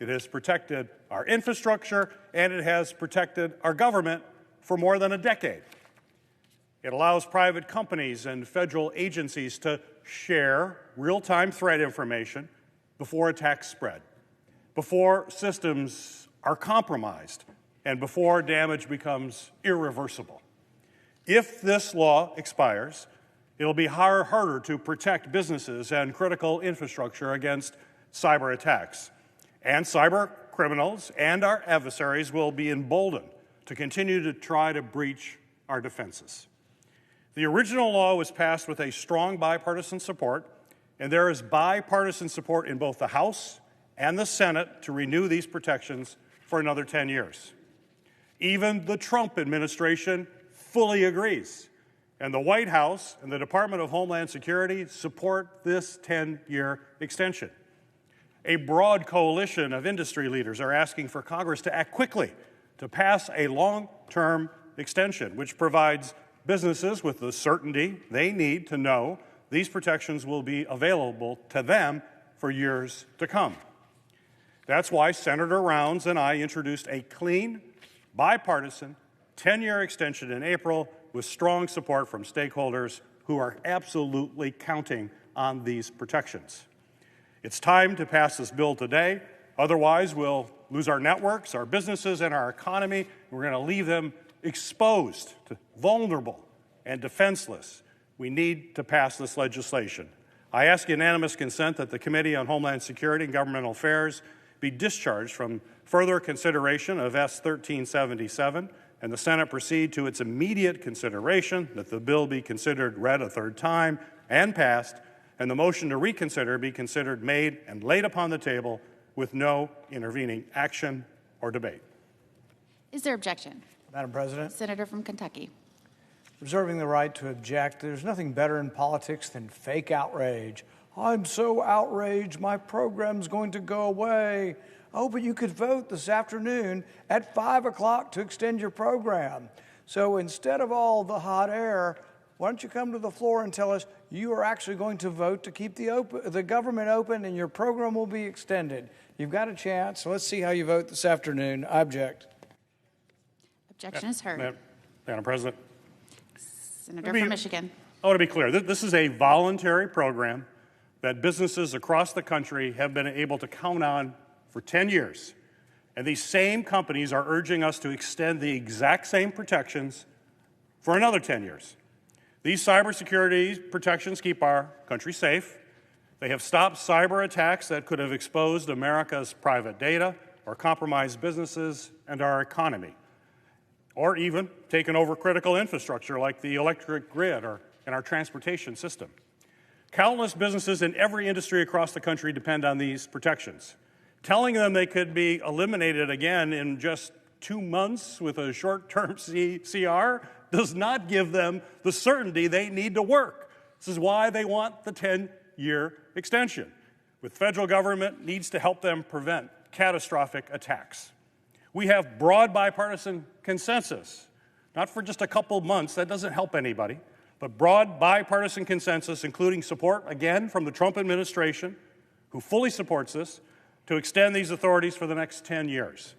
it has protected our infrastructure, and it has protected our government for more than a decade. It allows private companies and federal agencies to share real-time threat information before attacks spread, before systems are compromised, and before damage becomes irreversible. If this law expires, it'll be harder to protect businesses and critical infrastructure against cyber attacks. And cyber criminals and our adversaries will be emboldened to continue to try to breach our defenses. The original law was passed with a strong bipartisan support, and there is bipartisan support in both the House and the Senate to renew these protections for another 10 years. Even the Trump administration fully agrees, and the White House and the Department of Homeland Security support this 10-year extension. A broad coalition of industry leaders are asking for Congress to act quickly to pass a long-term extension, which provides businesses with the certainty they need to know these protections will be available to them for years to come. That's why Senator Rounds and I introduced a clean, bipartisan, 10-year extension in April with strong support from stakeholders who are absolutely counting on these protections. It's time to pass this bill today. Otherwise, we'll lose our networks, our businesses, and our economy. We're going to leave them exposed, vulnerable, and defenseless. We need to pass this legislation. I ask unanimous consent that the Committee on Homeland Security and Governmental Affairs be discharged from further consideration of S. 1377, and the Senate proceed to its immediate consideration, that the bill be considered read a third time and passed, and the motion to reconsider be considered made and laid upon the table with no intervening action or debate. Is there objection? Madam President. Senator from Kentucky. Reserving the right to object. There's nothing better in politics than fake outrage. I'm so outraged, my program's going to go away. Oh, but you could vote this afternoon at 5 o'clock to extend your program. So instead of all the hot air, why don't you come to the floor and tell us you are actually going to vote to keep the government open and your program will be extended. You've got a chance. So let's see how you vote this afternoon. I object. Objection is heard. Madam President. Senator from Michigan. I want to be clear. This is a voluntary program that businesses across the country have been able to count on for 10 years. And these same companies are urging us to extend the exact same protections for another 10 years. These cybersecurity protections keep our country safe. They have stopped cyber attacks that could have exposed America's private data or compromised businesses and our economy, or even taken over critical infrastructure like the electric grid or in our transportation system. Countless businesses in every industry across the country depend on these protections. Telling them they could be eliminated again in just 2 months with a short-term CR does not give them the certainty they need to work. This is why they want the 10-year extension. The federal government needs to help them prevent catastrophic attacks. We have broad bipartisan consensus, not for just a couple months, that doesn't help anybody, but broad bipartisan consensus, including support, again, from the Trump administration, who fully supports this, to extend these authorities for the next 10 years.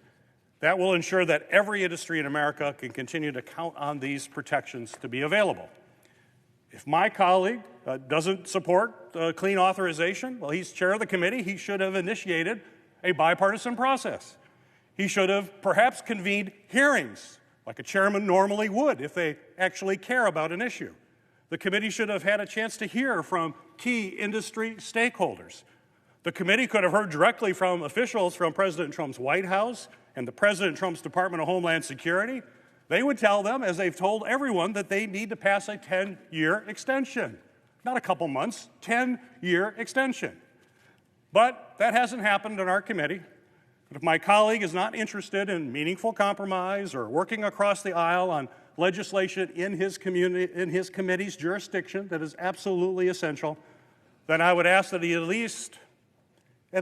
That will ensure that every industry in America can continue to count on these protections to be available. If my colleague doesn't support clean authorization, well, he's chair of the committee, he should have initiated a bipartisan process. He should have perhaps convened hearings, like a chairman normally would if they actually care about an issue. The committee should have had a chance to hear from key industry stakeholders. The committee could have heard directly from officials from President Trump's White House and the President Trump's Department of Homeland Security. They would tell them, as they've told everyone, that they need to pass a 10-year extension. Not a couple months, 10-year extension. But that hasn't happened in our committee. And if my colleague is not interested in meaningful compromise or working across the aisle on legislation in his committee's jurisdiction that is absolutely essential, then I would ask that he at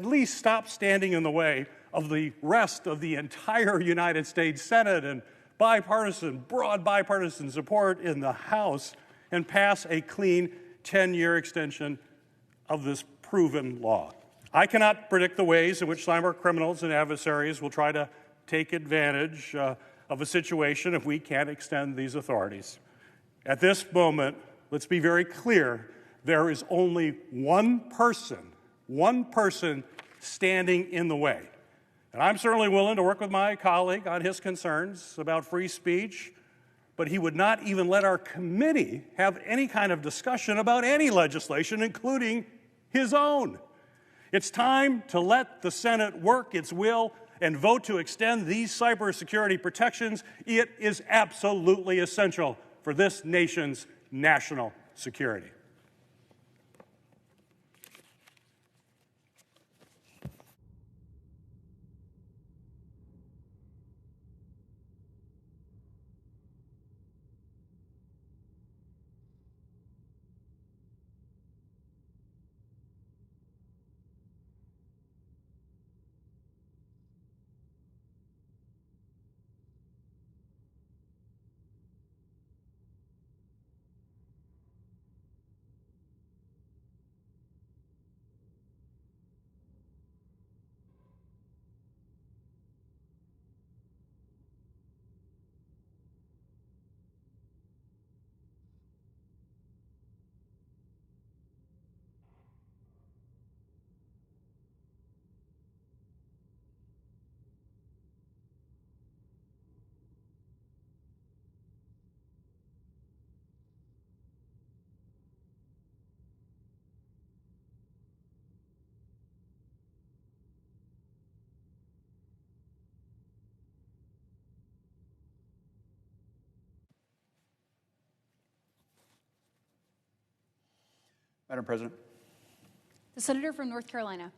least stop standing in the way of the rest of the entire United States Senate and broad bipartisan support in the House and pass a clean 10-year extension of this proven law. I cannot predict the ways in which cyber criminals and adversaries will try to take advantage of a situation if we can't extend these authorities. At this moment, let's be very clear, there is only one person standing in the way. And I'm certainly willing to work with my colleague on his concerns about free speech, but he would not even let our committee have any kind of discussion about any legislation, including his own. It's time to let the Senate work its will and vote to extend these cybersecurity protections. It is absolutely essential for this nation's national security. Madam President. The Senator from North Carolina.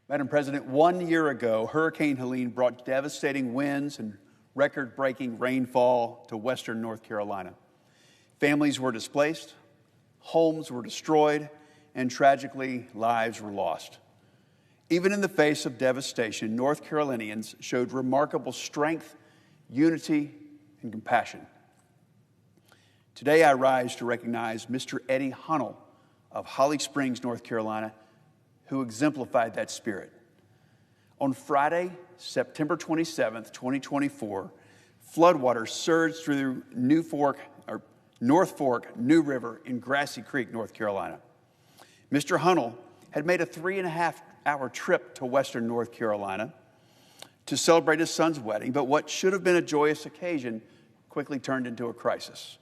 Madam President, 1 year ago, Hurricane Helene brought devastating winds and record-breaking rainfall to western North Carolina. Families were displaced, homes were destroyed, and tragically, lives were lost. Even in the face of devastation, North Carolinians showed remarkable strength, unity, and compassion. Today, I rise to recognize Mr. Eddie Hunnell of Holly Springs, North Carolina, who exemplified that spirit. On Friday, September 27th, 2024, floodwaters surged through North Fork, New River in Grassy Creek, North Carolina. Mr. Hunnell had made a 3.5-hour trip to western North Carolina to celebrate his son's wedding, but what should have been a joyous occasion quickly turned into a crisis.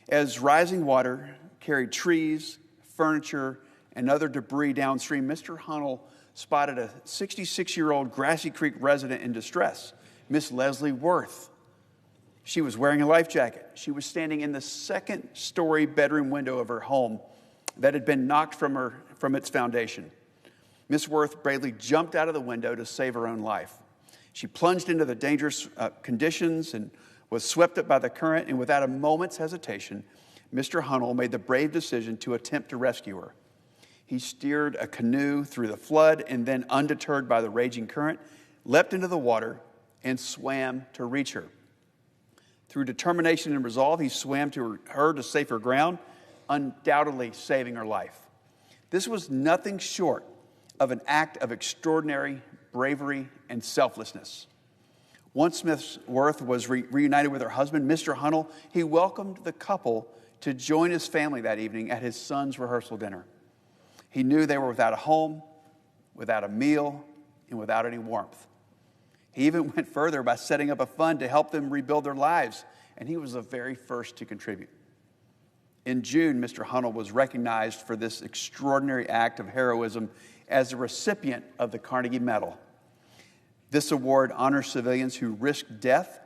As rising water carried trees, furniture, and other debris downstream, Mr. Hunnell spotted a 66-year-old Grassy Creek resident in distress, Miss Leslie Worth. She was wearing a life jacket. She was standing in the second-story bedroom window of her home that had been knocked from its foundation. Miss Worth bravely jumped out of the window to save her own life. She plunged into the dangerous conditions and was swept up by the current, and without a moment's hesitation, Mr. Hunnell made the brave decision to attempt to rescue her. He steered a canoe through the flood and then, undeterred by the raging current, leapt into the water and swam to reach her. Through determination and resolve, he swam to her to safer ground, undoubtedly saving her life. This was nothing short of an act of extraordinary bravery and selflessness. Once Miss Worth was reunited with her husband, Mr. Hunnell, he welcomed the couple to join his family that evening at his son's rehearsal dinner. He knew they were without a home, without a meal, and without any warmth. He even went further by setting up a fund to help them rebuild their lives, and he was the very first to contribute. In June, Mr. Hunnell was recognized for this extraordinary act of heroism as a recipient of the Carnegie Medal. This award honors civilians who risk death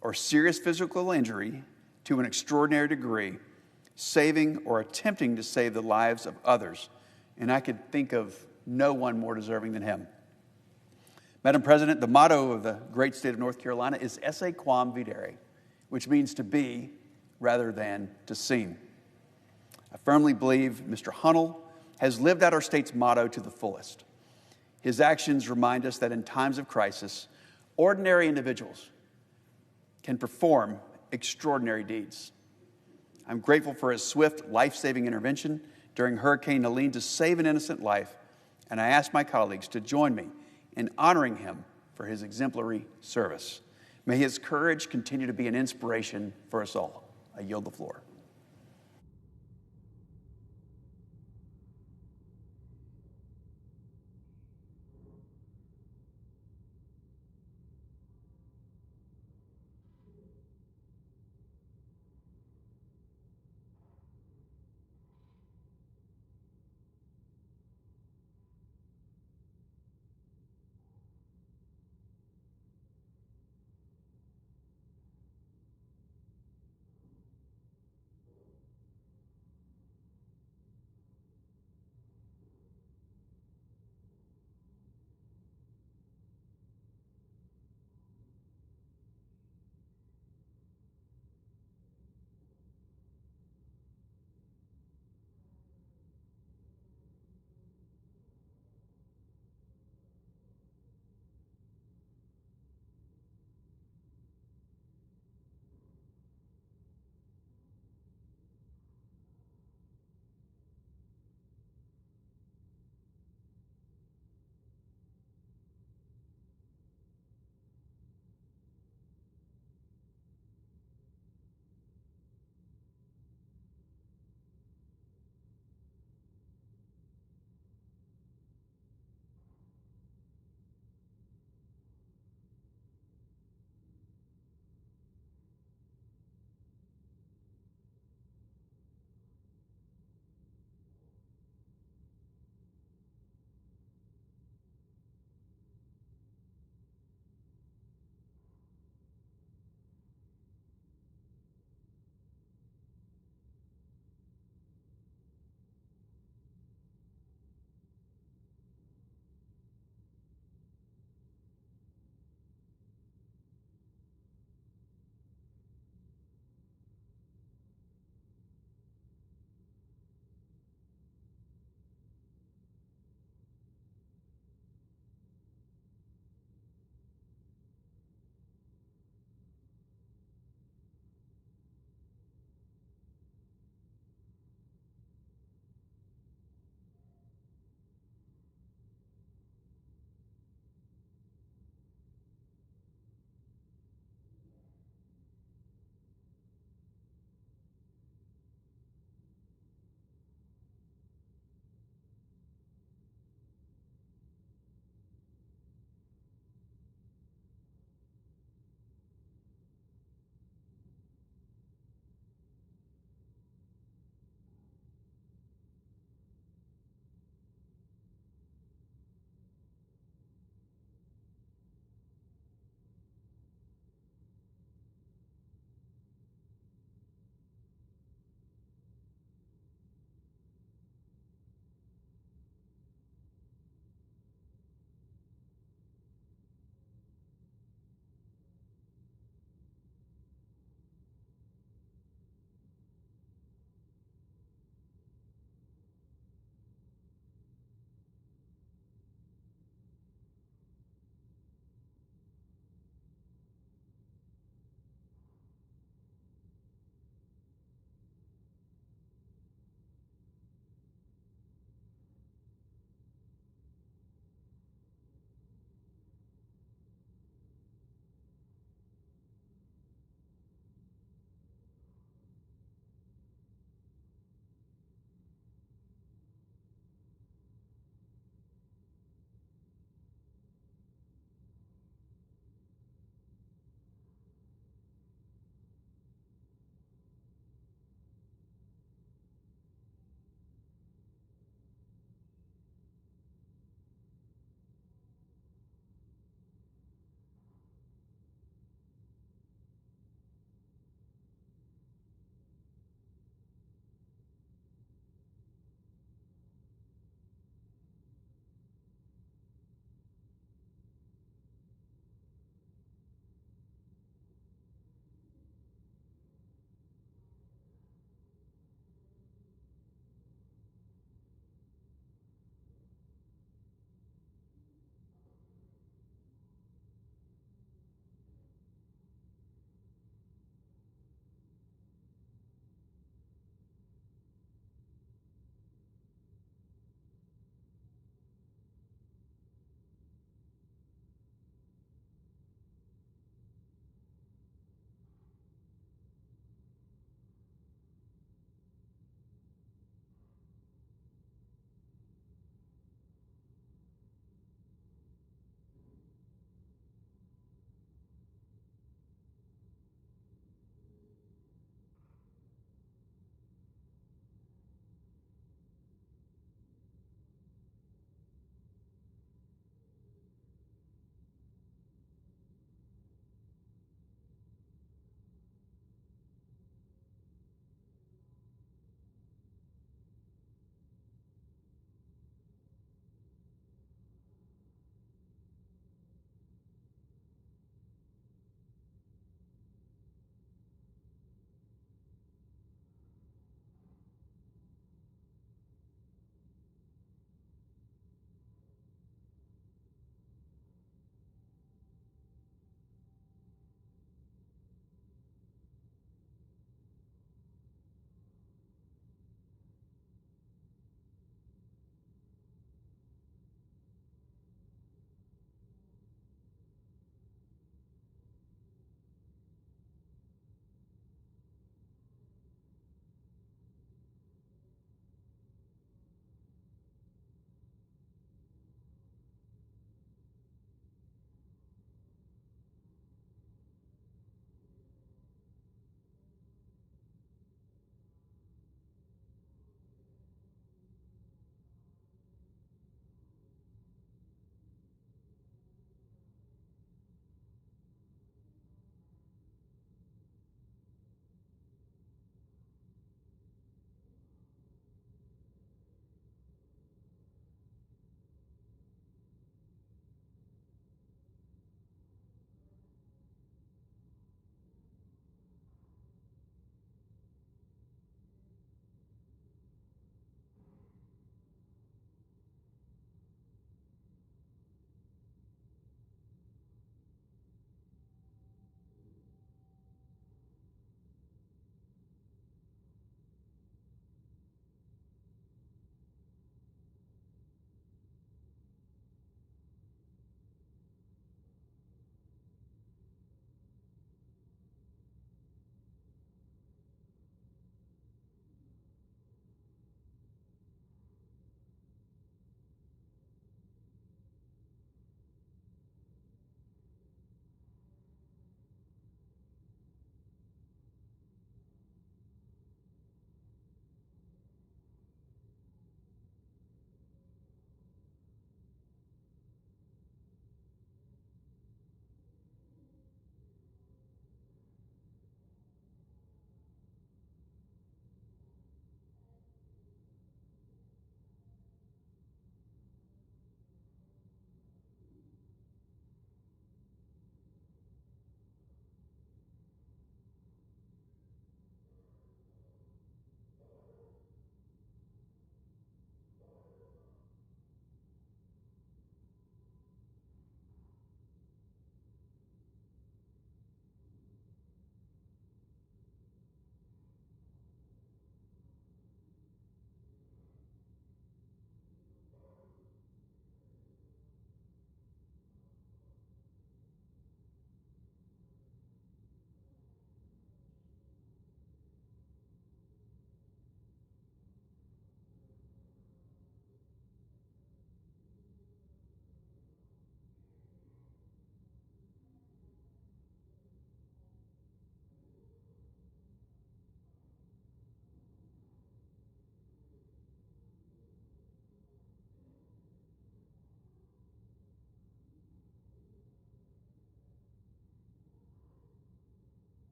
or serious physical injury to an extraordinary degree, saving or attempting to save the lives of others. And I could think of no one more deserving than him. Madam President, the motto of the great state of North Carolina is Esse quam videre, which means to be rather than to seem. I firmly believe Mr. Hunnell has lived out our state's motto to the fullest. His actions remind us that in times of crisis, ordinary individuals can perform extraordinary deeds. I'm grateful for his swift, life-saving intervention during Hurricane Helene to save an innocent life and I ask my colleagues to join me in honoring him for his exemplary service. May his courage continue to be an inspiration for us all. I yield the floor.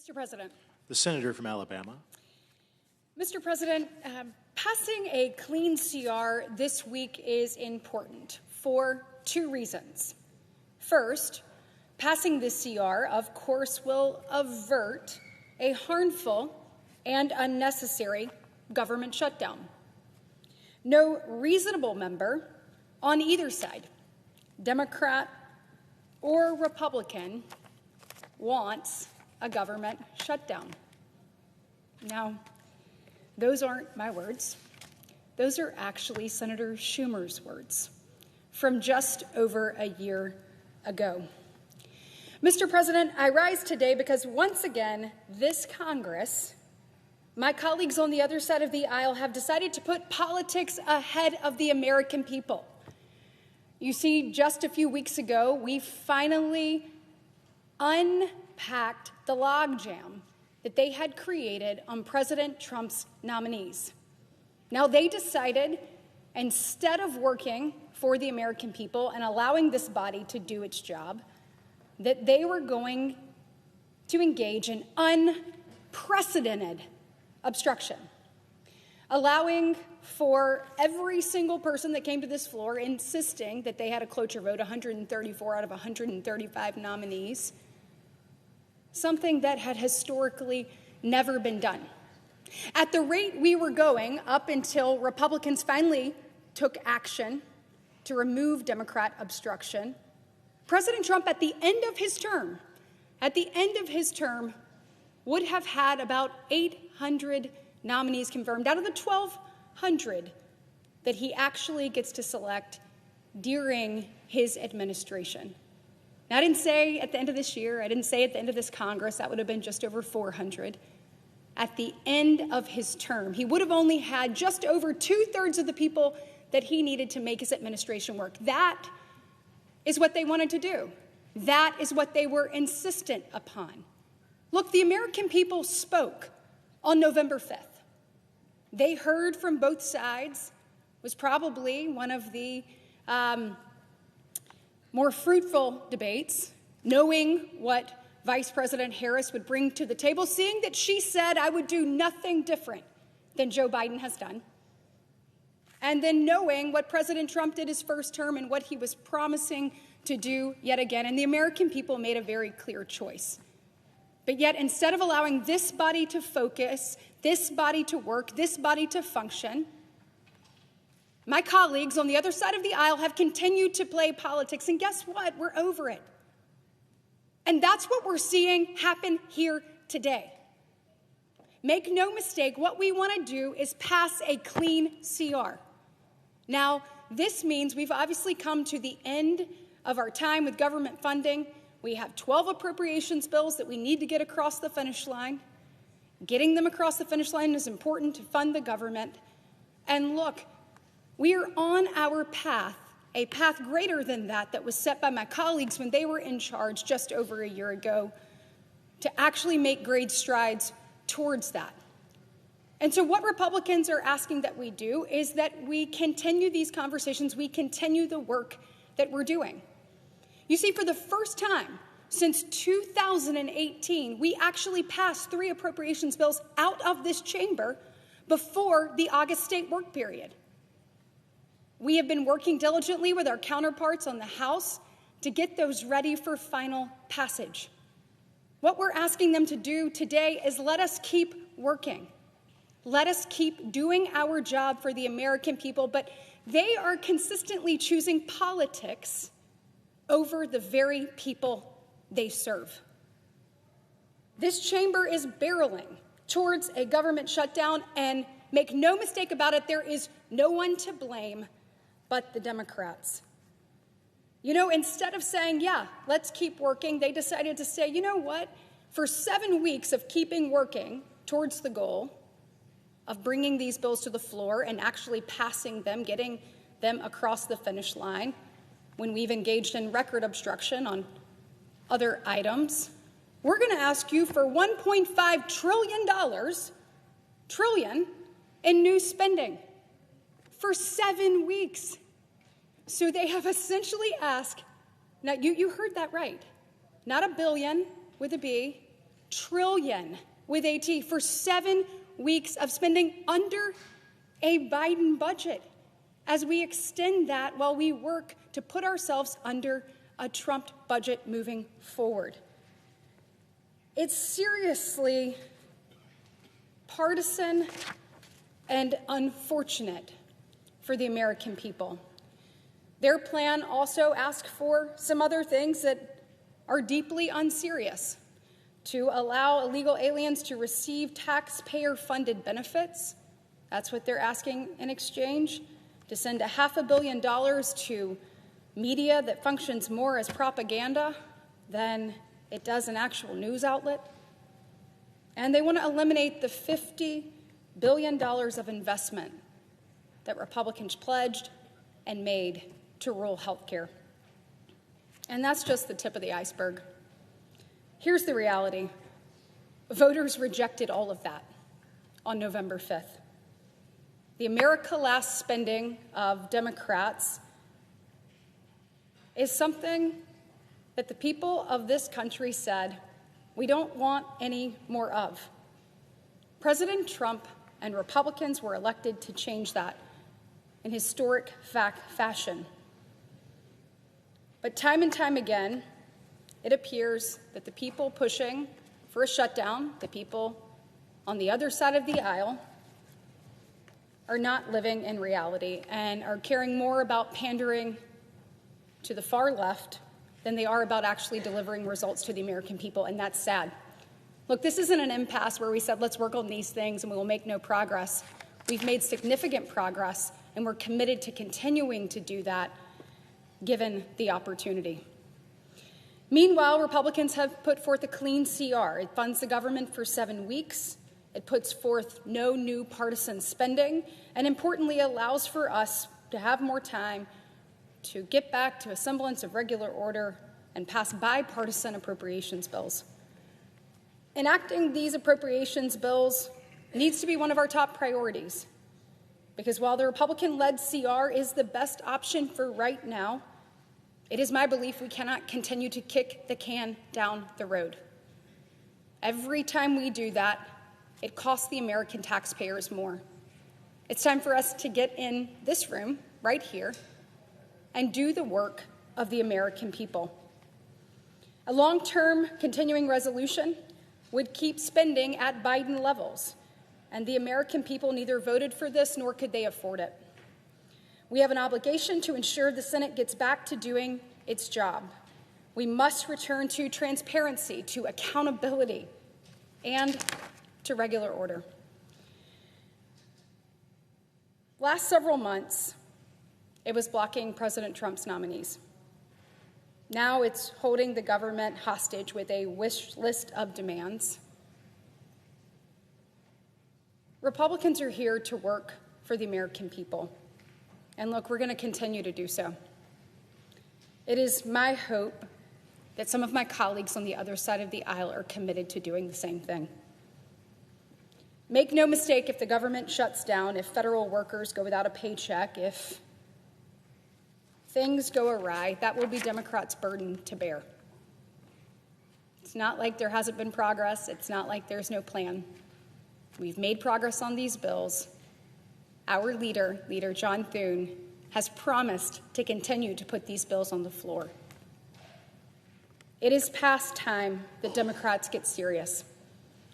Mr. President. The senator from Alabama. Mr. President, passing a clean CR this week is important for two reasons. First, passing this CR, of course, will avert a harmful and unnecessary government shutdown. No reasonable member on either side, Democrat or Republican, wants a government shutdown. Now, those aren't my words. Those are actually Senator Schumer's words from just over a year ago. Mr. President, I rise today because once again, this Congress, my colleagues on the other side of the aisle, have decided to put politics ahead of the American people. You see, just a few weeks ago, we finally unpacked the logjam that they had created on President Trump's nominees. Now, they decided, instead of working for the American people and allowing this body to do its job, that they were going to engage in unprecedented obstruction, allowing for every single person that came to this floor insisting that they had a cloture vote, 134 out of 135 nominees, something that had historically never been done. At the rate we were going, up until Republicans finally took action to remove Democrat obstruction, President Trump, at the end of his term, would have had about 800 nominees confirmed out of the 1,200 that he actually gets to select during his administration. Now, I didn't say at the end of this year, I didn't say at the end of this Congress, that would have been just over 400. At the end of his term, he would have only had just over 2/3 of the people that he needed to make his administration work. That is what they wanted to do. That is what they were insistent upon. Look, the American people spoke on November 5th. They heard from both sides. It was probably one of the more fruitful debates, knowing what Vice President Harris would bring to the table, seeing that she said, I would do nothing different than Joe Biden has done, and then knowing what President Trump did his first term and what he was promising to do yet again. And the American people made a very clear choice. But yet, instead of allowing this body to focus, this body to work, this body to function, my colleagues on the other side of the aisle have continued to play politics. And guess what? We're over it. And that's what we're seeing happen here today. Make no mistake, what we want to do is pass a clean CR. Now, this means we've obviously come to the end of our time with government funding. We have 12 appropriations bills that we need to get across the finish line. Getting them across the finish line is important to fund the government. And look, we are on our path, a path greater than that was set by my colleagues when they were in charge just over a year ago, to actually make great strides towards that. And so what Republicans are asking that we do is that we continue these conversations, we continue the work that we're doing. You see, for the first time since 2018, we actually passed 3 appropriations bills out of this chamber before the August state work period. We have been working diligently with our counterparts on the House to get those ready for final passage. What we're asking them to do today is let us keep working. Let us keep doing our job for the American people, but they are consistently choosing politics over the very people they serve. This chamber is barreling towards a government shutdown, and make no mistake about it, there is no one to blame but the Democrats. You know, instead of saying, yeah, let's keep working, they decided to say, you know what? For 7 weeks of keeping working towards the goal of bringing these bills to the floor and actually passing them, getting them across the finish line, when we've engaged in record obstruction on other items, we're going to ask you for $1.5 trillion in new spending for 7 weeks. So they have essentially asked, now you heard that right, not a billion with a B, trillion with AT for 7 weeks of spending under a Biden budget as we extend that while we work to put ourselves under a Trump budget moving forward. It's seriously partisan and unfortunate for the American people. Their plan also asks for some other things that are deeply unserious: to allow illegal aliens to receive taxpayer-funded benefits. That's what they're asking in exchange. To send $500 million to media that functions more as propaganda than it does an actual news outlet. And they want to eliminate the $50 billion of investment that Republicans pledged and made to rural health care. And that's just the tip of the iceberg. Here's the reality. Voters rejected all of that on November 5th. The America Last spending of Democrats is something that the people of this country said we don't want any more of. President Trump and Republicans were elected to change that in historic fashion. But time and time again, it appears that the people pushing for a shutdown, the people on the other side of the aisle, are not living in reality and are caring more about pandering to the far left than they are about actually delivering results to the American people, and that's sad. Look, this isn't an impasse where we said, let's work on these things and we will make no progress. We've made significant progress, and we're committed to continuing to do that, given the opportunity. Meanwhile, Republicans have put forth a clean CR. It funds the government for 7 weeks. It puts forth no new partisan spending, and importantly, allows for us to have more time to get back to a semblance of regular order and pass bipartisan appropriations bills. Enacting these appropriations bills needs to be one of our top priorities, because while the Republican-led CR is the best option for right now, it is my belief we cannot continue to kick the can down the road. Every time we do that, it costs the American taxpayers more. It's time for us to get in this room, right here, and do the work of the American people. A long-term continuing resolution would keep spending at Biden levels, and the American people neither voted for this nor could they afford it. We have an obligation to ensure the Senate gets back to doing its job. We must return to transparency, to accountability, and to regular order. Last several months, it was blocking President Trump's nominees. Now it's holding the government hostage with a wish list of demands. Republicans are here to work for the American people. And look, we're going to continue to do so. It is my hope that some of my colleagues on the other side of the aisle are committed to doing the same thing. Make no mistake, if the government shuts down, if federal workers go without a paycheck, if things go awry, that will be Democrats' burden to bear. It's not like there hasn't been progress. It's not like there's no plan. We've made progress on these bills. Our leader John Thune, has promised to continue to put these bills on the floor. It is past time that Democrats get serious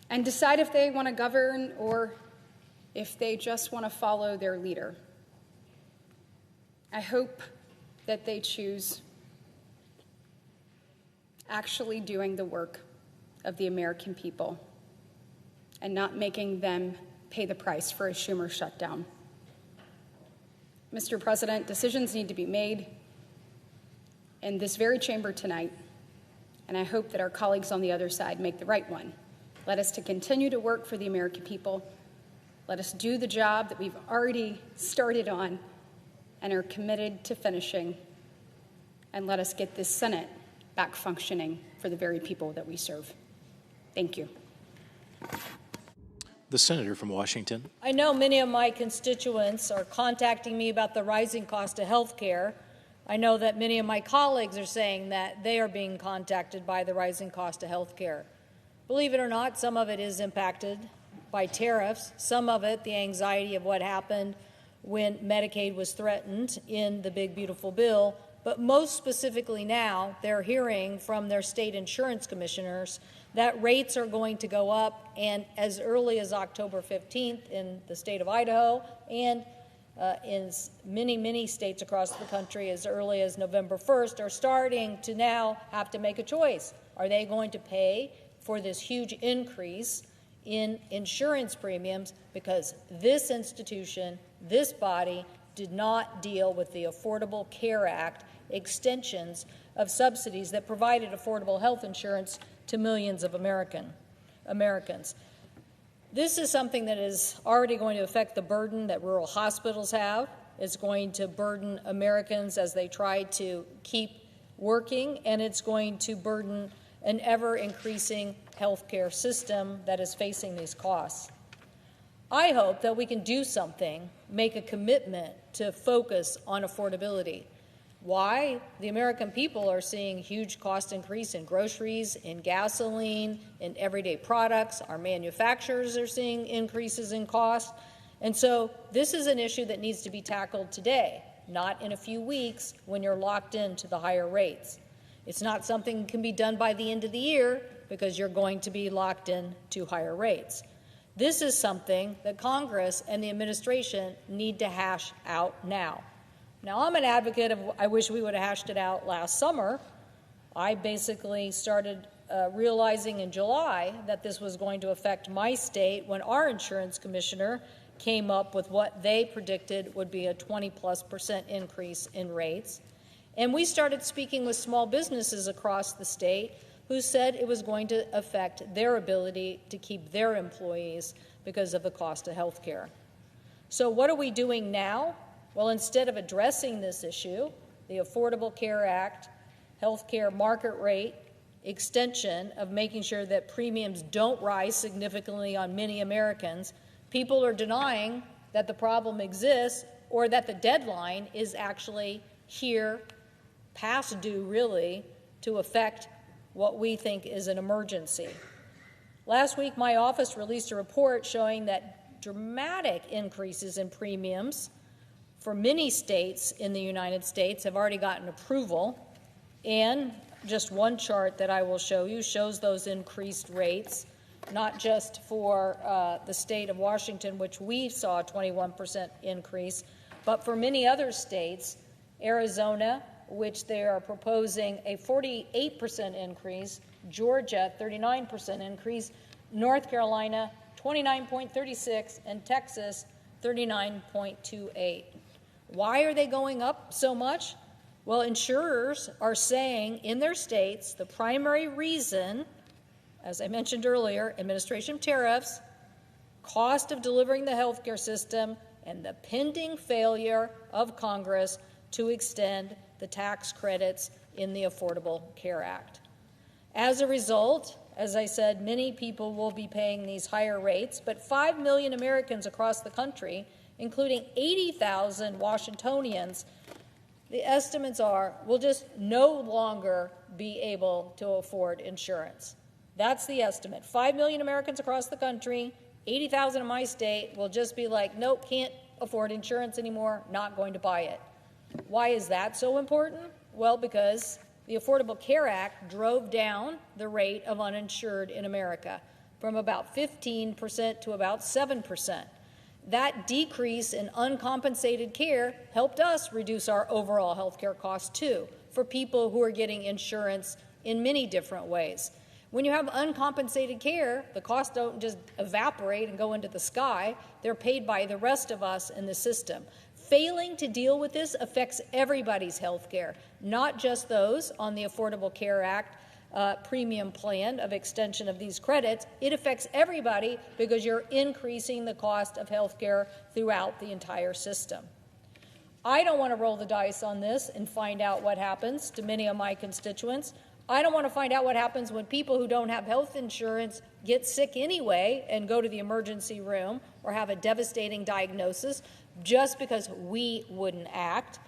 and decide if they want to govern or if they just want to follow their leader. I hope that they choose actually doing the work of the American people and not making them pay the price for a Schumer shutdown. Mr. President, decisions need to be made in this very chamber tonight, and I hope that our colleagues on the other side make the right one. Let us to continue to work for the American people. Let us do the job that we've already started on and are committed to finishing. And let us get this Senate back functioning for the very people that we serve. Thank you. The senator from Washington. I know many of my constituents are contacting me about the rising cost of health care. I know that many of my colleagues are saying that they are being contacted by the rising cost of health care. Believe it or not, some of it is impacted by tariffs, some of it the anxiety of what happened when Medicaid was threatened in the big, beautiful bill. But most specifically now, they're hearing from their state insurance commissioners that rates are going to go up, and as early as October 15th in the state of Idaho and in many, many states across the country as early as November 1st are starting to now have to make a choice. Are they going to pay for this huge increase in insurance premiums because this institution, this body, did not deal with the Affordable Care Act extensions of subsidies that provided affordable health insurance to millions of Americans. This is something that is already going to affect the burden that rural hospitals have. It's going to burden Americans as they try to keep working, and it's going to burden an ever-increasing healthcare system that is facing these costs. I hope that we can do something, make a commitment to focus on affordability. Why? The American people are seeing huge cost increase in groceries, in gasoline, in everyday products. Our manufacturers are seeing increases in cost. And so this is an issue that needs to be tackled today, not in a few weeks when you're locked into the higher rates. It's not something that can be done by the end of the year because you're going to be locked in to higher rates. This is something that Congress and the administration need to hash out now. Now, I'm an advocate of, I wish we would have hashed it out last summer. I basically started realizing in July that this was going to affect my state when our insurance commissioner came up with what they predicted would be a 20+% increase in rates. And we started speaking with small businesses across the state who said it was going to affect their ability to keep their employees because of the cost of health care. So what are we doing now? Well, instead of addressing this issue, the Affordable Care Act, health care market rate, extension of making sure that premiums don't rise significantly on many Americans, people are denying that the problem exists or that the deadline is actually here, past due really, to affect what we think is an emergency. Last week, my office released a report showing that dramatic increases in premiums for many states in the United States have already gotten approval, and just one chart that I will show you shows those increased rates, not just for the state of Washington, which we saw a 21% increase, but for many other states, Arizona, which they are proposing a 48% increase, Georgia, 39% increase, North Carolina, 29.36, and Texas, 39.28. Why are they going up so much? Well, insurers are saying in their states the primary reason, as I mentioned earlier, administration tariffs, cost of delivering the healthcare system, and the pending failure of Congress to extend the tax credits in the Affordable Care Act. As a result, as I said, many people will be paying these higher rates, but 5 million Americans across the country, including 80,000 Washingtonians, the estimates are, will just no longer be able to afford insurance. That's the estimate. 5 million Americans across the country, 80,000 in my state, will just be like, nope, can't afford insurance anymore, not going to buy it. Why is that so important? Well, because the Affordable Care Act drove down the rate of uninsured in America from about 15% to about 7%. That decrease in uncompensated care helped us reduce our overall health care costs, too, for people who are getting insurance in many different ways. When you have uncompensated care, the costs don't just evaporate and go into the sky. They're paid by the rest of us in the system. Failing to deal with this affects everybody's health care, not just those on the Affordable Care Act premium plan of extension of these credits. It affects everybody because you're increasing the cost of health care throughout the entire system. I don't want to roll the dice on this and find out what happens to many of my constituents. I don't want to find out what happens when people who don't have health insurance get sick anyway and go to the emergency room or have a devastating diagnosis just because we wouldn't act.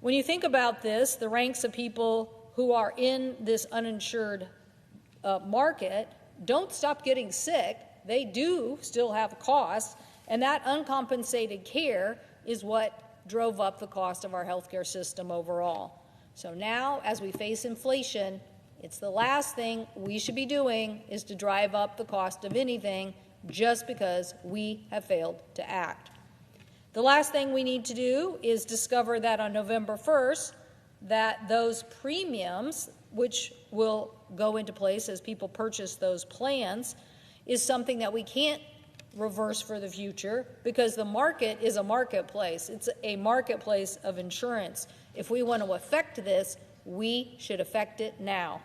When you think about this, the ranks of people who are in this uninsured market, don't stop getting sick. They do still have costs, and that uncompensated care is what drove up the cost of our healthcare system overall. So now, as we face inflation, it's the last thing we should be doing is to drive up the cost of anything just because we have failed to act. The last thing we need to do is discover that on November 1st, that those premiums, which will go into place as people purchase those plans, is something that we can't reverse for the future because the market is a marketplace. It's a marketplace of insurance. If we want to affect this, we should affect it now.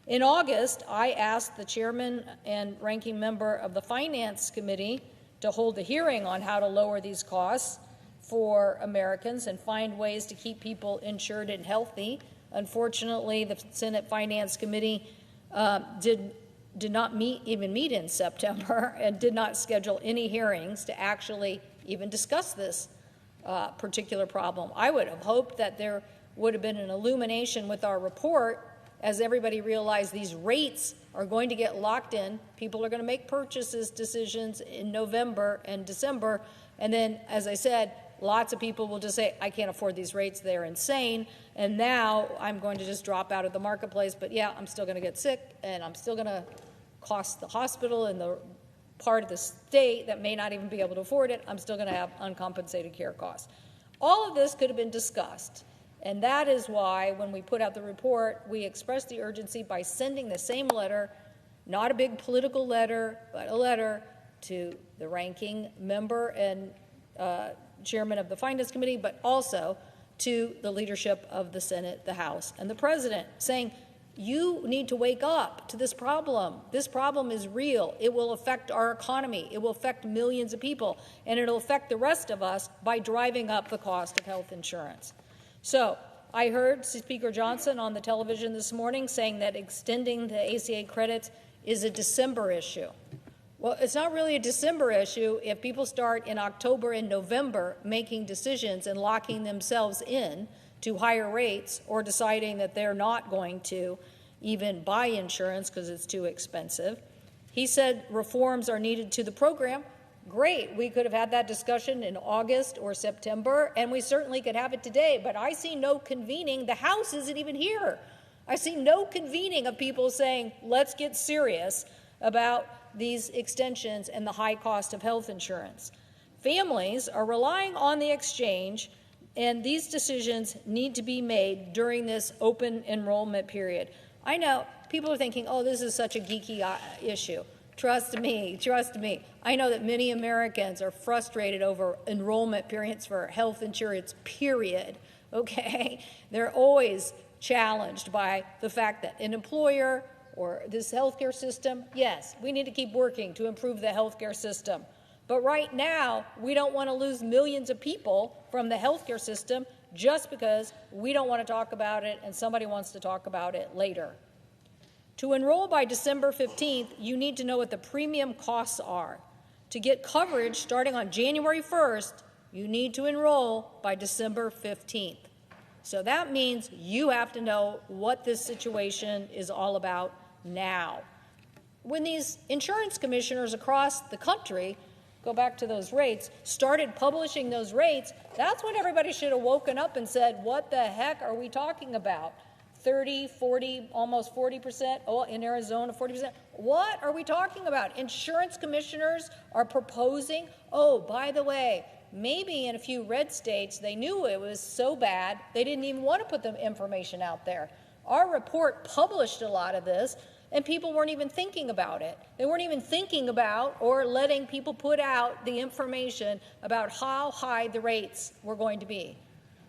In August, I asked the chairman and ranking member of the Finance Committee to hold a hearing on how to lower these costs for Americans and find ways to keep people insured and healthy. Unfortunately, the Senate Finance Committee did not even meet in September and did not schedule any hearings to actually even discuss this particular problem. I would have hoped that there would have been an illumination with our report as everybody realized these rates are going to get locked in. People are going to make purchases decisions in November and December. And then, as I said, lots of people will just say, I can't afford these rates, they're insane. And now I'm going to just drop out of the marketplace. But yeah, I'm still going to get sick, and I'm still going to cost the hospital and the part of the state that may not even be able to afford it. I'm still going to have uncompensated care costs. All of this could have been discussed. And that is why, when we put out the report, we expressed the urgency by sending the same letter, not a big political letter, but a letter to the ranking member and chairman of the Finance Committee, but also to the leadership of the Senate, the House, and the President, saying, you need to wake up to this problem. This problem is real. It will affect our economy. It will affect millions of people, and it'll affect the rest of us by driving up the cost of health insurance. So I heard Speaker Johnson on the television this morning saying that extending the ACA credits is a December issue. Well, it's not really a December issue if people start in October and November making decisions and locking themselves in to higher rates or deciding that they're not going to even buy insurance because it's too expensive. He said reforms are needed to the program. Great, we could have had that discussion in August or September, and we certainly could have it today, but I see no convening. The House isn't even here. I see no convening of people saying, let's get serious about these extensions and the high cost of health insurance. Families are relying on the exchange, and these decisions need to be made during this open enrollment period. I know people are thinking, oh, this is such a geeky issue. Trust me. I know that many Americans are frustrated over enrollment periods for health insurance, period, okay? They're always challenged by the fact that an employer or this healthcare system, yes, we need to keep working to improve the healthcare system. But right now, we don't want to lose millions of people from the healthcare system just because we don't want to talk about it and somebody wants to talk about it later. To enroll by December 15th, you need to know what the premium costs are. To get coverage starting on January 1st, you need to enroll by December 15th. So that means you have to know what this situation is all about now. When these insurance commissioners across the country, go back to those rates, started publishing those rates, that's when everybody should have woken up and said, what the heck are we talking about? 30, 40, almost 40%, oh, in Arizona, 40%. What are we talking about? Insurance commissioners are proposing, oh, by the way, maybe in a few red states, they knew it was so bad, they didn't even want to put the information out there. Our report published a lot of this, and people weren't even thinking about it. They weren't even thinking about or letting people put out the information about how high the rates were going to be.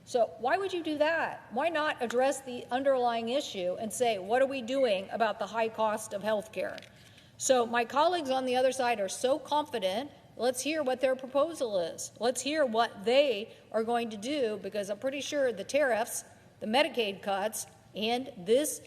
So why would you do that? Why not address the underlying issue and say, what are we doing about the high cost of health care? So my colleagues on the other side are so confident. Let's hear what their proposal is. Let's hear what they are going to do, because I'm pretty sure the tariffs, the Medicaid cuts, and this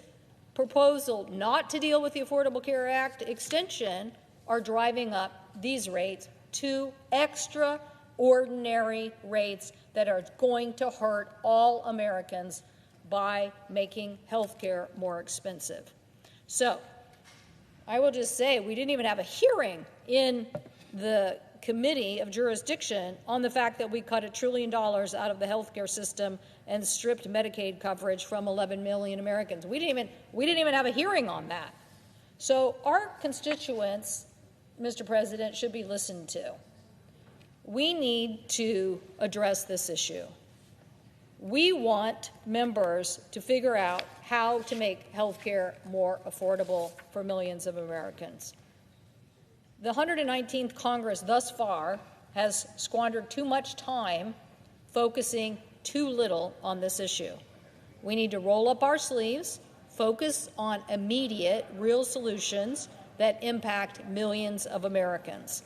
proposal not to deal with the Affordable Care Act extension are driving up these rates to extraordinary rates that are going to hurt all Americans by making health care more expensive. So I will just say we didn't even have a hearing in the committee of jurisdiction on the fact that we cut $1 trillion out of the healthcare system and stripped Medicaid coverage from 11 million Americans. We didn't even have a hearing on that. So our constituents, Mr. President, should be listened to. We need to address this issue. We want members to figure out how to make health care more affordable for millions of Americans. The 119th Congress thus far has squandered too much time focusing too little on this issue. We need to roll up our sleeves, focus on immediate, real solutions that impact millions of Americans.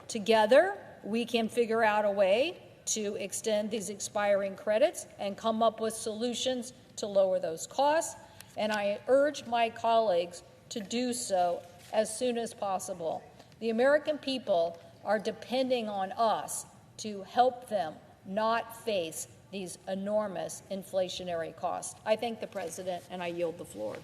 Together, we can figure out a way to extend these expiring credits and come up with solutions to lower those costs. And I urge my colleagues to do so as soon as possible. The American people are depending on us to help them not face these enormous inflationary costs. I thank the President, and I yield the floor.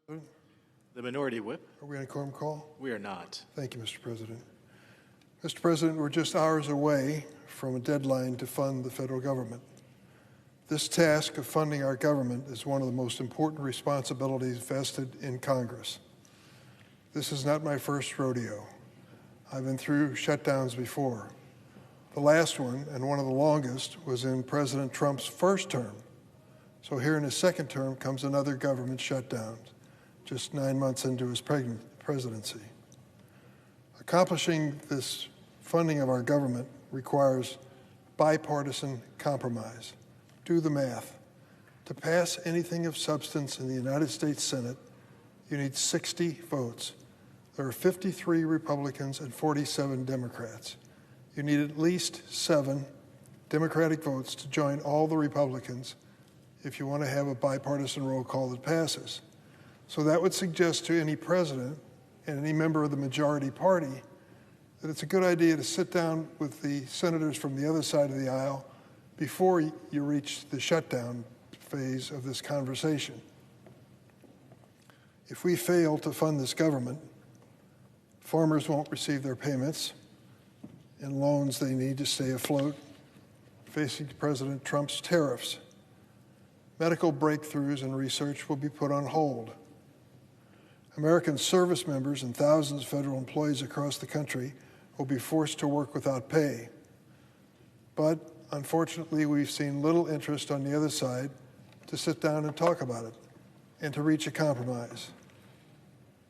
The minority whip. Are we on a quorum call? We are not. Thank you, Mr. President. Mr. President, we're just hours away from a deadline to fund the federal government. This task of funding our government is one of the most important responsibilities vested in Congress. This is not my first rodeo. I've been through shutdowns before. The last one, and one of the longest, was in President Trump's first term. So here in his second term comes another government shutdown, just 9 months into his presidency. Accomplishing this funding of our government requires bipartisan compromise. Do the math. To pass anything of substance in the United States Senate, you need 60 votes. There are 53 Republicans and 47 Democrats. You need at least 7 Democratic votes to join all the Republicans if you want to have a bipartisan roll call that passes. So that would suggest to any president and any member of the majority party that it's a good idea to sit down with the senators from the other side of the aisle before you reach the shutdown phase of this conversation. If we fail to fund this government, farmers won't receive their payments and loans they need to stay afloat, facing President Trump's tariffs. Medical breakthroughs and research will be put on hold. American service members and thousands of federal employees across the country will be forced to work without pay. But unfortunately, we've seen little interest on the other side to sit down and talk about it and to reach a compromise.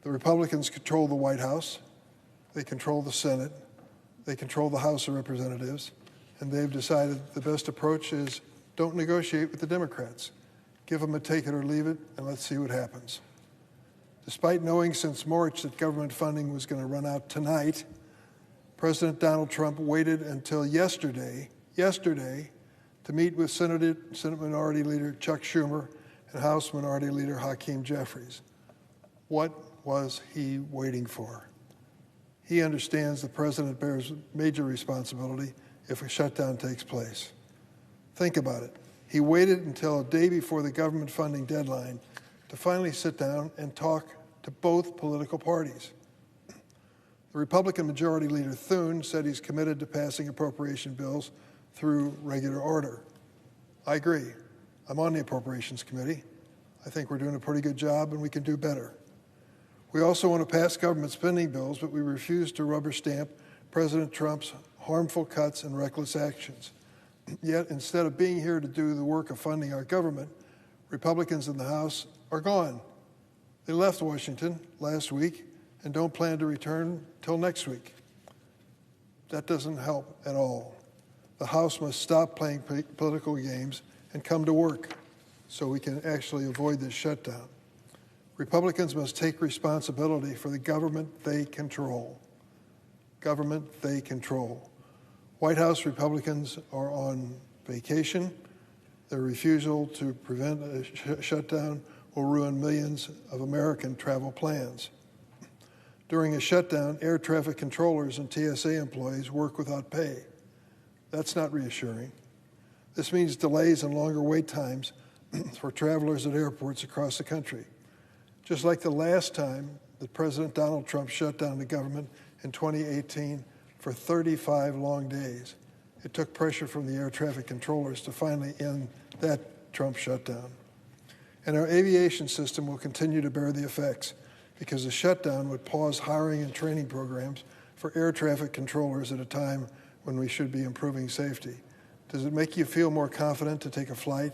The Republicans control the White House, they control the Senate, they control the House of Representatives, and they've decided the best approach is don't negotiate with the Democrats. Give them a take it or leave it, and let's see what happens. Despite knowing since March that government funding was going to run out tonight, President Donald Trump waited until yesterday to meet with Senate Minority Leader Chuck Schumer and House Minority Leader Hakeem Jeffries. What was he waiting for? He understands the president bears major responsibility if a shutdown takes place. Think about it. He waited until a day before the government funding deadline to finally sit down and talk to both political parties. The Republican Majority Leader Thune said he's committed to passing appropriation bills through regular order. I agree. I'm on the Appropriations Committee. I think we're doing a pretty good job and we can do better. We also want to pass government spending bills, but we refuse to rubber stamp President Trump's harmful cuts and reckless actions. Yet, instead of being here to do the work of funding our government, Republicans in the House are gone. They left Washington last week and don't plan to return till next week. That doesn't help at all. The House must stop playing political games and come to work so we can actually avoid this shutdown. Republicans must take responsibility for the government they control. Government they control. White House Republicans are on vacation. Their refusal to prevent a shutdown will ruin millions of American travel plans. During a shutdown, air traffic controllers and TSA employees work without pay. That's not reassuring. This means delays and longer wait times for travelers at airports across the country. Just like the last time that President Donald Trump shut down the government in 2018 for 35 long days, it took pressure from the air traffic controllers to finally end that Trump shutdown. And our aviation system will continue to bear the effects because the shutdown would pause hiring and training programs for air traffic controllers at a time when we should be improving safety. Does it make you feel more confident to take a flight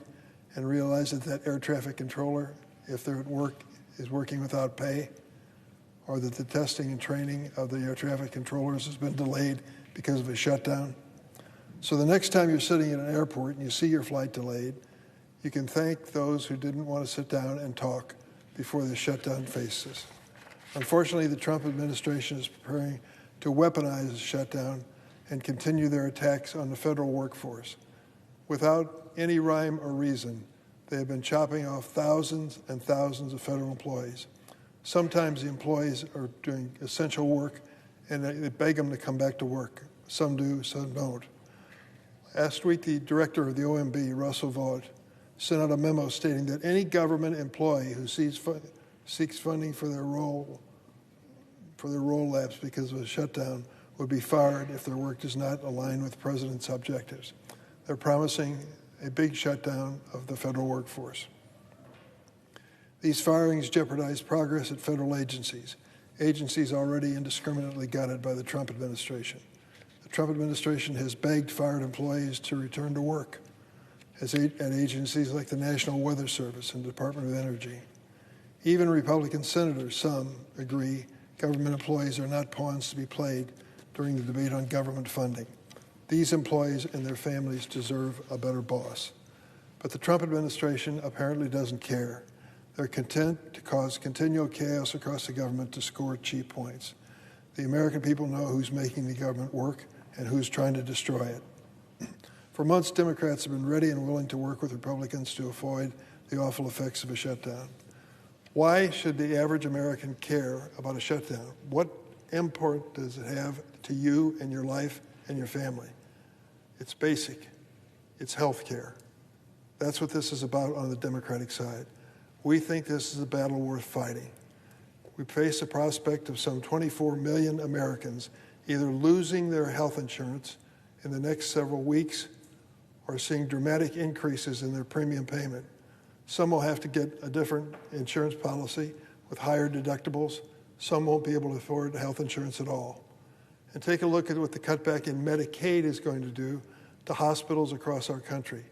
and realize that that air traffic controller, if they're at work, is working without pay? Or that the testing and training of the air traffic controllers has been delayed because of a shutdown? So the next time you're sitting in an airport and you see your flight delayed, you can thank those who didn't want to sit down and talk before the shutdown faces. Unfortunately, the Trump administration is preparing to weaponize the shutdown and continue their attacks on the federal workforce. Without any rhyme or reason, they have been chopping off thousands and thousands of federal employees. Sometimes the employees are doing essential work and they beg them to come back to work. Some do, some don't. Last week, the director of the OMB, Russell Vought, sent out a memo stating that any government employee who seeks funding for their role labs because of a shutdown would be fired if their work does not align with the president's objectives. They're promising a big shutdown of the federal workforce. These firings jeopardize progress at federal agencies already indiscriminately gutted by the Trump administration. The Trump administration has begged fired employees to return to work at agencies like the National Weather Service and Department of Energy. Even Republican senators, some agree government employees are not pawns to be played during the debate on government funding. These employees and their families deserve a better boss. But the Trump administration apparently doesn't care. They're content to cause continual chaos across the government to score cheap points. The American people know who's making the government work and who's trying to destroy it. For months, Democrats have been ready and willing to work with Republicans to avoid the awful effects of a shutdown. Why should the average American care about a shutdown? What import does it have to you and your life and your family? It's basic. It's health care. That's what this is about on the Democratic side. We think this is a battle worth fighting. We face the prospect of some 24 million Americans either losing their health insurance in the next several weeks or seeing dramatic increases in their premium payment. Some will have to get a different insurance policy with higher deductibles. Some won't be able to afford health insurance at all. And take a look at what the cutback in Medicaid is going to do to hospitals across our country.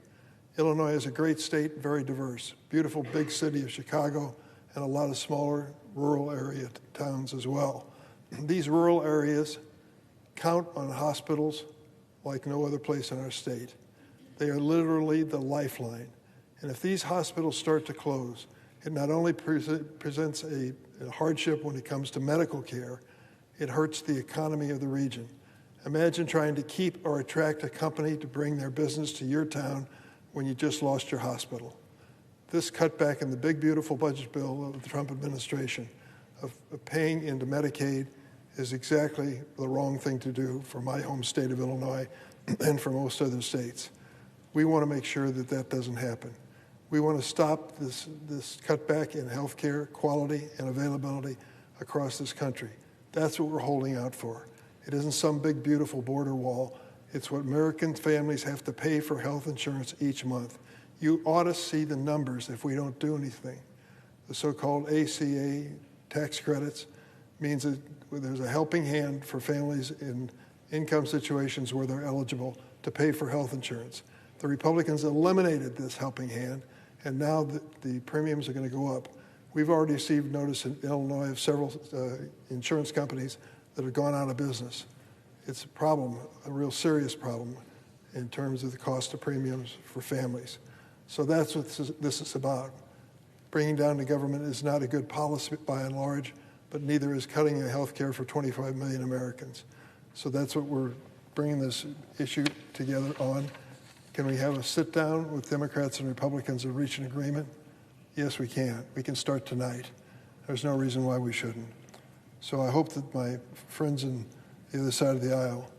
Illinois is a great state, very diverse. Beautiful big city of Chicago and a lot of smaller rural area towns as well. These rural areas count on hospitals like no other place in our state. They are literally the lifeline. And if these hospitals start to close, it not only presents a hardship when it comes to medical care, it hurts the economy of the region. Imagine trying to keep or attract a company to bring their business to your town when you just lost your hospital. This cutback in the big, beautiful budget bill of the Trump administration of paying into Medicaid is exactly the wrong thing to do for my home state of Illinois and for most other states. We want to make sure that that doesn't happen. We want to stop this cutback in health care quality and availability across this country. That's what we're holding out for. It isn't some big, beautiful border wall. It's what American families have to pay for health insurance each month. You ought to see the numbers if we don't do anything. The so-called ACA tax credits means that there's a helping hand for families in income situations where they're eligible to pay for health insurance. The Republicans eliminated this helping hand, and now the premiums are going to go up. We've already received notice in Illinois of several insurance companies that have gone out of business. It's a problem, a real serious problem in terms of the cost of premiums for families. So that's what this is about. Bringing down the government is not a good policy by and large, but neither is cutting health care for 25 million Americans. So that's what we're bringing this issue together on. Can we have a sit down with Democrats and Republicans and reach an agreement? Yes, we can. We can start tonight. There's no reason why we shouldn't. So I hope that my friends on the other side of the aisle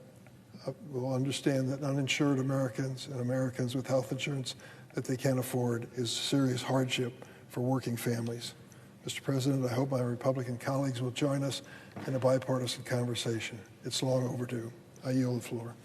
will understand that uninsured Americans and Americans with health insurance that they can't afford is serious hardship for working families. Mr. President, I hope my Republican colleagues will join us in a bipartisan conversation. It's long overdue. I yield the floor.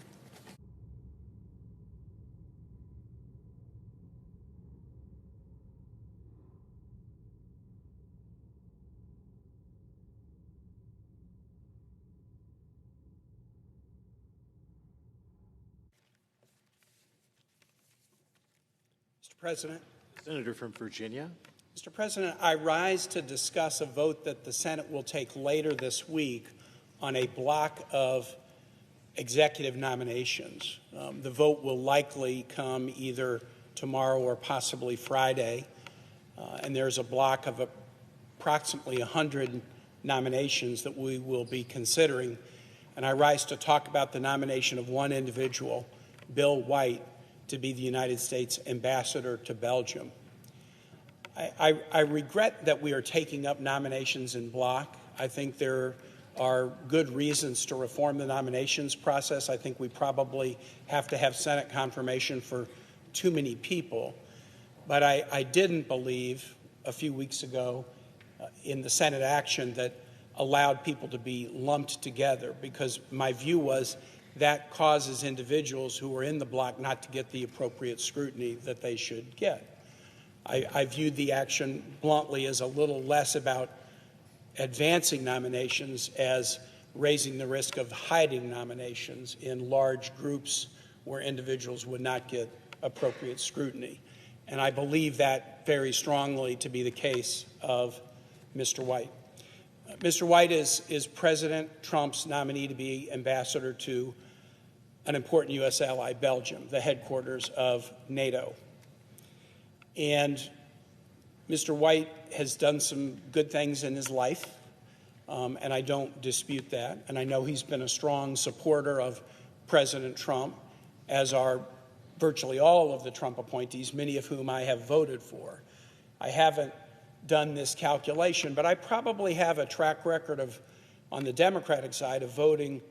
Mr. President. Senator from Virginia. Mr. President, I rise to discuss a vote that the Senate will take later this week on a block of executive nominations. The vote will likely come either tomorrow or possibly Friday, and there's a block of approximately 100 nominations that we will be considering. And I rise to talk about the nomination of one individual, Bill White, to be the United States ambassador to Belgium. I regret that we are taking up nominations in block. I think there are good reasons to reform the nominations process. I think we probably have to have Senate confirmation for too many people. But I didn't believe a few weeks ago in the Senate action that allowed people to be lumped together, because my view was that causes individuals who are in the block not to get the appropriate scrutiny that they should get. I viewed the action bluntly as a little less about advancing nominations as raising the risk of hiding nominations in large groups where individuals would not get appropriate scrutiny. And I believe that very strongly to be the case of Mr. White. Mr. White is President Trump's nominee to be ambassador to an important U.S. ally, Belgium, the headquarters of NATO. And Mr. White has done some good things in his life, and I don't dispute that. And I know he's been a strong supporter of President Trump, as are virtually all of the Trump appointees, many of whom I have voted for. I haven't done this calculation, but I probably have a track record of, on the Democratic side, of voting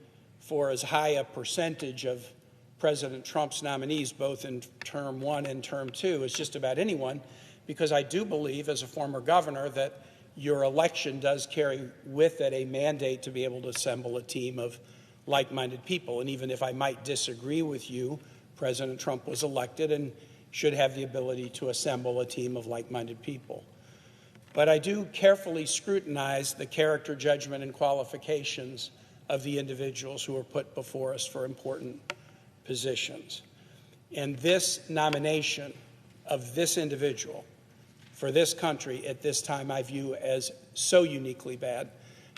for as high a percentage of President Trump's nominees, both in term one and term two, as just about anyone, because I do believe, as a former governor, that your election does carry with it a mandate to be able to assemble a team of like-minded people. And even if I might disagree with you, President Trump was elected and should have the ability to assemble a team of like-minded people. But I do carefully scrutinize the character, judgment, and qualifications of the individuals who are put before us for important positions. And this nomination of this individual for this country at this time I view as so uniquely bad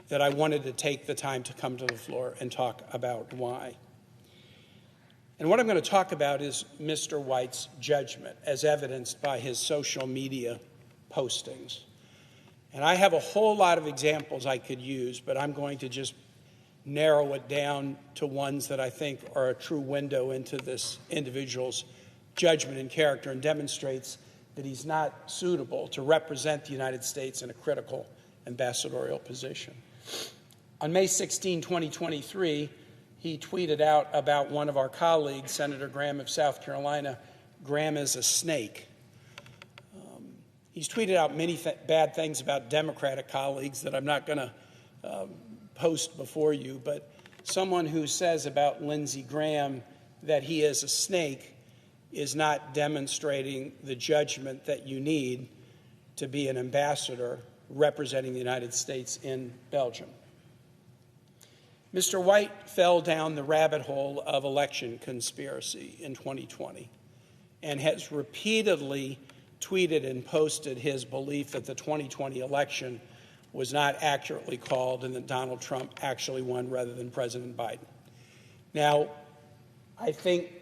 that I wanted to take the time to come to the floor and talk about why. And what I'm going to talk about is Mr. White's judgment, as evidenced by his social media postings. And I have a whole lot of examples I could use, but I'm going to just narrow it down to ones that I think are a true window into this individual's judgment and character, and demonstrates that he's not suitable to represent the United States in a critical ambassadorial position. On May 16, 2023, he tweeted out about one of our colleagues, Senator Graham of South Carolina. Graham is a snake. He's tweeted out many bad things about Democratic colleagues that I'm not going to post before you, but someone who says about Lindsey Graham that he is a snake is not demonstrating the judgment that you need to be an ambassador representing the United States in Belgium. Mr. White fell down the rabbit hole of election conspiracy in 2020 and has repeatedly tweeted and posted his belief that the 2020 election was not accurately called and that Donald Trump actually won rather than President Biden. Now, I think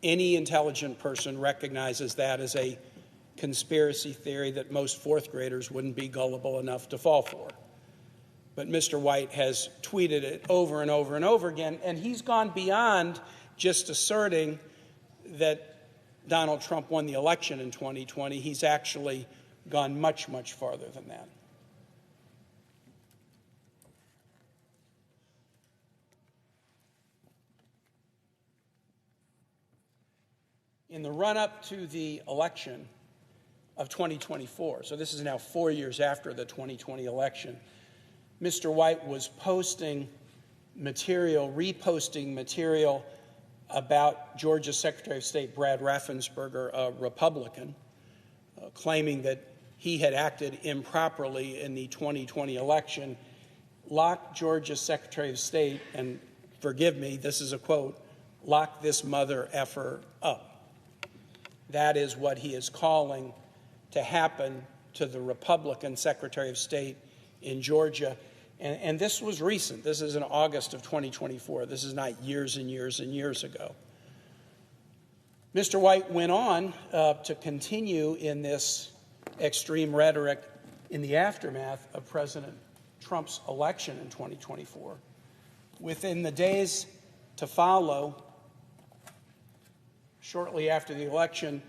any intelligent person recognizes that as a conspiracy theory that most fourth graders wouldn't be gullible enough to fall for. But Mr. White has tweeted it over and over and over again, and he's gone beyond just asserting that Donald Trump won the election in 2020. He's actually gone much, much farther than that. In the run-up to the election of 2024, so this is now 4 years after the 2020 election, Mr. White was posting material, reposting material about Georgia's Secretary of State Brad Raffensperger, a Republican, claiming that he had acted improperly in the 2020 election, lock Georgia's Secretary of State, and forgive me, this is a quote, lock this mother effer up. That is what he is calling to happen to the Republican Secretary of State in Georgia. And this was recent. This is in August of 2024. This is not years and years and years ago. Mr. White went on to continue in this extreme rhetoric in the aftermath of President Trump's election in 2024. Within the days to follow, shortly after the election,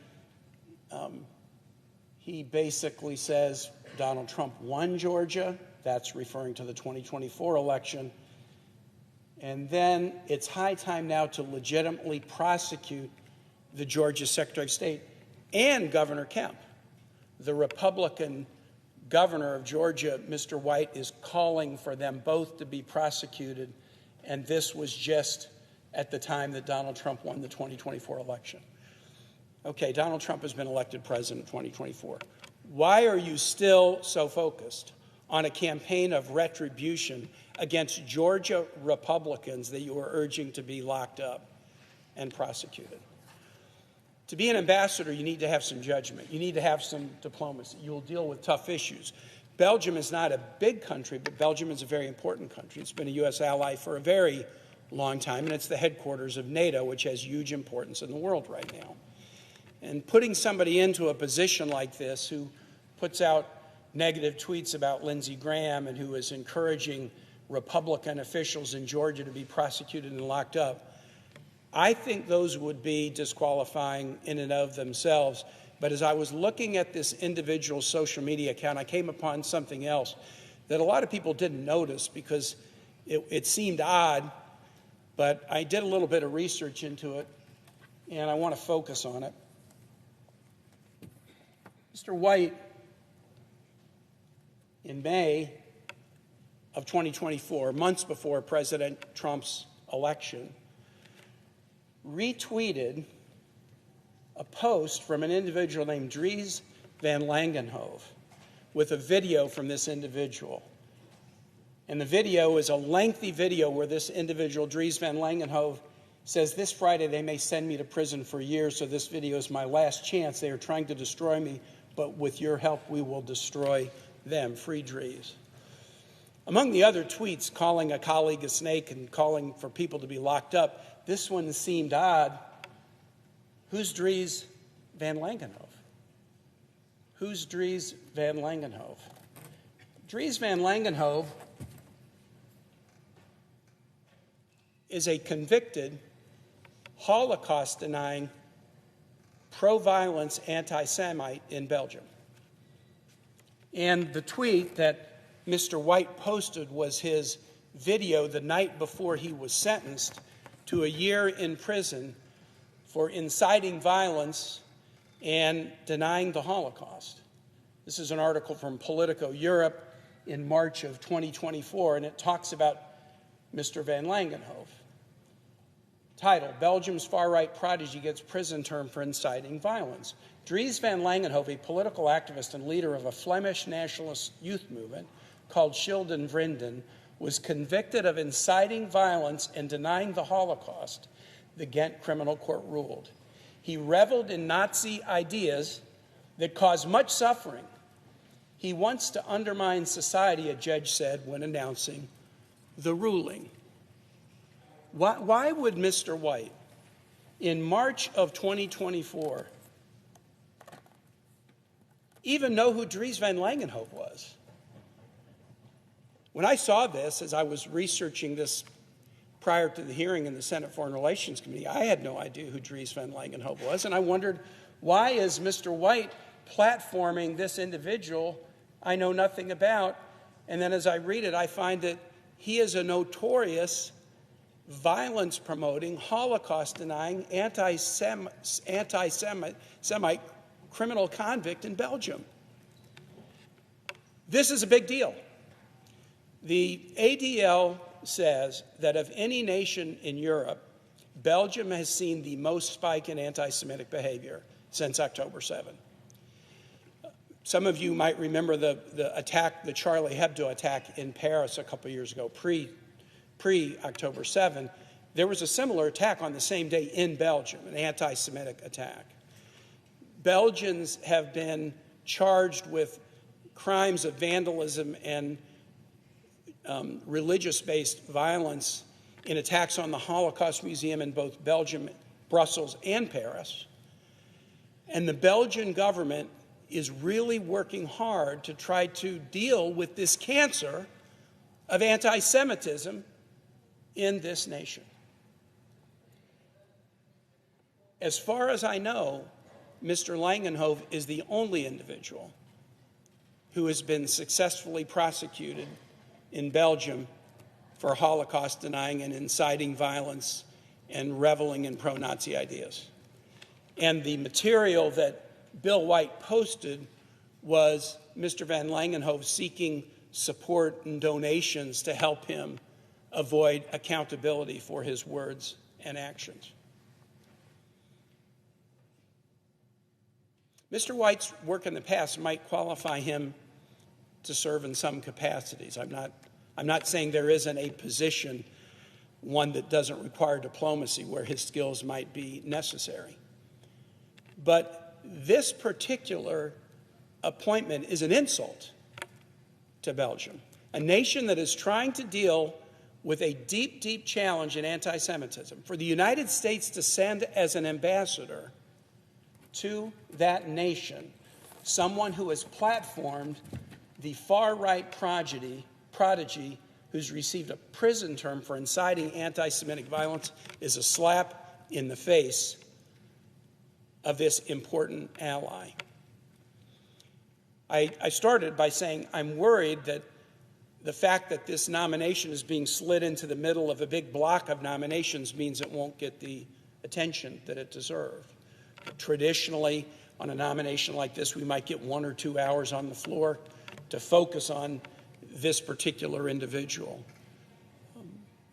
he basically says Donald Trump won Georgia. That's referring to the 2024 election. And then it's high time now to legitimately prosecute the Georgia Secretary of State and Governor Kemp, the Republican governor of Georgia, Mr. White, is calling for them both to be prosecuted, and this was just at the time that Donald Trump won the 2024 election. Okay, Donald Trump has been elected president in 2024. Why are you still so focused on a campaign of retribution against Georgia Republicans that you are urging to be locked up and prosecuted? To be an ambassador, you need to have some judgment. You need to have some diplomacy. You'll deal with tough issues. Belgium is not a big country, but Belgium is a very important country. It's been a U.S. ally for a very long time, and it's the headquarters of NATO, which has huge importance in the world right now. And putting somebody into a position like this who puts out negative tweets about Lindsey Graham and who is encouraging Republican officials in Georgia to be prosecuted and locked up, I think those would be disqualifying in and of themselves. But as I was looking at this individual social media account, I came upon something else that a lot of people didn't notice because it seemed odd, but I did a little bit of research into it, and I want to focus on it. Mr. White, in May of 2024, months before President Trump's election, retweeted a post from an individual named Dries Van Langenhove with a video from this individual. And the video is a lengthy video where this individual, Dries Van Langenhove, says, "This Friday they may send me to prison for years, so this video is my last chance. They are trying to destroy me, but with your help we will destroy them." Free Dries. Among the other tweets calling a colleague a snake and calling for people to be locked up, this one seemed odd. Who's Dries Van Langenhove? Who's Dries Van Langenhove? Dries Van Langenhove is a convicted, Holocaust-denying, pro-violence anti-Semite in Belgium. And the tweet that Mr. White posted was his video the night before he was sentenced to a year in prison for inciting violence and denying the Holocaust. This is an article from Politico Europe in March of 2024, and it talks about Mr. Van Langenhove. Title: Belgium's far-right prodigy gets prison term for inciting violence. Dries Van Langenhove, a political activist and leader of a Flemish nationalist youth movement called Childen Vrienden, was convicted of inciting violence and denying the Holocaust, the Ghent Criminal Court ruled. He reveled in Nazi ideas that caused much suffering. He wants to undermine society, a judge said when announcing the ruling. Why would Mr. White, in March of 2024, even know who Dries Van Langenhove was? When I saw this, as I was researching this prior to the hearing in the Senate Foreign Relations Committee, I had no idea who Dries Van Langenhove was, and I wondered, why is Mr. White platforming this individual I know nothing about? And then as I read it, I find that he is a notorious violence-promoting, Holocaust-denying, anti-Semite criminal convict in Belgium. This is a big deal. The ADL says that of any nation in Europe, Belgium has seen the most spike in anti-Semitic behavior since October 7. Some of you might remember the attack, the Charlie Hebdo attack in Paris a couple years ago, pre-October 7. There was a similar attack on the same day in Belgium, an anti-Semitic attack. Belgians have been charged with crimes of vandalism and religious-based violence in attacks on the Holocaust Museum in both Belgium, Brussels, and Paris. And the Belgian government is really working hard to try to deal with this cancer of anti-Semitism in this nation. As far as I know, Mr. Langenhove is the only individual who has been successfully prosecuted in Belgium for Holocaust denying and inciting violence and reveling in pro-Nazi ideas. And the material that Bill White posted was Mr. Van Langenhove seeking support and donations to help him avoid accountability for his words and actions. Mr. White's work in the past might qualify him to serve in some capacities. I'm not saying there isn't a position, one that doesn't require diplomacy, where his skills might be necessary. But this particular appointment is an insult to Belgium, a nation that is trying to deal with a deep, deep challenge in anti-Semitism. For the United States to send as an ambassador to that nation someone who has platformed the far-right prodigy who's received a prison term for inciting anti-Semitic violence is a slap in the face of this important ally. I started by saying I'm worried that the fact that this nomination is being slid into the middle of a big block of nominations means it won't get the attention that it deserved. Traditionally, on a nomination like this, we might get 1 or 2 hours on the floor to focus on this particular individual.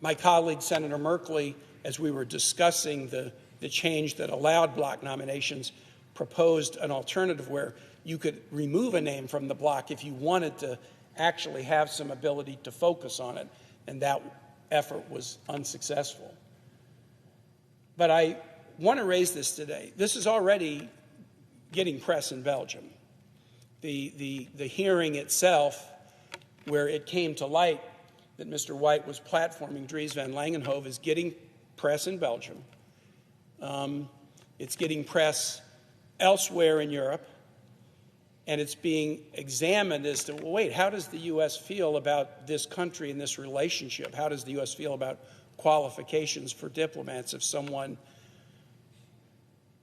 My colleague, Senator Merkley, as we were discussing the change that allowed block nominations, proposed an alternative where you could remove a name from the block if you wanted to actually have some ability to focus on it, and that effort was unsuccessful. But I want to raise this today. This is already getting press in Belgium. The hearing itself, where it came to light that Mr. White was platforming Dries Van Langenhove, is getting press in Belgium. It's getting press elsewhere in Europe, and it's being examined as to, well, wait, how does the U.S. feel about this country and this relationship? How does the U.S. feel about qualifications for diplomats if someone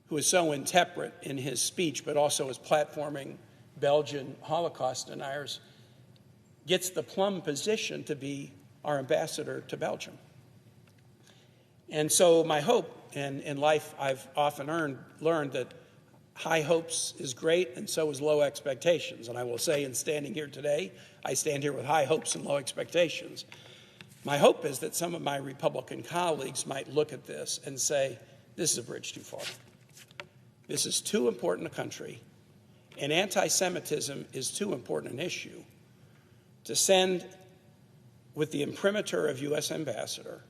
who is so intemperate in his speech but also is platforming Belgian Holocaust deniers gets the plum position to be our ambassador to Belgium? And so my hope, and in life I've often learned that high hopes is great, and so is low expectations. And I will say, in standing here today, I stand here with high hopes and low expectations. My hope is that some of my Republican colleagues might look at this and say, this is a bridge too far. This is too important a country, and anti-Semitism is too important an issue to send with the imprimatur of U.S. ambassador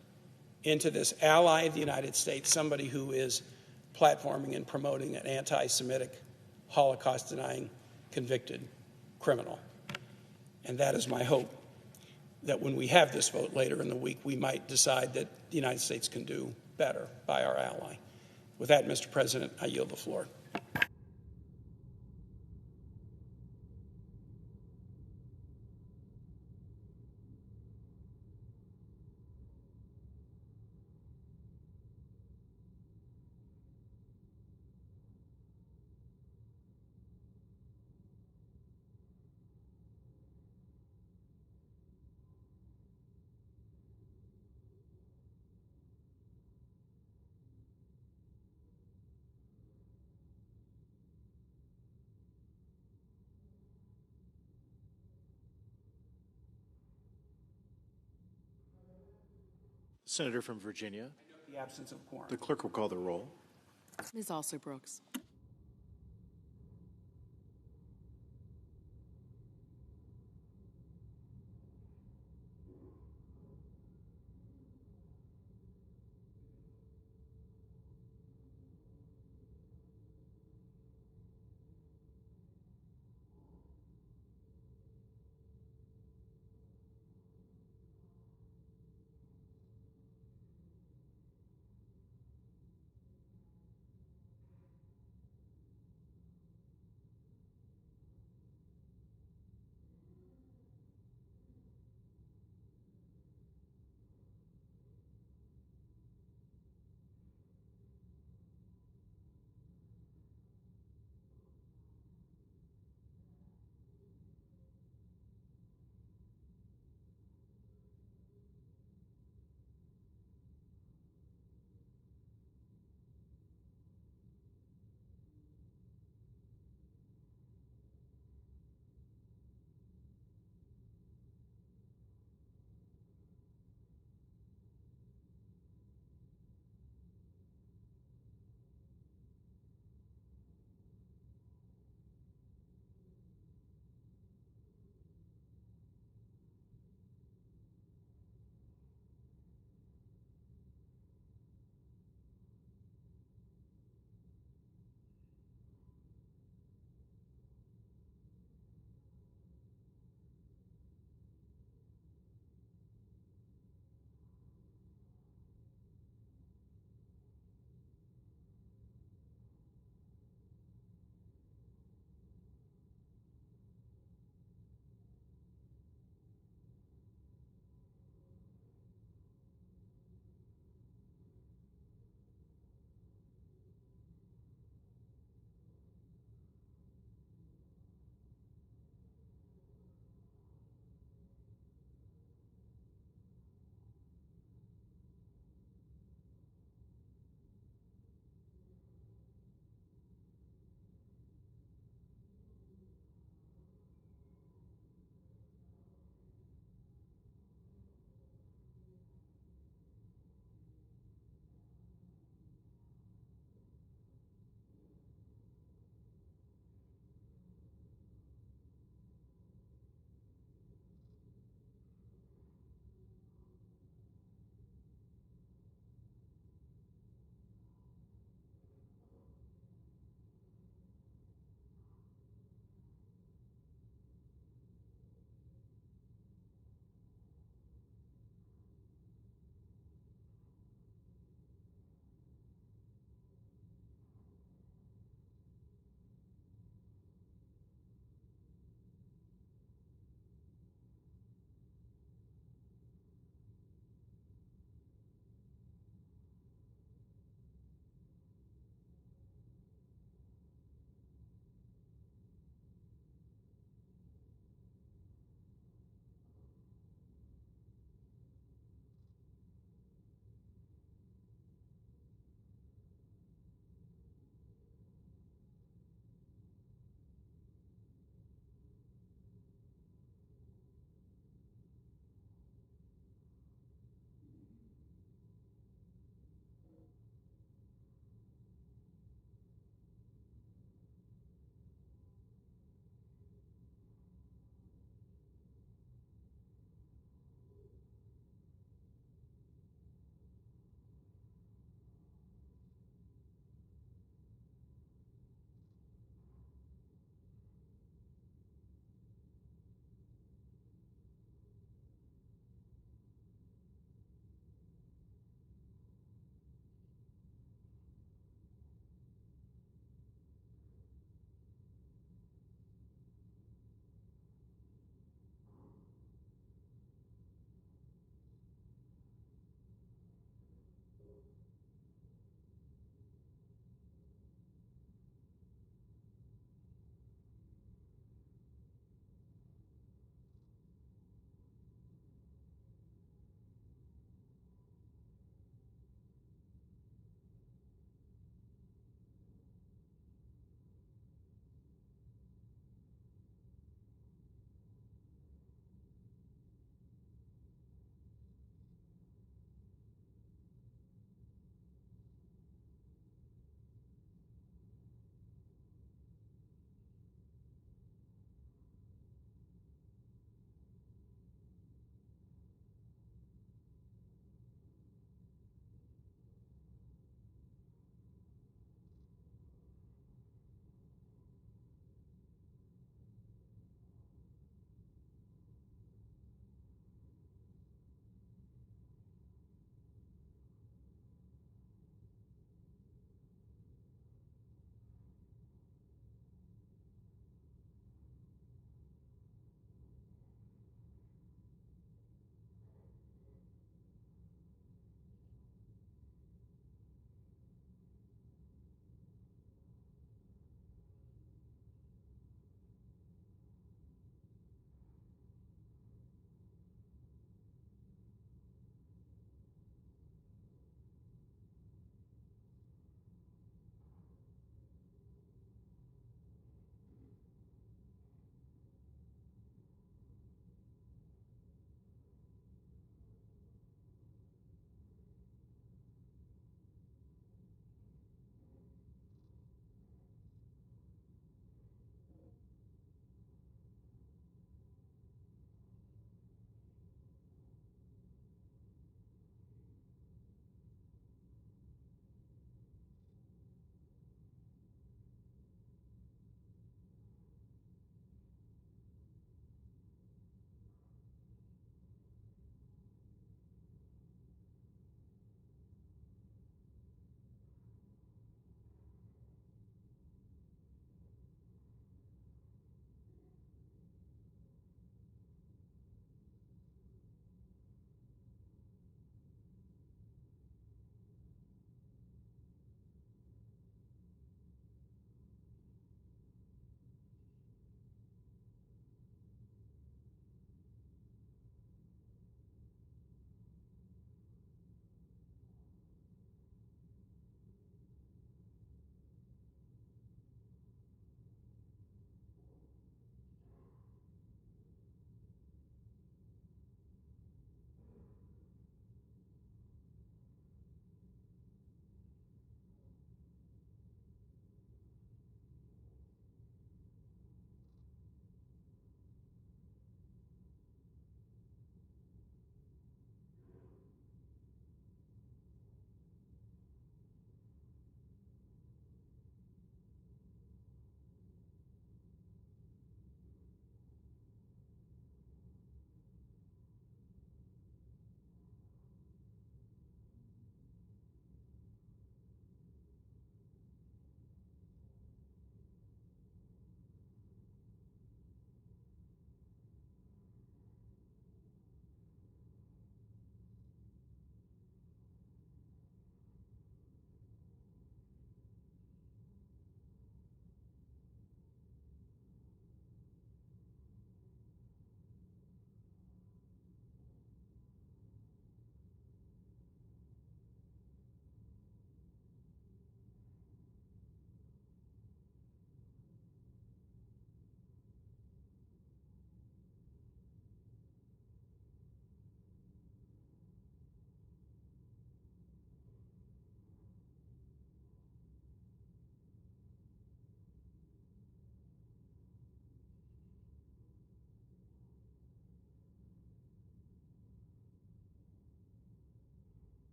into this ally of the United States, somebody who is platforming and promoting an anti-Semitic, Holocaust-denying, convicted criminal. And that is my hope, that when we have this vote later in the week, we might decide that the United States can do better by our ally. With that, Mr. President, I yield the floor. Senator from Virginia. The absence of quorum. The clerk will call the roll. Ms. Alsor-Brooks.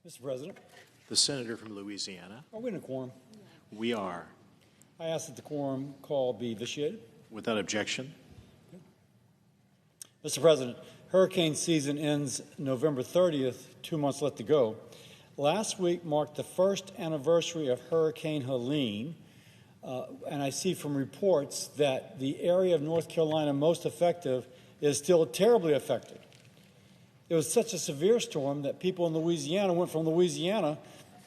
Mr. President, The senator from Louisiana. are we in a quorum? We are. I ask that the quorum call be vitiated. Without objection. Mr. President, hurricane season ends November 30th, 2 months left to go. Last week marked the first anniversary of Hurricane Helene, and I see from reports that the area of North Carolina most affected is still terribly affected. It was such a severe storm that people in Louisiana went from Louisiana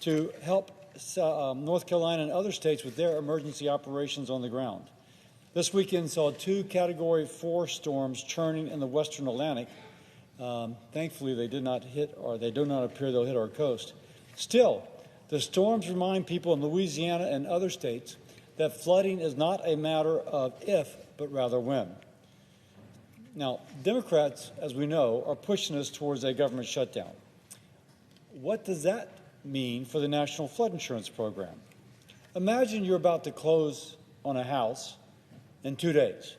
to help North Carolina and other states with their emergency operations on the ground. This weekend saw 2 Category 4 storms churning in the western Atlantic. Thankfully, they do not appear they'll hit our coast. Still, the storms remind people in Louisiana and other states that flooding is not a matter of if, but rather when. Now, Democrats, as we know, are pushing us towards a government shutdown. What does that mean for the National Flood Insurance Program? Imagine you're about to close on a house in 2 days,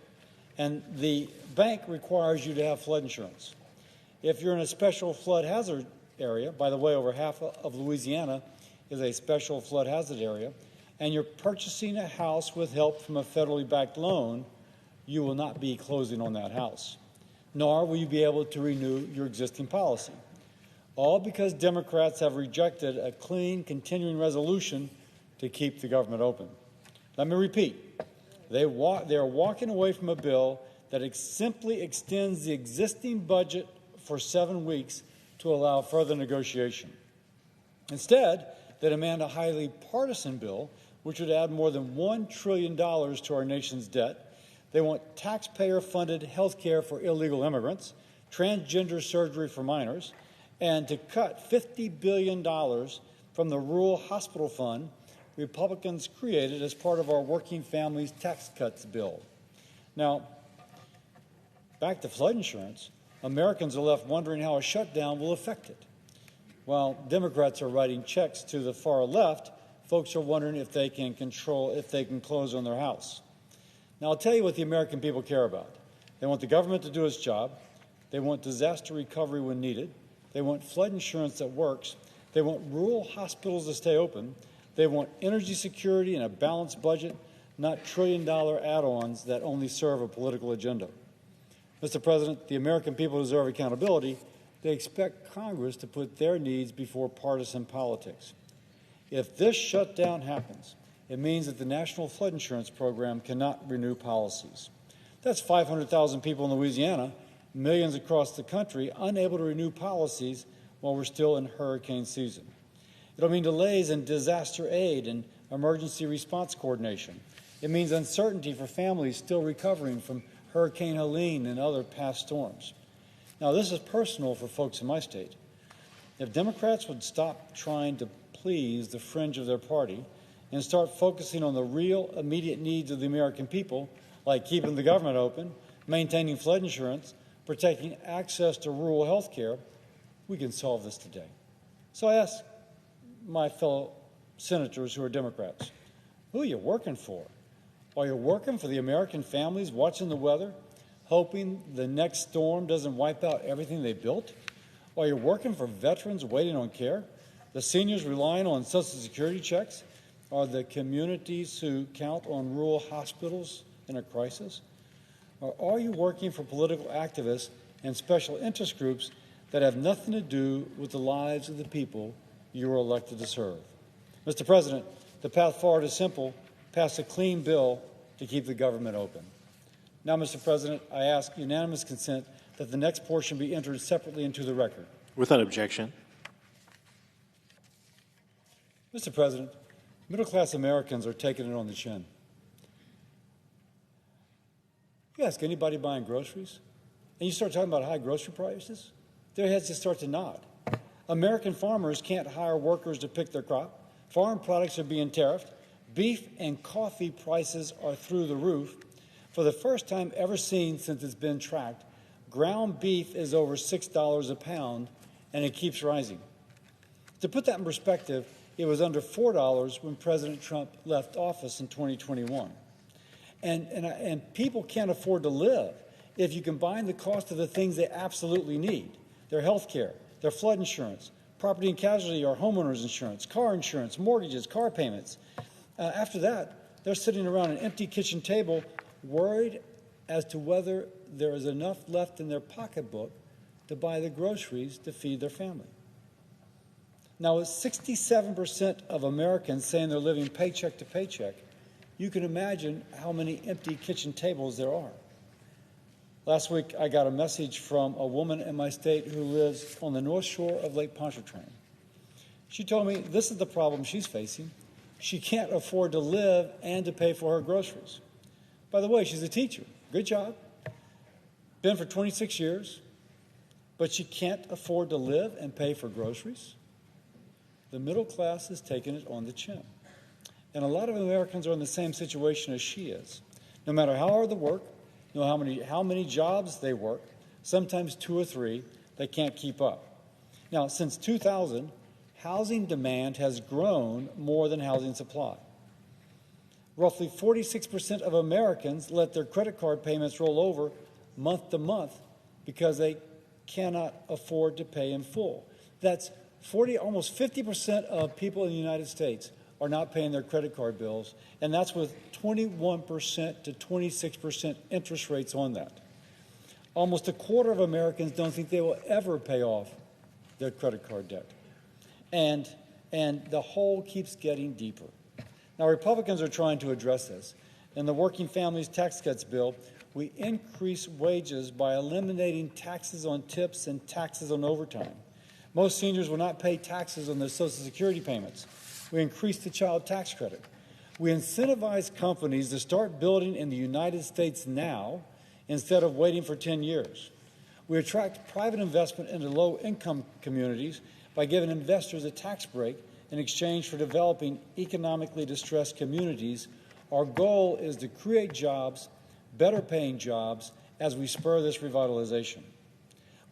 and the bank requires you to have flood insurance. If you're in a special flood hazard area, by the way, over half of Louisiana is a special flood hazard area, and you're purchasing a house with help from a federally backed loan, you will not be closing on that house, nor will you be able to renew your existing policy. All because Democrats have rejected a clean, continuing resolution to keep the government open. Let me repeat. They are walking away from a bill that simply extends the existing budget for 7 weeks to allow further negotiation. Instead, they demand a highly partisan bill, which would add more than $1 trillion to our nation's debt. They want taxpayer-funded health care for illegal immigrants, transgender surgery for minors, and to cut $50 billion from the Rural Hospital Fund Republicans created as part of our Working Families Tax Cuts bill. Now, back to flood insurance, Americans are left wondering how a shutdown will affect it. While Democrats are writing checks to the far left, folks are wondering if they can close on their house. Now, I'll tell you what the American people care about. They want the government to do its job. They want disaster recovery when needed. They want flood insurance that works. They want rural hospitals to stay open. They want energy security and a balanced budget, not trillion-dollar add-ons that only serve a political agenda. Mr. President, the American people deserve accountability. They expect Congress to put their needs before partisan politics. If this shutdown happens, it means that the National Flood Insurance Program cannot renew policies. That's 500,000 people in Louisiana, millions across the country, unable to renew policies while we're still in hurricane season. It'll mean delays in disaster aid and emergency response coordination. It means uncertainty for families still recovering from Hurricane Helene and other past storms. Now, this is personal for folks in my state. If Democrats would stop trying to please the fringe of their party and start focusing on the real immediate needs of the American people, like keeping the government open, maintaining flood insurance, protecting access to rural health care, we can solve this today. So I ask my fellow senators who are Democrats, who are you working for? Are you working for the American families watching the weather, hoping the next storm doesn't wipe out everything they built? Are you working for veterans waiting on care, the seniors relying on Social Security checks, or the communities who count on rural hospitals in a crisis? Or are you working for political activists and special interest groups that have nothing to do with the lives of the people you were elected to serve? Mr. President, the path forward is simple. Pass a clean bill to keep the government open. Now, Mr. President, I ask unanimous consent that the next portion be entered separately into the record. Without objection. Mr. President, middle-class Americans are taking it on the chin. You ask anybody buying groceries, and you start talking about high grocery prices, their heads just start to nod. American farmers can't hire workers to pick their crop. Farm products are being tariffed. Beef and coffee prices are through the roof. For the first time ever seen since it's been tracked, ground beef is over $6 a pound, and it keeps rising. To put that in perspective, it was under $4 when President Trump left office in 2021. And people can't afford to live if you combine the cost of the things they absolutely need, their health care, their flood insurance, property and casualty or homeowners insurance, car insurance, mortgages, car payments. After that, they're sitting around an empty kitchen table worried as to whether there is enough left in their pocketbook to buy the groceries to feed their family. Now, with 67% of Americans saying they're living paycheck to paycheck, you can imagine how many empty kitchen tables there are. Last week, I got a message from a woman in my state who lives on the north shore of Lake Pontchartrain. She told me this is the problem she's facing. She can't afford to live and to pay for her groceries. By the way, she's a teacher. Good job. Been for 26 years. But she can't afford to live and pay for groceries. The middle class is taking it on the chin. And a lot of Americans are in the same situation as she is. No matter how hard they work, no matter how many jobs they work, sometimes 2 or 3, they can't keep up. Now, since 2000, housing demand has grown more than housing supply. Roughly 46% of Americans let their credit card payments roll over month to month because they cannot afford to pay in full. That's almost 50% of people in the United States are not paying their credit card bills, and that's with 21% to 26% interest rates on that. Almost a quarter of Americans don't think they will ever pay off their credit card debt. And the hole keeps getting deeper. Now, Republicans are trying to address this. In the Working Families Tax Cuts bill, we increase wages by eliminating taxes on tips and taxes on overtime. Most seniors will not pay taxes on their Social Security payments. We increase the child tax credit. We incentivize companies to start building in the United States now instead of waiting for 10 years. We attract private investment into low-income communities by giving investors a tax break in exchange for developing economically distressed communities. Our goal is to create jobs, better-paying jobs, as we spur this revitalization.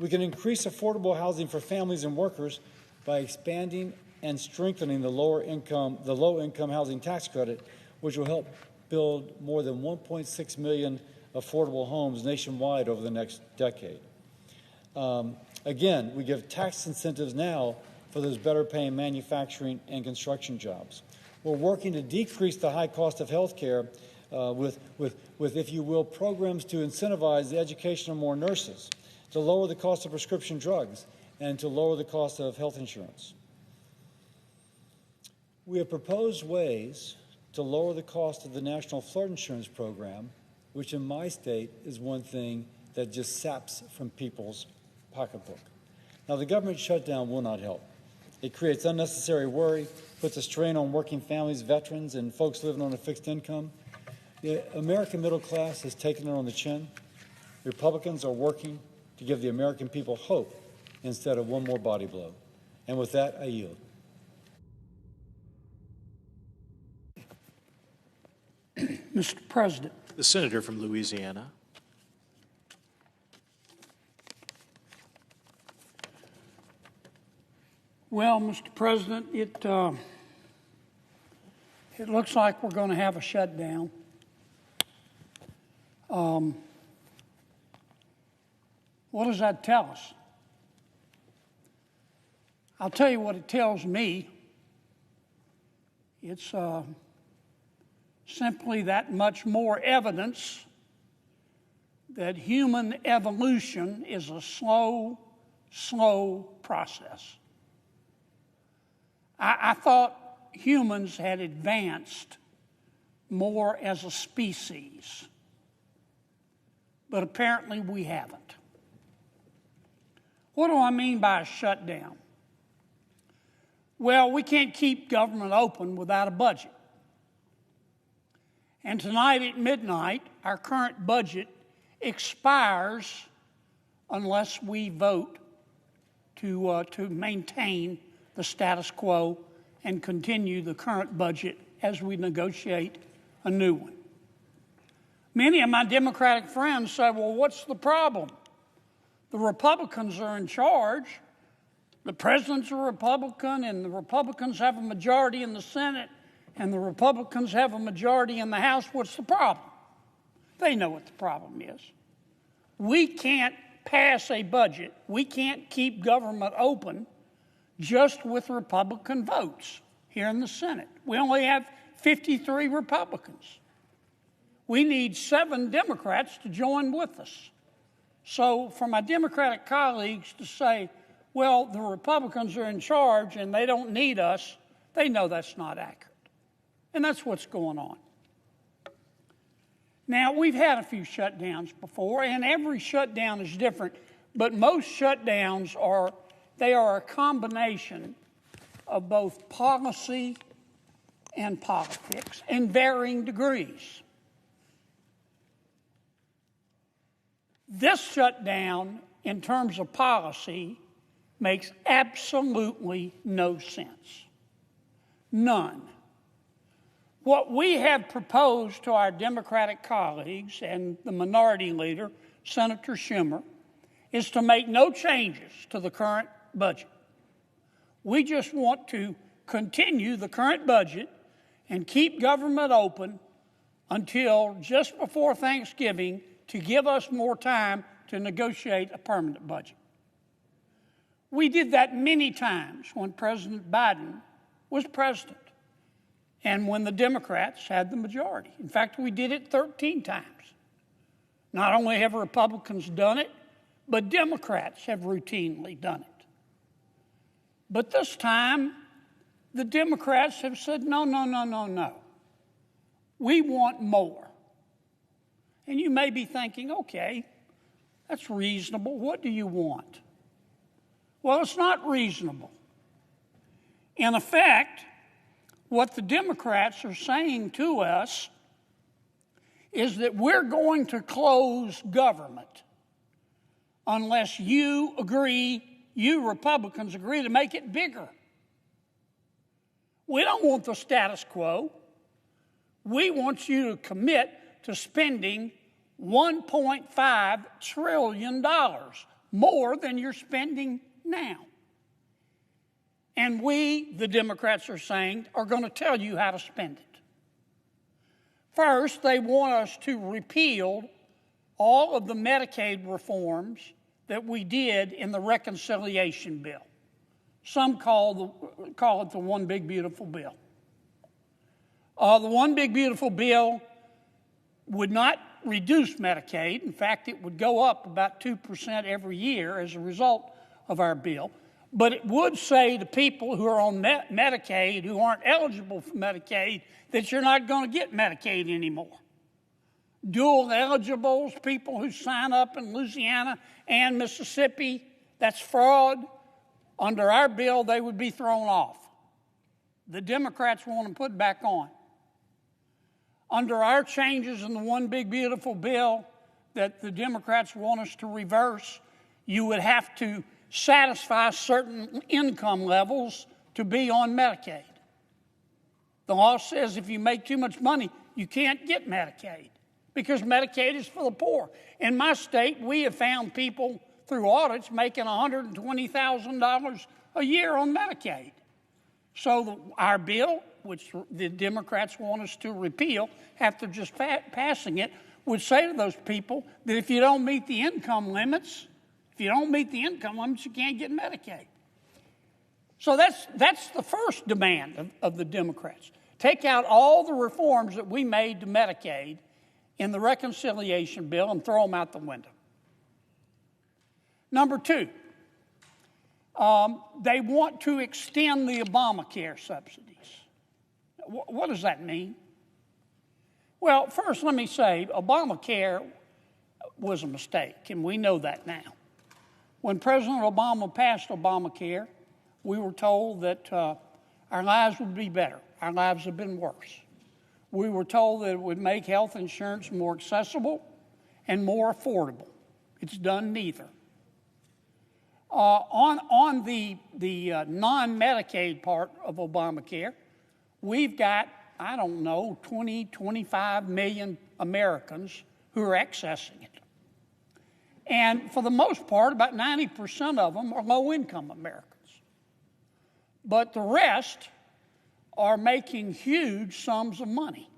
We can increase affordable housing for families and workers by expanding and strengthening the low-income housing tax credit, which will help build more than 1.6 million affordable homes nationwide over the next decade. Again, we give tax incentives now for those better-paying manufacturing and construction jobs. We're working to decrease the high cost of health care with, if you will, programs to incentivize the education of more nurses, to lower the cost of prescription drugs, and to lower the cost of health insurance. We have proposed ways to lower the cost of the National Flood Insurance Program, which in my state is one thing that just saps from people's pocketbook. Now, the government shutdown will not help. It creates unnecessary worry, puts a strain on working families, veterans, and folks living on a fixed income. The American middle class has taken it on the chin. Republicans are working to give the American people hope instead of one more body blow. And with that, I yield. Mr. President. The senator from Louisiana. Well, Mr. President, it looks like we're going to have a shutdown. What does that tell us? I'll tell you what it tells me. It's simply that much more evidence that human evolution is a slow process. I thought humans had advanced more as a species, but apparently we haven't. What do I mean by a shutdown? Well, we can't keep government open without a budget. And tonight at midnight, our current budget expires unless we vote to maintain the status quo and continue the current budget as we negotiate a new one. Many of my Democratic friends say, well, what's the problem? The Republicans are in charge. The president's a Republican, and the Republicans have a majority in the Senate, and the Republicans have a majority in the House. What's the problem? They know what the problem is. We can't pass a budget. We can't keep government open just with Republican votes here in the Senate. We only have 53 Republicans. We need 7 Democrats to join with us. So for my Democratic colleagues to say, well, the Republicans are in charge and they don't need us, they know that's not accurate. And that's what's going on. Now, we've had a few shutdowns before, and every shutdown is different, but most shutdowns are a combination of both policy and politics in varying degrees. This shutdown, in terms of policy, makes absolutely no sense. None. What we have proposed to our Democratic colleagues and the minority leader, Senator Schumer, is to make no changes to the current budget. We just want to continue the current budget and keep government open until just before Thanksgiving to give us more time to negotiate a permanent budget. We did that many times when President Biden was president and when the Democrats had the majority. In fact, we did it 13 times. Not only have Republicans done it, but Democrats have routinely done it. But this time, the Democrats have said, no. We want more. And you may be thinking, okay, that's reasonable. What do you want? Well, it's not reasonable. In effect, what the Democrats are saying to us is that we're going to close government unless you Republicans agree to make it bigger. We don't want the status quo. We want you to commit to spending $1.5 trillion more than you're spending now. And we, the Democrats are saying, are going to tell you how to spend it. First, they want us to repeal all of the Medicaid reforms that we did in the reconciliation bill. Some call it the One Big Beautiful Bill. The One Big Beautiful Bill would not reduce Medicaid. In fact, it would go up about 2% every year as a result of our bill. But it would say to people who are on Medicaid, who aren't eligible for Medicaid, that you're not going to get Medicaid anymore. Dual eligibles, people who sign up in Louisiana and Mississippi, that's fraud. Under our bill, they would be thrown off. The Democrats want them put back on. Under our changes in the One Big Beautiful Bill that the Democrats want us to reverse, you would have to satisfy certain income levels to be on Medicaid. The law says if you make too much money, you can't get Medicaid because Medicaid is for the poor. In my state, we have found people through audits making $120,000 a year on Medicaid. So our bill, which the Democrats want us to repeal after just passing it, would say to those people that if you don't meet the income limits, you can't get Medicaid. So that's the first demand of the Democrats. Take out all the reforms that we made to Medicaid in the reconciliation bill and throw them out the window. Number two, they want to extend the Obamacare subsidies. What does that mean? Well, first let me say Obamacare was a mistake, and we know that now. When President Obama passed Obamacare, we were told that our lives would be better. Our lives have been worse. We were told that it would make health insurance more accessible and more affordable. It's done neither. On the non-Medicaid part of Obamacare, we've got, 25 million Americans who are accessing it. And for the most part, about 90% of them are low-income Americans. But the rest are making huge sums of money.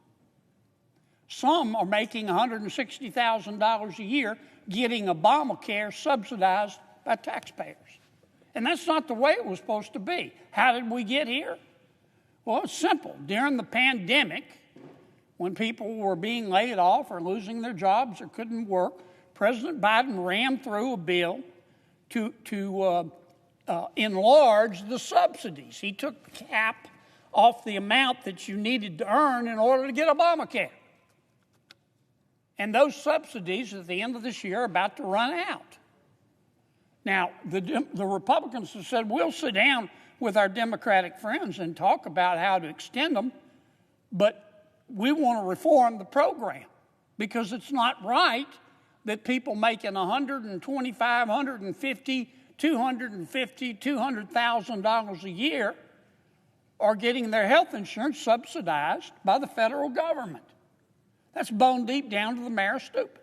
Some are making $160,000 a year getting Obamacare subsidized by taxpayers. And that's not the way it was supposed to be. How did we get here? Well, it's simple. During the pandemic, when people were being laid off or losing their jobs or couldn't work, President Biden rammed through a bill to enlarge the subsidies. He took the cap off the amount that you needed to earn in order to get Obamacare. And those subsidies at the end of this year are about to run out. Now, the Republicans have said, we'll sit down with our Democratic friends and talk about how to extend them, but we want to reform the program because it's not right that people making $125,000, $150,000, $250,000, $200,000 a year are getting their health insurance subsidized by the federal government. That's bone deep down to the mayor's stupid.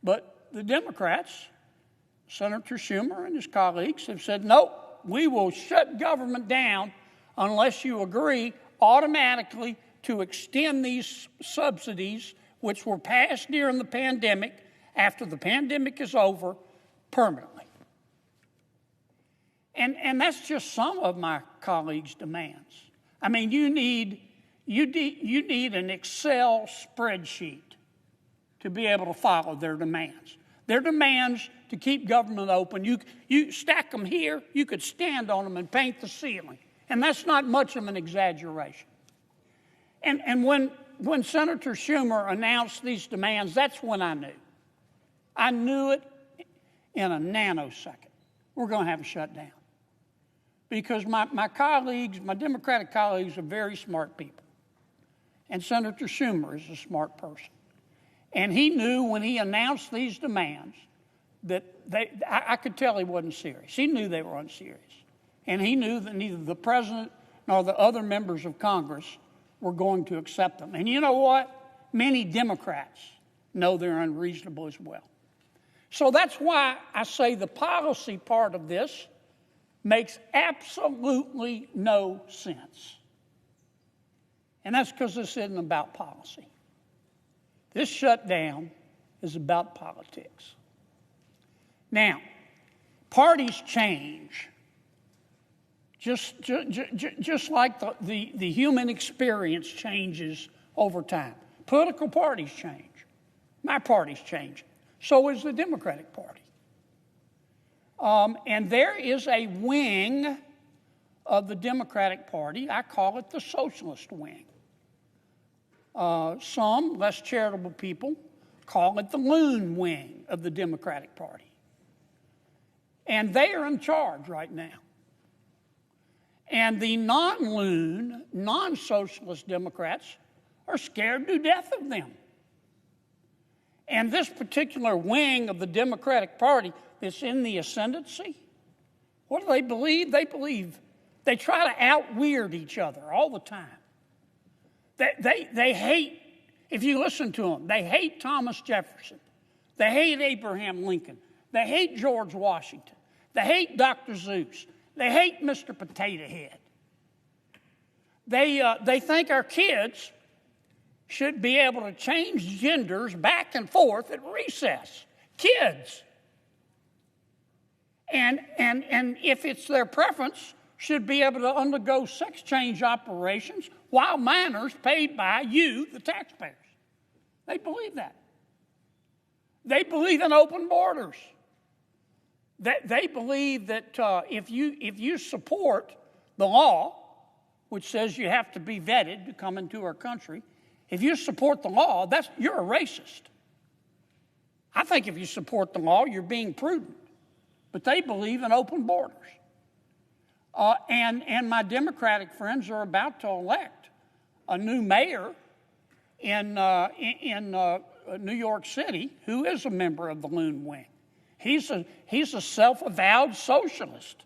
But the Democrats, Senator Schumer and his colleagues, have said, no, we will shut government down unless you agree automatically to extend these subsidies, which were passed during the pandemic, after the pandemic is over, permanently. And that's just some of my colleagues' demands. I mean, you need an Excel spreadsheet to be able to follow their demands. Their demands to keep government open, you stack them here, you could stand on them and paint the ceiling. And that's not much of an exaggeration. And when Senator Schumer announced these demands, that's when I knew. I knew it in a nanosecond. We're going to have a shutdown. Because my colleagues, my Democratic colleagues, are very smart people. And Senator Schumer is a smart person. And he knew when he announced these demands that I could tell he wasn't serious. He knew they were unserious. And he knew that neither the president nor the other members of Congress were going to accept them. And you know what? Many Democrats know they're unreasonable as well. So that's why I say the policy part of this makes absolutely no sense. And that's because this isn't about policy. This shutdown is about politics. Now, parties change. Just like the human experience changes over time. Political parties change. My party's changing. So is the Democratic Party. And there is a wing of the Democratic Party, I call it the socialist wing. Some less charitable people call it the loon wing of the Democratic Party. And they are in charge right now. And the non-loon, non-socialist Democrats are scared to death of them. And this particular wing of the Democratic Party that's in the ascendancy, what do they believe? They try to out-weird each other all the time. They hate, if you listen to them, they hate Thomas Jefferson. They hate Abraham Lincoln. They hate George Washington. They hate Dr. Seuss. They hate Mr. Potato Head. They think our kids should be able to change genders back and forth at recess. Kids. And if it's their preference, should be able to undergo sex change operations while minors paid by you, the taxpayers. They believe that. They believe in open borders. They believe that if you support the law, which says you have to be vetted to come into our country, if you support the law, you're a racist. I think if you support the law, you're being prudent. But they believe in open borders. And my Democratic friends are about to elect a new mayor in New York City who is a member of the Loon Wing. He's a self-avowed socialist.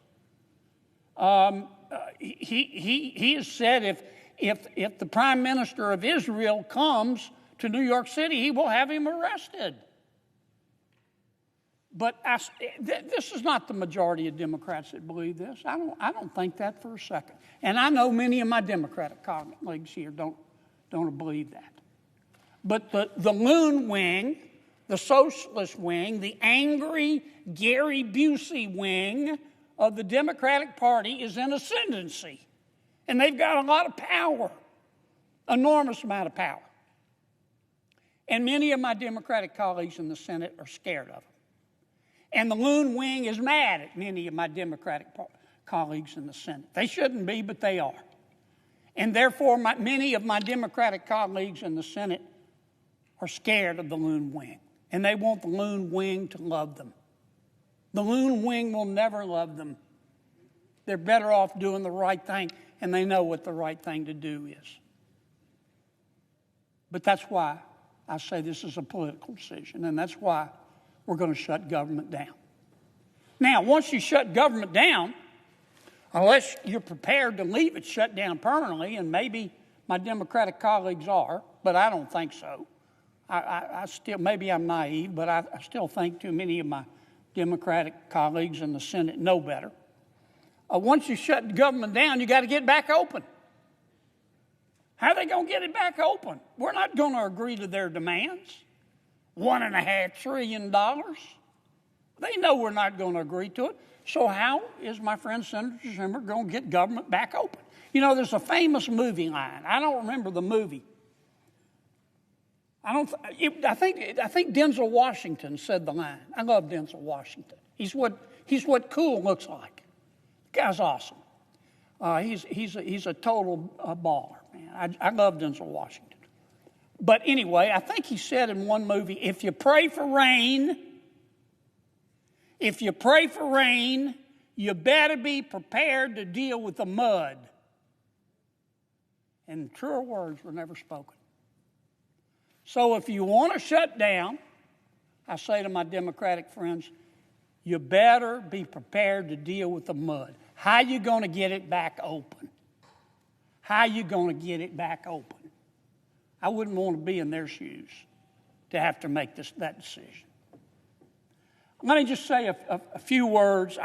He has said if the Prime Minister of Israel comes to New York City, he will have him arrested. But this is not the majority of Democrats that believe this. I don't think that for a second. And I know many of my Democratic colleagues here don't believe that. But the Loon Wing, the socialist wing, the angry Gary Busey wing of the Democratic Party is in ascendancy, and they've got a lot of power, enormous amount of power. And many of my Democratic colleagues in the Senate are scared of them. And the loon wing is mad at many of my Democratic colleagues in the Senate. They shouldn't be, but they are. And therefore, many of my Democratic colleagues in the Senate are scared of the loon wing. And they want the loon wing to love them. The loon wing will never love them. They're better off doing the right thing, and they know what the right thing to do is. But that's why I say this is a political decision, and that's why we're going to shut government down. Now, once you shut government down, unless you're prepared to leave it shut down permanently, and maybe my Democratic colleagues are, but I don't think so. I still, maybe I'm naive, but I still think too many of my Democratic colleagues in the Senate know better. Once you shut the government down, you got to get back open. How are they going to get it back open? We're not going to agree to their demands. $1.5 trillion. They know we're not going to agree to it. So how is my friend Senator Schumer going to get government back open? You know, there's a famous movie line. I don't remember the movie. I think Denzel Washington said the line. I love Denzel Washington. He's what cool looks like. The guy's awesome. He's a total baller, man. I love Denzel Washington. But anyway, I think he said in one movie, if you pray for rain, you better be prepared to deal with the mud. And truer words were never spoken. So if you want to shut down, I say to my Democratic friends, you better be prepared to deal with the mud. How are you going to get it back open? How are you going to get it back open? I wouldn't want to be in their shoes to have to make that decision. Let me just say a few words.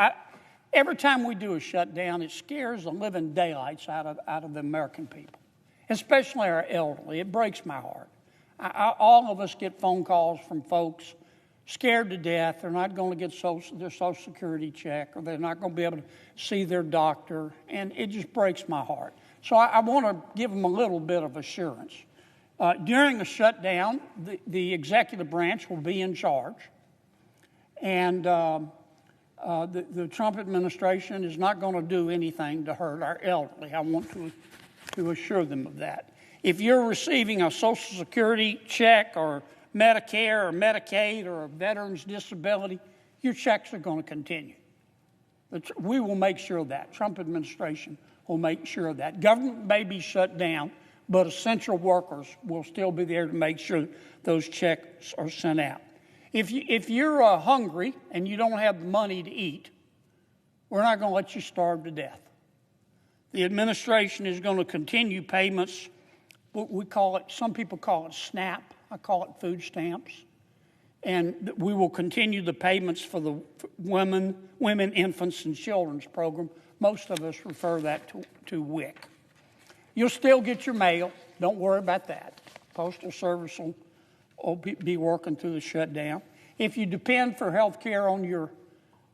Every time we do a shutdown, it scares the living daylights out of the American people, especially our elderly. It breaks my heart. All of us get phone calls from folks scared to death. They're not going to get their Social Security check, or they're not going to be able to see their doctor, and it just breaks my heart. So I want to give them a little bit of assurance. During the shutdown, the executive branch will be in charge, and the Trump administration is not going to do anything to hurt our elderly. I want to assure them of that. If you're receiving a Social Security check or Medicare or Medicaid or a veteran's disability, your checks are going to continue. We will make sure of that. Trump administration will make sure of that. Government may be shut down, but essential workers will still be there to make sure those checks are sent out. If you're hungry and you don't have the money to eat, we're not going to let you starve to death. The administration is going to continue payments. We call it, some people call it SNAP. I call it food stamps. And we will continue the payments for the women, infants, and children's program. Most of us refer that to WIC. You'll still get your mail. Don't worry about that. Postal Service will be working through the shutdown. If you depend for health care on your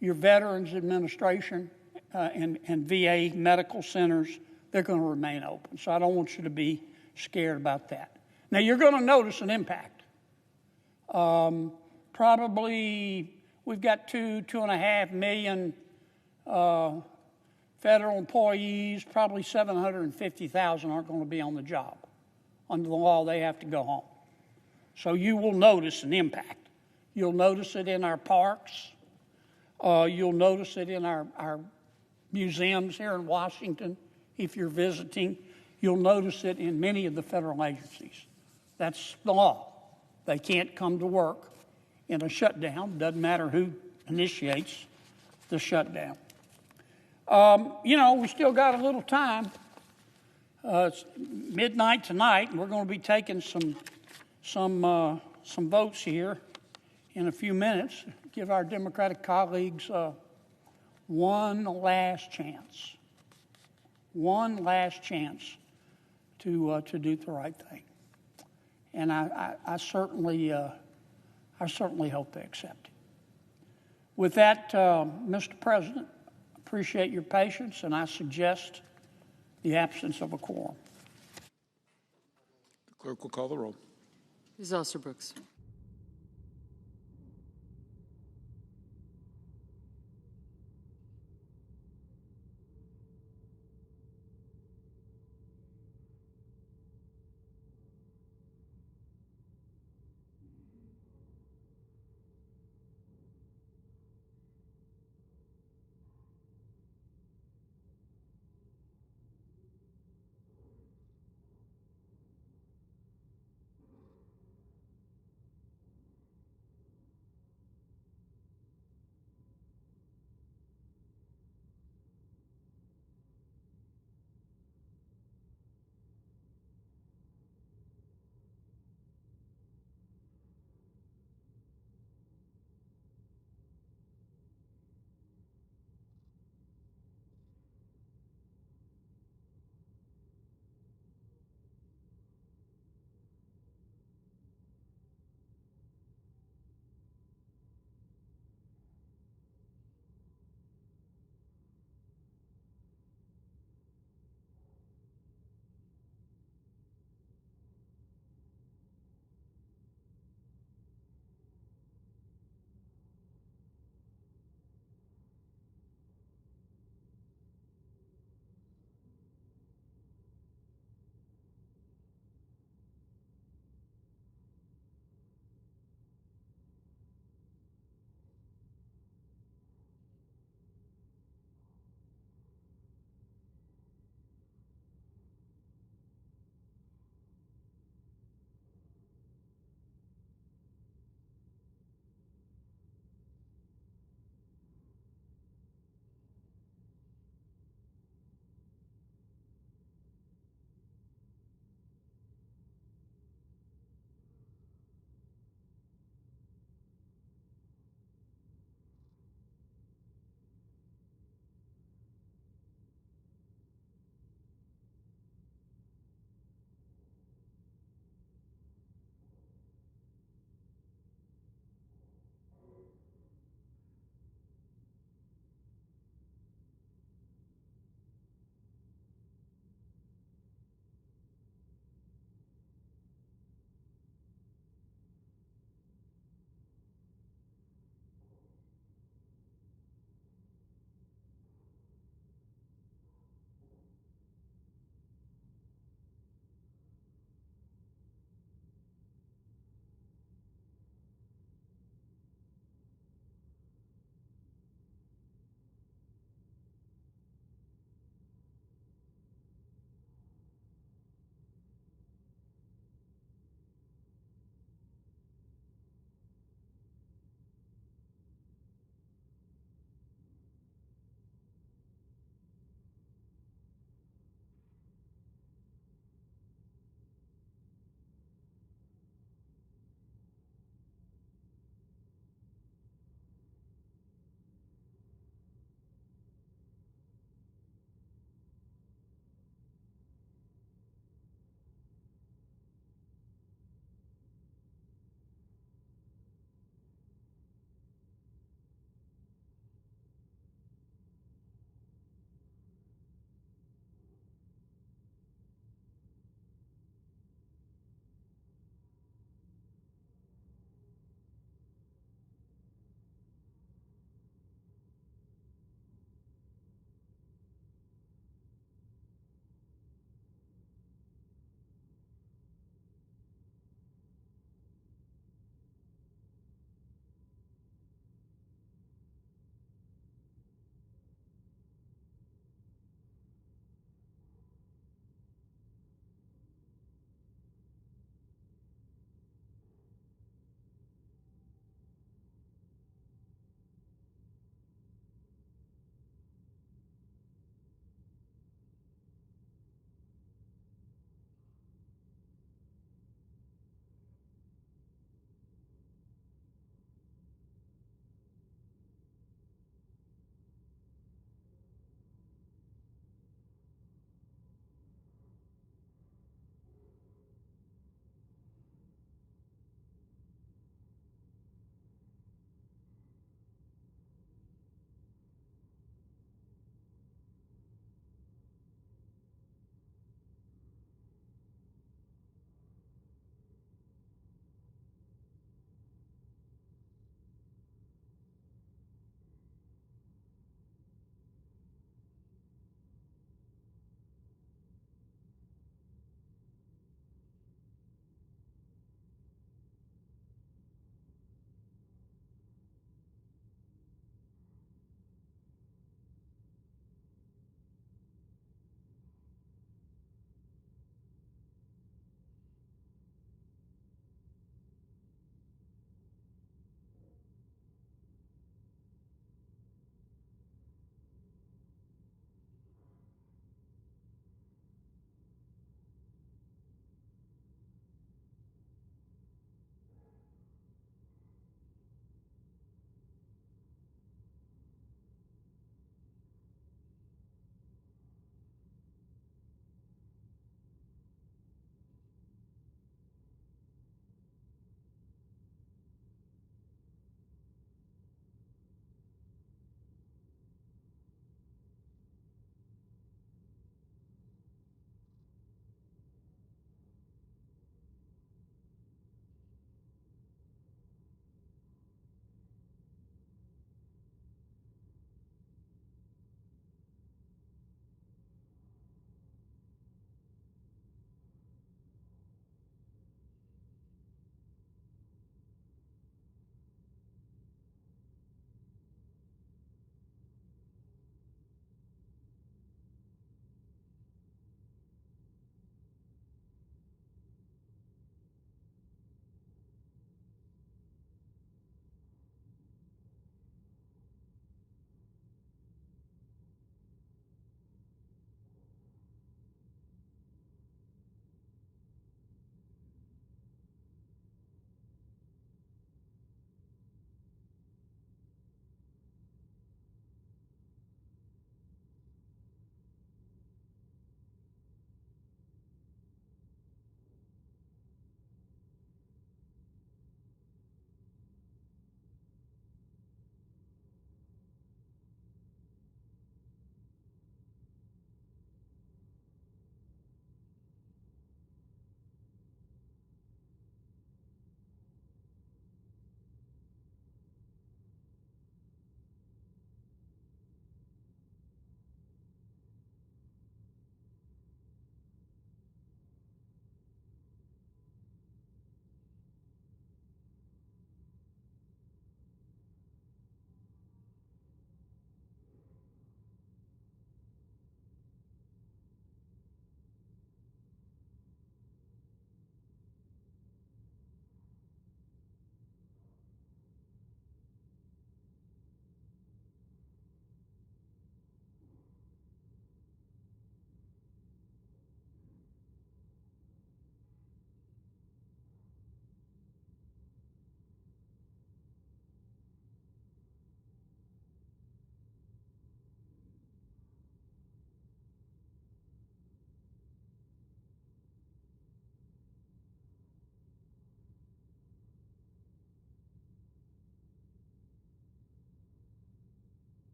Veterans Administration and VA medical centers, they're going to remain open. So I don't want you to be scared about that. Now, you're going to notice an impact. Probably we've got 2.5 million federal employees. Probably 750,000 aren't going to be on the job. Under the law, they have to go home. So you will notice an impact. You'll notice it in our parks. You'll notice it in our museums here in Washington if you're visiting. You'll notice it in many of the federal agencies. That's the law. They can't come to work in a shutdown. Doesn't matter who initiates the shutdown. We still got a little time. It's midnight tonight, and we're going to be taking some votes here in a few minutes. Give our Democratic colleagues one last chance. One last chance to do the right thing. And I certainly hope they accept it. With that, Mr. President, appreciate your patience, and I suggest the absence of a quorum. The clerk will call the roll. Ms. Alster-Brooks.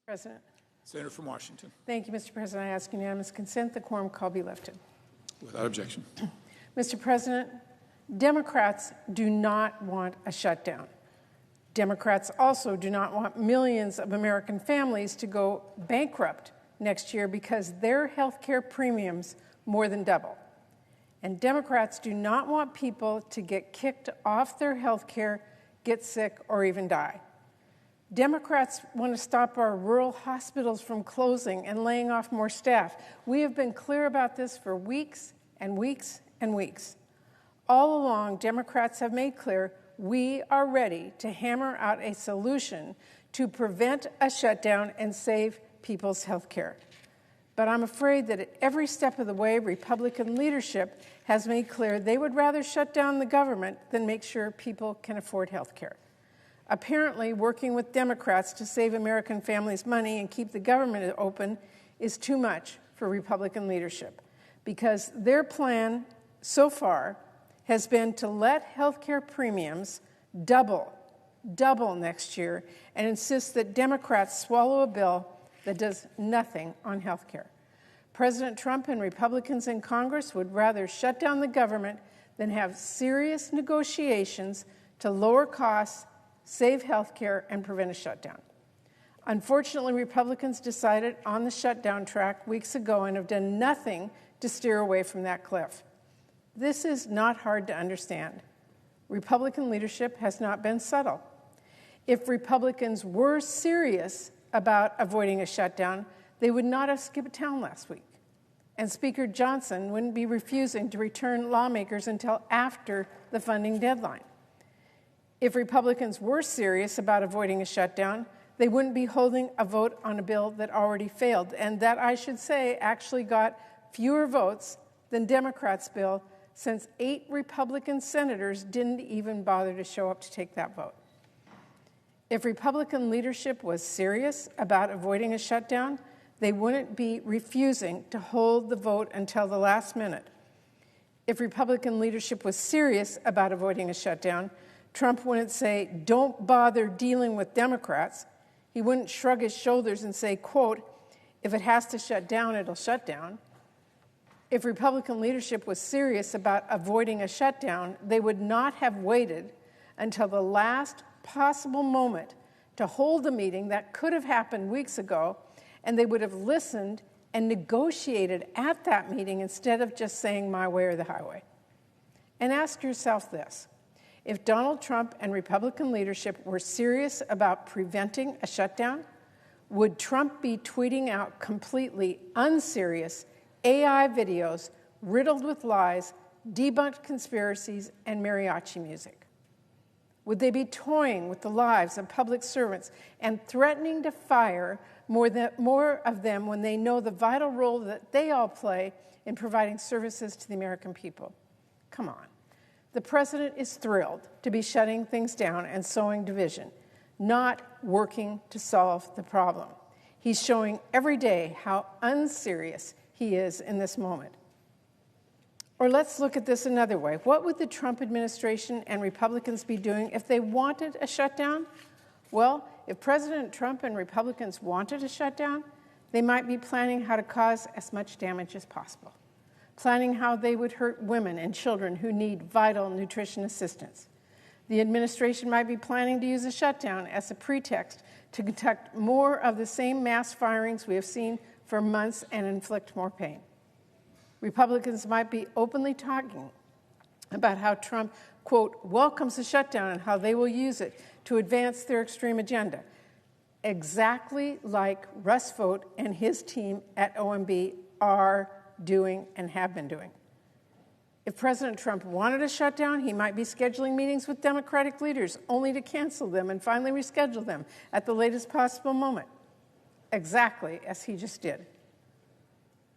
President. Senator from Washington. Thank you, Mr. President. I ask unanimous consent the quorum call be lifted. Without objection. Mr. President, Democrats do not want a shutdown. Democrats also do not want millions of American families to go bankrupt next year because their health care premiums more than double. And Democrats do not want people to get kicked off their health care, get sick, or even die. Democrats want to stop our rural hospitals from closing and laying off more staff. We have been clear about this for weeks and weeks and weeks. All along, Democrats have made clear we are ready to hammer out a solution to prevent a shutdown and save people's health care. But I'm afraid that at every step of the way, Republican leadership has made clear they would rather shut down the government than make sure people can afford health care. Apparently, working with Democrats to save American families money and keep the government open is too much for Republican leadership, because their plan so far has been to let health care premiums double next year and insist that Democrats swallow a bill that does nothing on health care. President Trump and Republicans in Congress would rather shut down the government than have serious negotiations to lower costs, save health care, and prevent a shutdown. Unfortunately, Republicans decided on the shutdown track weeks ago and have done nothing to steer away from that cliff. This is not hard to understand. Republican leadership has not been subtle. If Republicans were serious about avoiding a shutdown, they would not have skipped town last week. And Speaker Johnson wouldn't be refusing to return lawmakers until after the funding deadline. If Republicans were serious about avoiding a shutdown, they wouldn't be holding a vote on a bill that already failed, and that, I should say, actually got fewer votes than Democrats' bill, since 8 Republican senators didn't even bother to show up to take that vote. If Republican leadership was serious about avoiding a shutdown, they wouldn't be refusing to hold the vote until the last minute. If Republican leadership was serious about avoiding a shutdown, Trump wouldn't say, "Don't bother dealing with Democrats." He wouldn't shrug his shoulders and say, quote, "If it has to shut down, it'll shut down." If Republican leadership was serious about avoiding a shutdown, they would not have waited until the last possible moment to hold a meeting that could have happened weeks ago, and they would have listened and negotiated at that meeting instead of just saying my way or the highway. And ask yourself this: if Donald Trump and Republican leadership were serious about preventing a shutdown, would Trump be tweeting out completely unserious AI videos riddled with lies, debunked conspiracies, and mariachi music? Would they be toying with the lives of public servants and threatening to fire more of them when they know the vital role that they all play in providing services to the American people? Come on. The president is thrilled to be shutting things down and sowing division, not working to solve the problem. He's showing every day how unserious he is in this moment. Or let's look at this another way. What would the Trump administration and Republicans be doing if they wanted a shutdown? Well, if President Trump and Republicans wanted a shutdown, they might be planning how to cause as much damage as possible, planning how they would hurt women and children who need vital nutrition assistance. The administration might be planning to use a shutdown as a pretext to conduct more of the same mass firings we have seen for months and inflict more pain. Republicans might be openly talking about how Trump, quote, welcomes the shutdown and how they will use it to advance their extreme agenda, exactly like Russ Vought and his team at OMB are doing and have been doing. If President Trump wanted a shutdown, he might be scheduling meetings with Democratic leaders only to cancel them and finally reschedule them at the latest possible moment, exactly as he just did.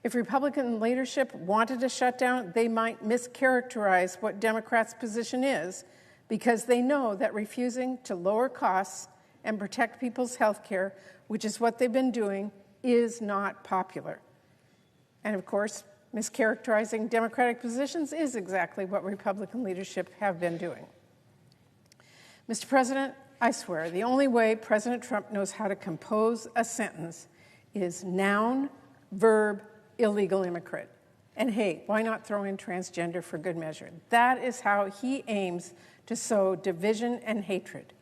If Republican leadership wanted a shutdown, they might mischaracterize what Democrats' position is, because they know that refusing to lower costs and protect people's health care, which is what they've been doing, is not popular. And of course, mischaracterizing Democratic positions is exactly what Republican leadership have been doing. Mr. President, I swear, the only way President Trump knows how to compose a sentence is noun, verb, illegal immigrant. And hey, why not throw in transgender for good measure? That is how he aims to sow division and hatred.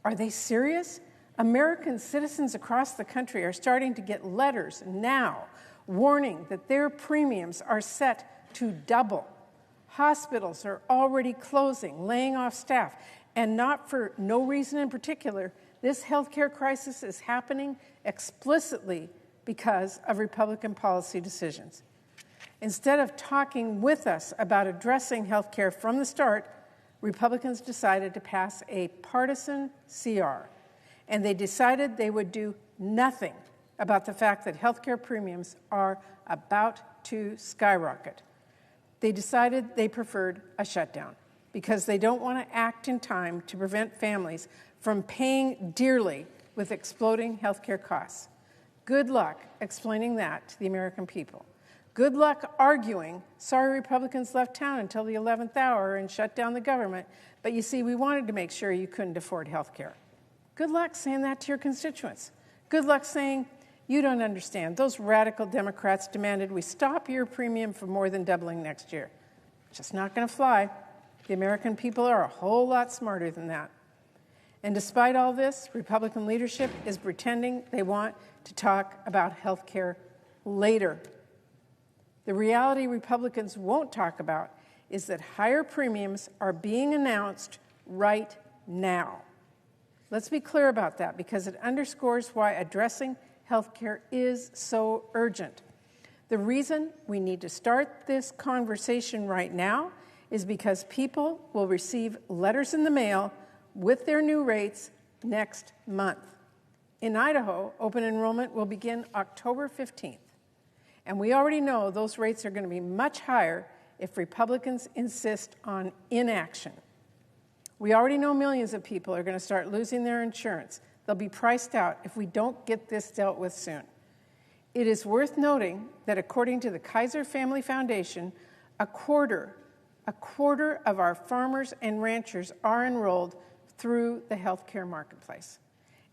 Are they serious? American citizens across the country are starting to get letters now warning that their premiums are set to double. Hospitals are already closing, laying off staff, and not for no reason in particular. This healthcare crisis is happening explicitly because of Republican policy decisions. Instead of talking with us about addressing healthcare from the start, Republicans decided to pass a partisan CR, and they decided they would do nothing about the fact that healthcare premiums are about to skyrocket. They decided they preferred a shutdown because they don't want to act in time to prevent families from paying dearly with exploding healthcare costs. Good luck explaining that to the American people. Good luck arguing, sorry Republicans left town until the 11th hour and shut down the government, but you see, we wanted to make sure you couldn't afford health care. Good luck saying that to your constituents. Good luck saying, you don't understand. Those radical Democrats demanded we stop your premium from more than doubling next year. Just not going to fly. The American people are a whole lot smarter than that. And despite all this, Republican leadership is pretending they want to talk about health care later. The reality Republicans won't talk about is that higher premiums are being announced right now. Let's be clear about that because it underscores why addressing health care is so urgent. The reason we need to start this conversation right now is because people will receive letters in the mail with their new rates next month. In Idaho, open enrollment will begin October 15th. And we already know those rates are going to be much higher if Republicans insist on inaction. We already know millions of people are going to start losing their insurance. They'll be priced out if we don't get this dealt with soon. It is worth noting that according to the Kaiser Family Foundation, a quarter of our farmers and ranchers are enrolled through the healthcare marketplace.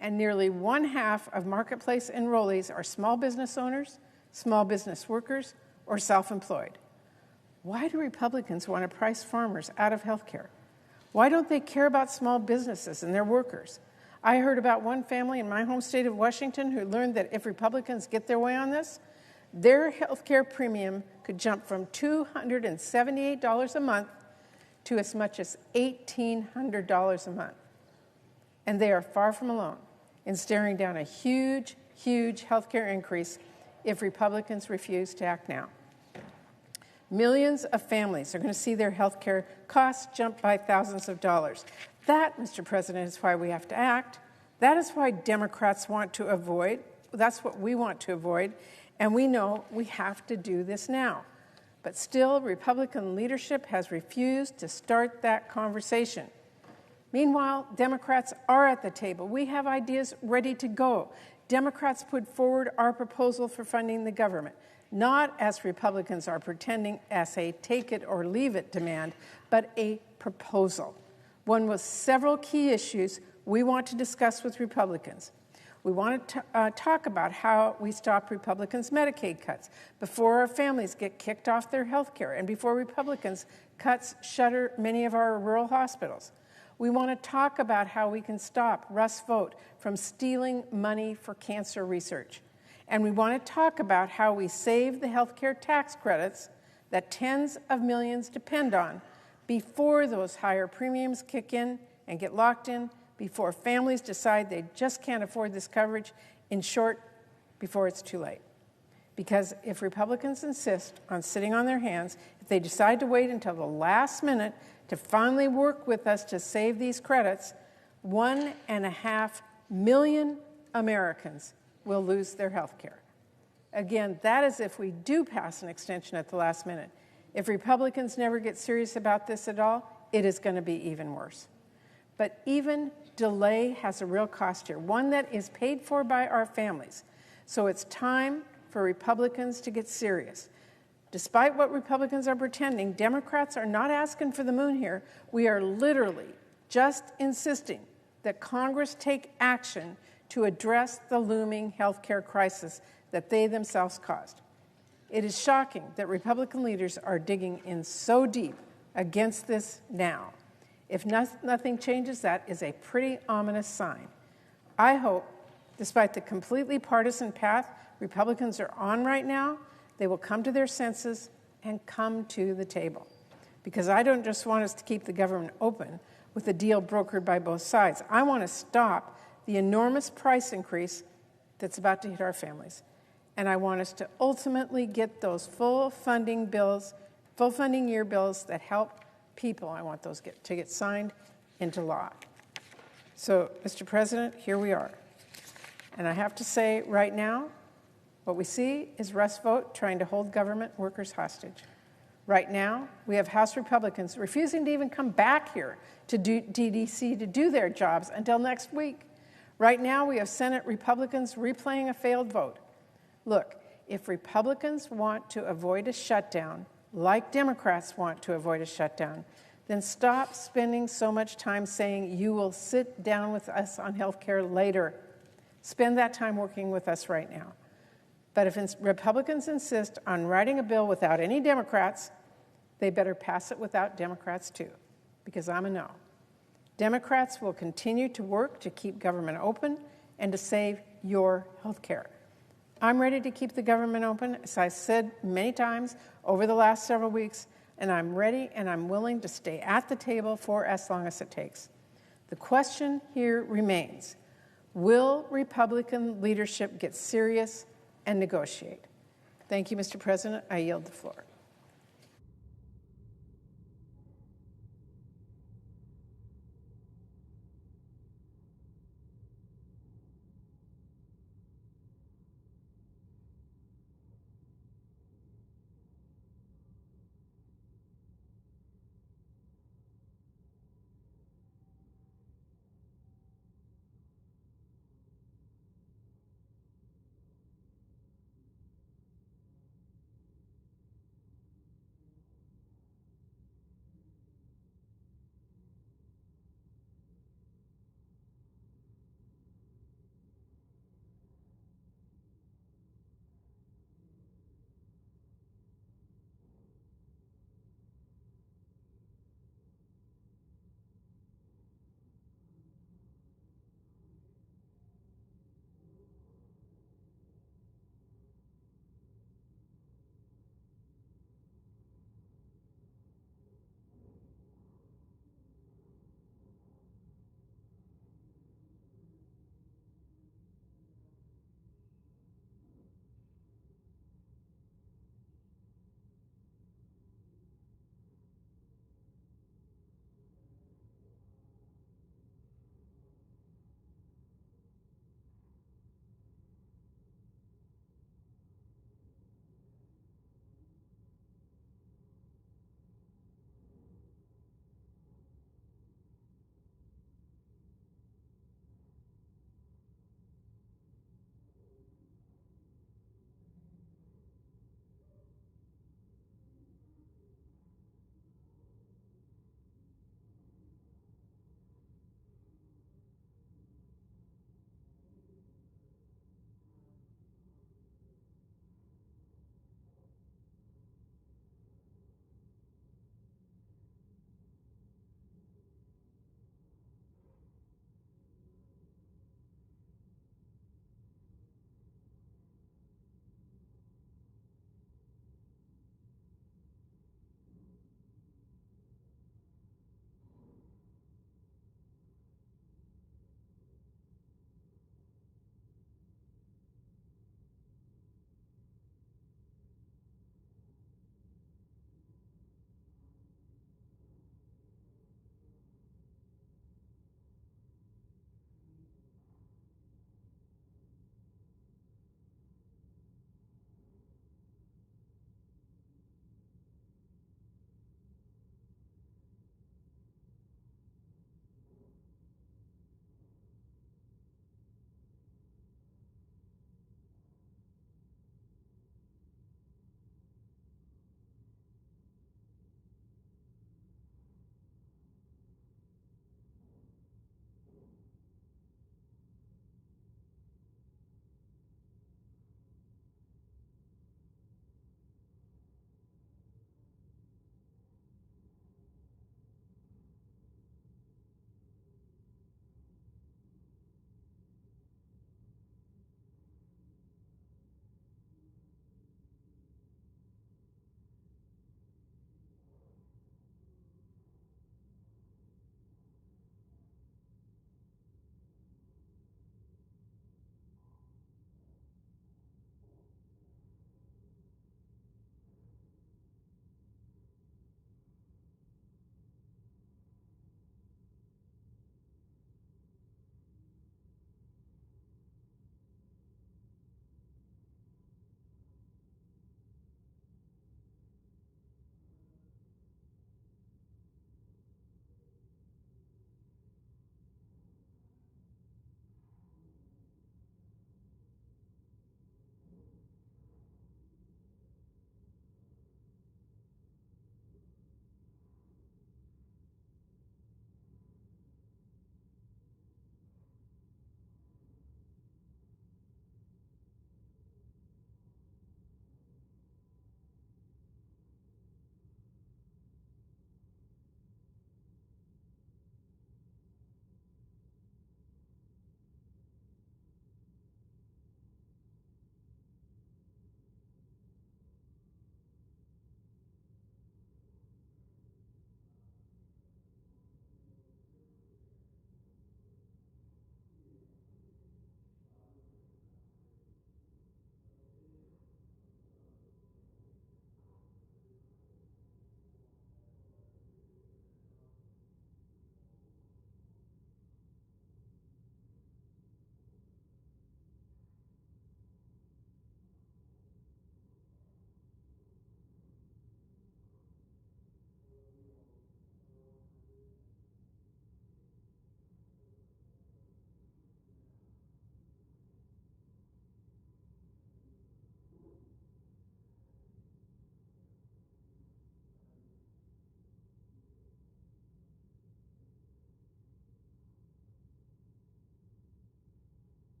And nearly 1/2 of marketplace enrollees are small business owners, small business workers, or self-employed. Why do Republicans want to price farmers out of health care? Why don't they care about small businesses and their workers? I heard about one family in my home state of Washington who learned that if Republicans get their way on this, their health care premium could jump from $278 a month to as much as $1,800 a month. And they are far from alone in staring down a huge, huge health care increase if Republicans refuse to act now. Millions of families are going to see their health care costs jump by thousands of dollars. That, Mr. President, is why we have to act. That is why Democrats want to avoid. That's what we want to avoid. And we know we have to do this now. But still, Republican leadership has refused to start that conversation. Meanwhile, Democrats are at the table. We have ideas ready to go. Democrats put forward our proposal for funding the government, not as Republicans are pretending as a take-it-or-leave-it demand, but a proposal, one with several key issues we want to discuss with Republicans. We want to talk about how we stop Republicans' Medicaid cuts before our families get kicked off their health care and before Republicans' cuts shutter many of our rural hospitals. We want to talk about how we can stop Russ Vought from stealing money for cancer research. And we want to talk about how we save the health care tax credits that tens of millions depend on before those higher premiums kick in and get locked in, before families decide they just can't afford this coverage, in short, before it's too late. Because if Republicans insist on sitting on their hands, if they decide to wait until the last minute to finally work with us to save these credits, 1.5 million Americans will lose their health care. Again, that is if we do pass an extension at the last minute. If Republicans never get serious about this at all, it is going to be even worse. But even delay has a real cost here, one that is paid for by our families. So it's time for Republicans to get serious. Despite what Republicans are pretending, Democrats are not asking for the moon here. We are literally just insisting that Congress take action to address the looming health care crisis that they themselves caused. It is shocking that Republican leaders are digging in so deep against this now. If nothing changes, that is a pretty ominous sign. I hope, despite the completely partisan path Republicans are on right now, they will come to their senses and come to the table. Because I don't just want us to keep the government open with a deal brokered by both sides. I want to stop the enormous price increase that's about to hit our families. And I want us to ultimately get those full funding year bills that help people. I want those to get signed into law. So, Mr. President, here we are. And I have to say right now, what we see is Russ Vought trying to hold government workers hostage. Right now, we have House Republicans refusing to even come back here to DDC to do their jobs until next week. Right now, we have Senate Republicans replaying a failed vote. Look, if Republicans want to avoid a shutdown, like Democrats want to avoid a shutdown, then stop spending so much time saying you will sit down with us on health care later. Spend that time working with us right now. But if Republicans insist on writing a bill without any Democrats, they better pass it without Democrats too, because I'm a no. Democrats will continue to work to keep government open and to save your health care. I'm ready to keep the government open, as I said many times over the last several weeks, and I'm ready and I'm willing to stay at the table for as long as it takes. The question here remains, will Republican leadership get serious and negotiate? Thank you, Mr. President. I yield the floor.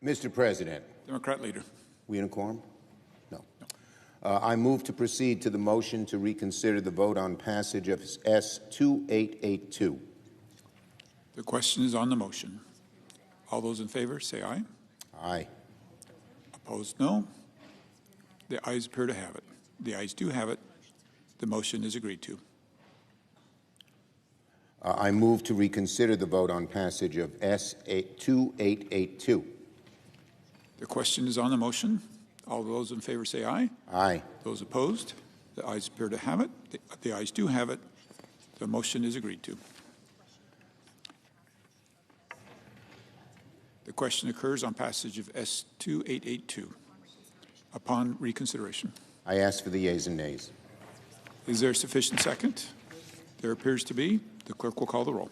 Mr. President. Democrat leader. We in a quorum? No. I move to proceed to the motion to reconsider the vote on passage of S-2882. The question is on the motion. All those in favor say aye. Aye. Opposed, no. The ayes appear to have it. The ayes do have it. The motion is agreed to. I move to reconsider the vote on passage of S-2882. The question is on the motion. All those in favor say aye. Aye. Those opposed? The ayes appear to have it. The ayes do have it. The motion is agreed to. The question occurs on passage of S-2882. Upon reconsideration. I ask for the yeas and nays. Is there sufficient second? There appears to be. The clerk will call the roll.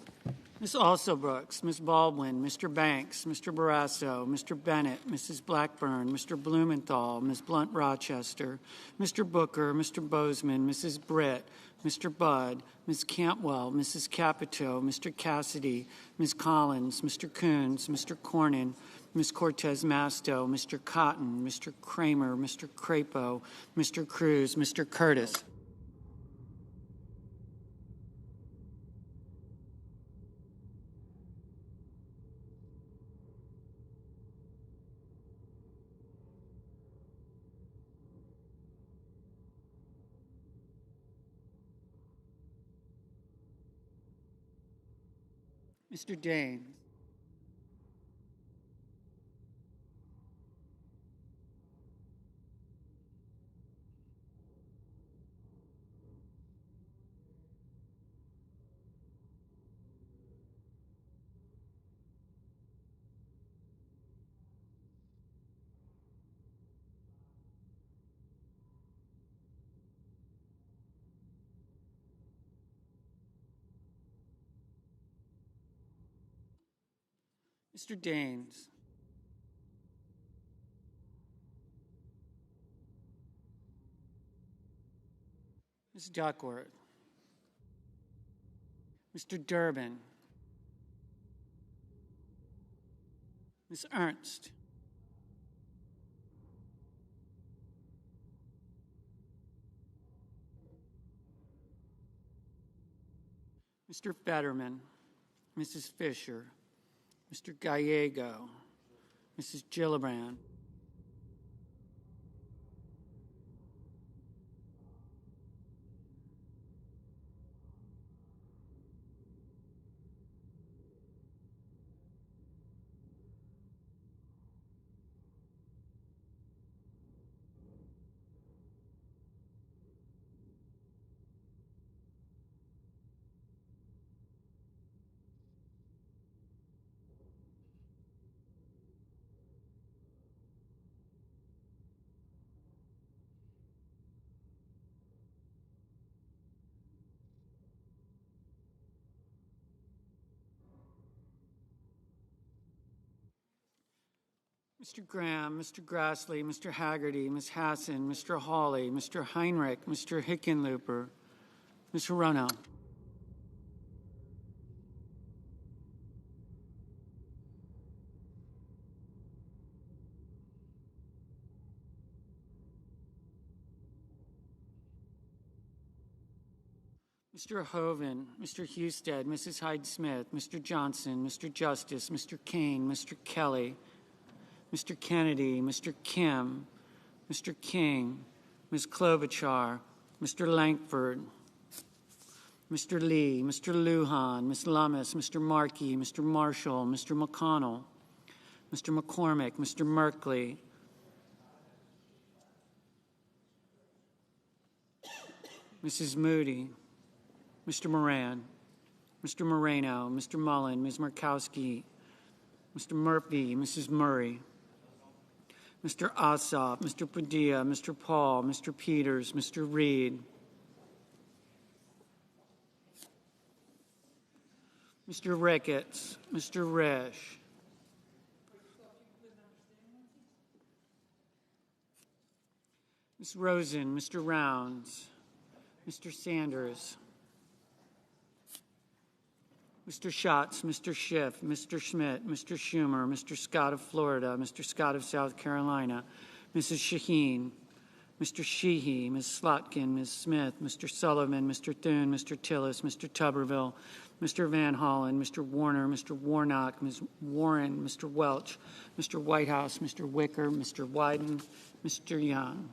Ms. Alsobrooks, Ms. Baldwin, Mr. Banks, Mr. Barrasso, Mr. Bennett, Mrs. Blackburn, Mr. Blumenthal, Ms. Blunt-Rochester, Mr. Booker, Mr. Bozeman, Mrs. Britt, Mr. Budd, Ms. Cantwell, Mrs. Capito, Mr. Cassidy, Ms. Collins, Mr. Coons, Mr. Cornyn, Ms. Cortez Masto, Mr. Cotton, Mr. Kramer, Mr. Crapo, Mr. Cruz, Mr. Curtis. Mr. Daines. Mr. Daines. Ms. Duckworth. Mr. Durbin. Ms. Ernst. Mr. Fetterman. Mrs. Fisher. Mr. Gallego, Mrs. Gillibrand, Mr. Graham, Mr. Grassley, Mr. Haggerty, Ms. Hassan, Mr. Hawley, Mr. Heinrich, Mr. Hickenlooper, Ms. Hirono. Mr. Hoven, Mr. Husted, Mrs. Hyde-Smith, Mr. Johnson, Mr. Justice, Mr. Kane, Mr. Kelly, Mr. Kennedy, Mr. Kim, Mr. King, Ms. Klobuchar, Mr. Lankford, Mr. Lee, Mr. Lujan, Ms. Lummis, Mr. Markey, Mr. Marshall, Mr. McConnell, Mr. McCormick, Mr. Merkley, Mrs. Moody, Mr. Moran, Mr. Moreno, Mr. Mullen, Ms. Murkowski, Mr. Murphy, Mrs. Murray, Mr. Ossoff, Mr. Padilla, Mr. Paul, Mr. Peters, Mr. Reed, Mr. Ricketts, Mr. Risch, Ms. Rosen, Mr. Rounds, Mr. Sanders, Mr. Schatz, Mr. Schiff, Mr. Schmidt, Mr. Schumer, Mr. Scott of Florida, Mr. Scott of South Carolina, Mrs. Shaheen, Mr. Sheehy, Ms. Slotkin, Ms. Smith, Mr. Sullivan, Mr. Thune, Mr. Tillis, Mr. Tuberville, Mr. Van Hollen, Mr. Warner, Mr. Warnock, Ms. Warren, Mr. Welch, Mr. Whitehouse, Mr. Wicker, Mr. Wyden, Mr. Young.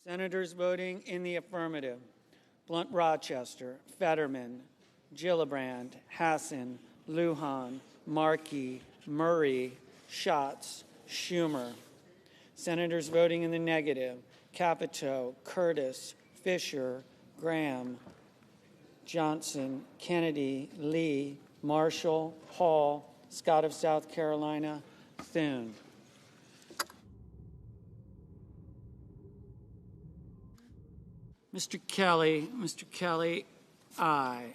Senators voting in the affirmative: Blunt Rochester, Fetterman, Gillibrand, Hassan, Lujan, Markey, Murray, Schatz, Schumer. Senators voting in the negative: Capito, Curtis, Fisher, Graham, Johnson, Kennedy, Lee, Marshall, Hall, Scott of South Carolina, Thune. Mr. Kelly, aye.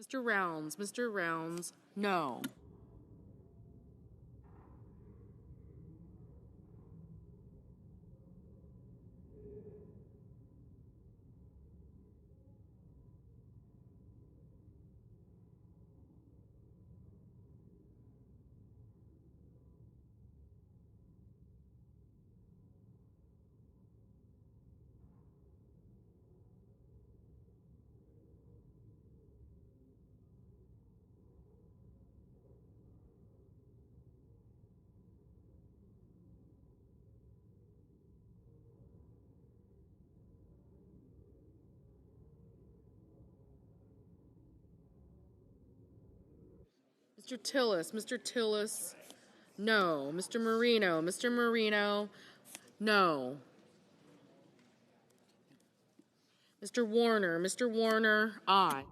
Mr. Rounds, no. Mr. Tillis, no. Mr. Marino, no. Mr. Warner, aye.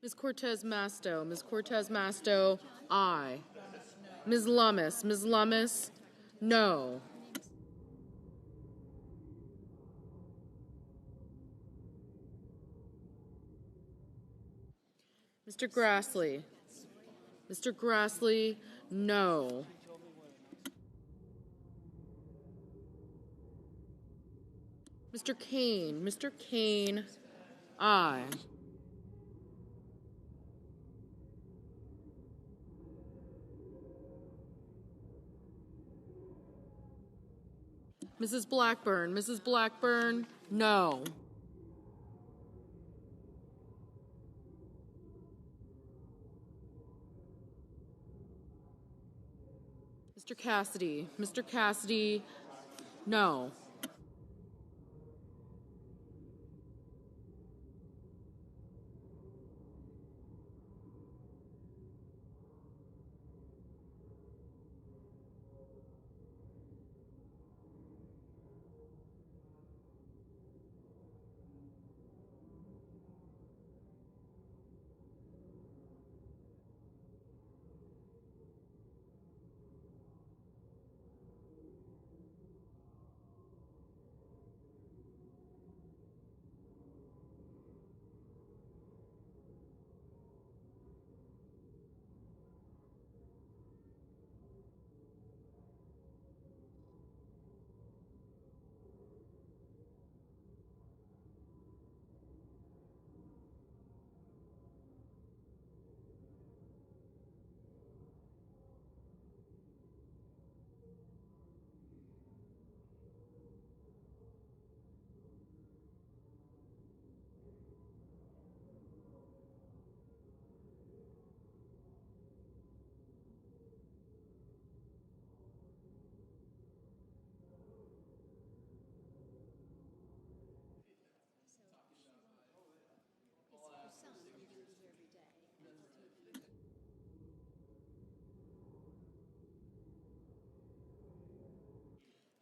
Ms. Cortez Masto, aye. Ms. Lummis, no. Mr. Grassley, no. Mr. Kane, aye. Mrs. Blackburn, no. Mr. Cassidy, no.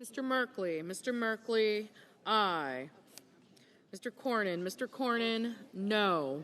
Mr. Merkley, aye. Mr. Cornyn, no.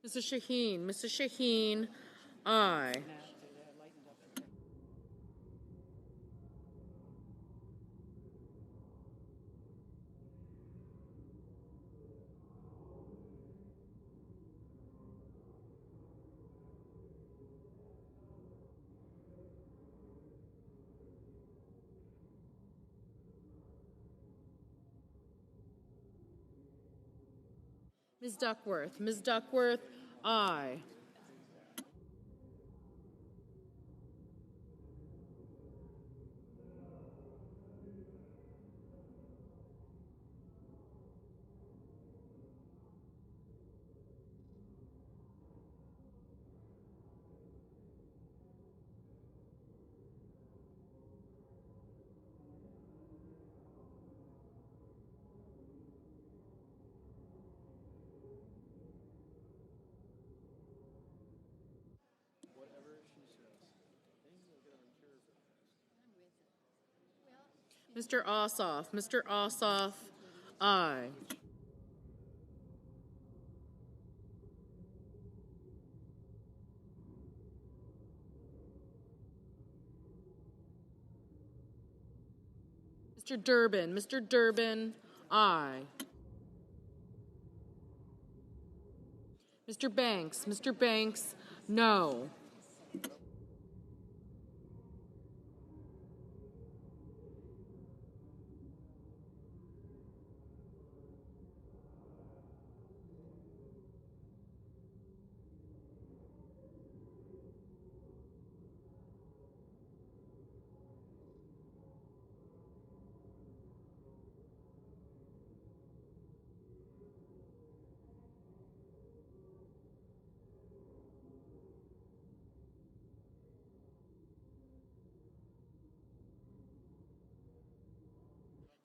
Mrs. Shaheen, aye. Ms. Duckworth, aye. Mr. Ossoff. Mr. Ossoff, aye. Mr. Durbin. Mr. Durbin, aye. Mr. Banks. Mr. Banks, no.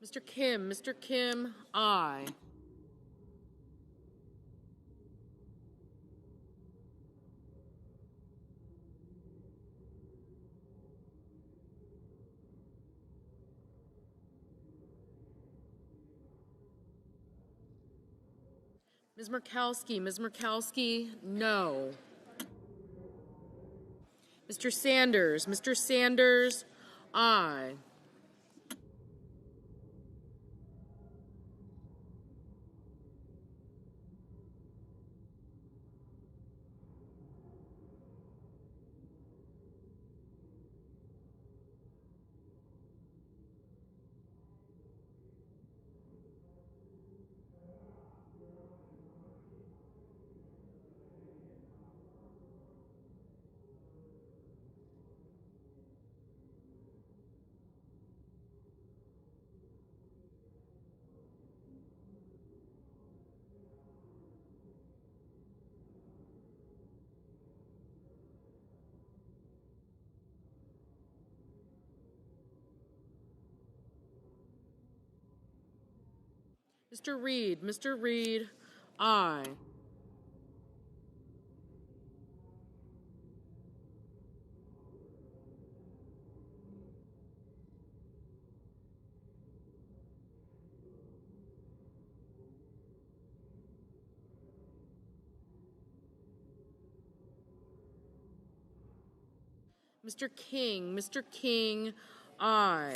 Mr. Kim, aye. Ms. Murkowski, no. Mr. Sanders, aye. Mr. Reed, aye. Mr. King, aye.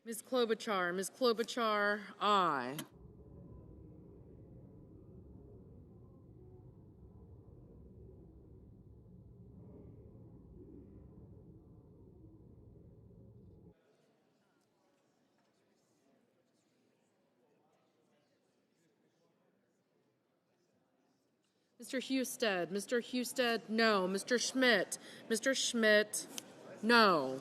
Ms. Klobuchar, aye. Mr. Husted, no. Mr. Schmidt, no.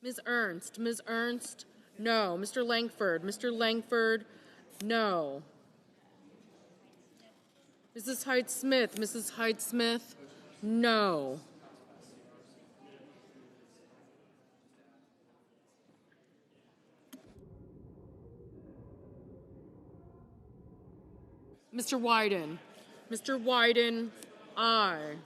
Ms. Ernst, no. Mr. Langford, no. Mrs. Hyde-Smith, no. Mr. Wyden, Aye.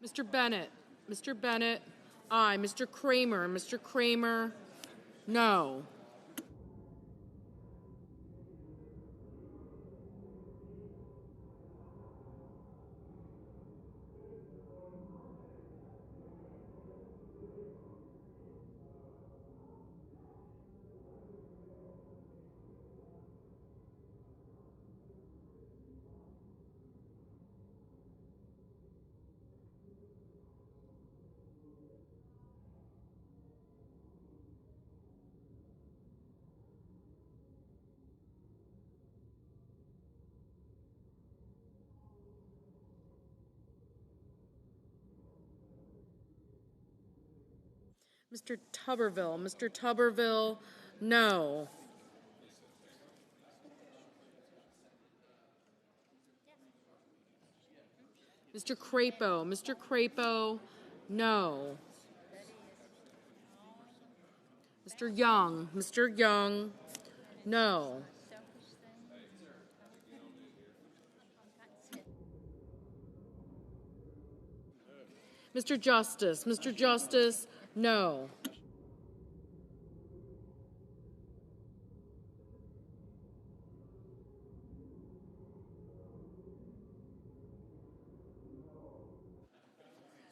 Mr. Bennett. Mr. Bennett. Aye. Mr. Kramer. Mr. Kramer. No. Mr. Tuberville. Mr. Tuberville. No. Mr. Crapo. Mr. Crapo. No. Mr. Young. Mr. Young. No. Mr. Justice. Mr. Justice. No.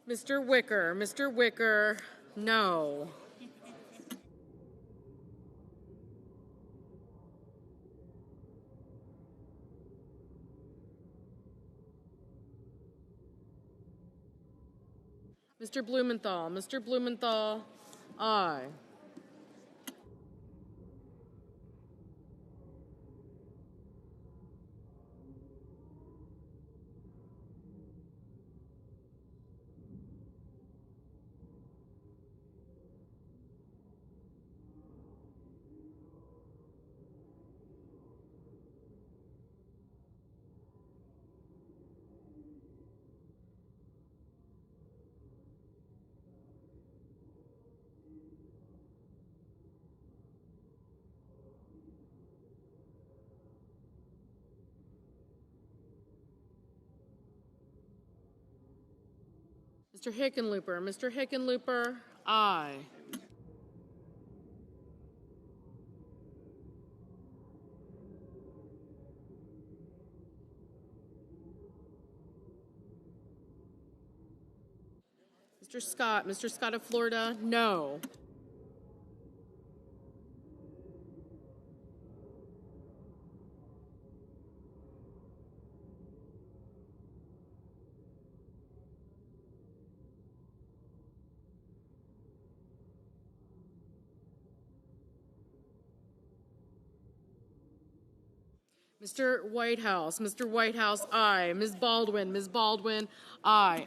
Mr. Wicker. Mr. Wicker. No. Mr. Blumenthal. Mr. Blumenthal. Aye. Mr. Hickenlooper. Mr. Hickenlooper. Aye. Mr. Scott. Mr. Scott of Florida. No. Mr. Whitehouse. Mr. Whitehouse. Aye. Ms. Baldwin. Ms. Baldwin. Aye.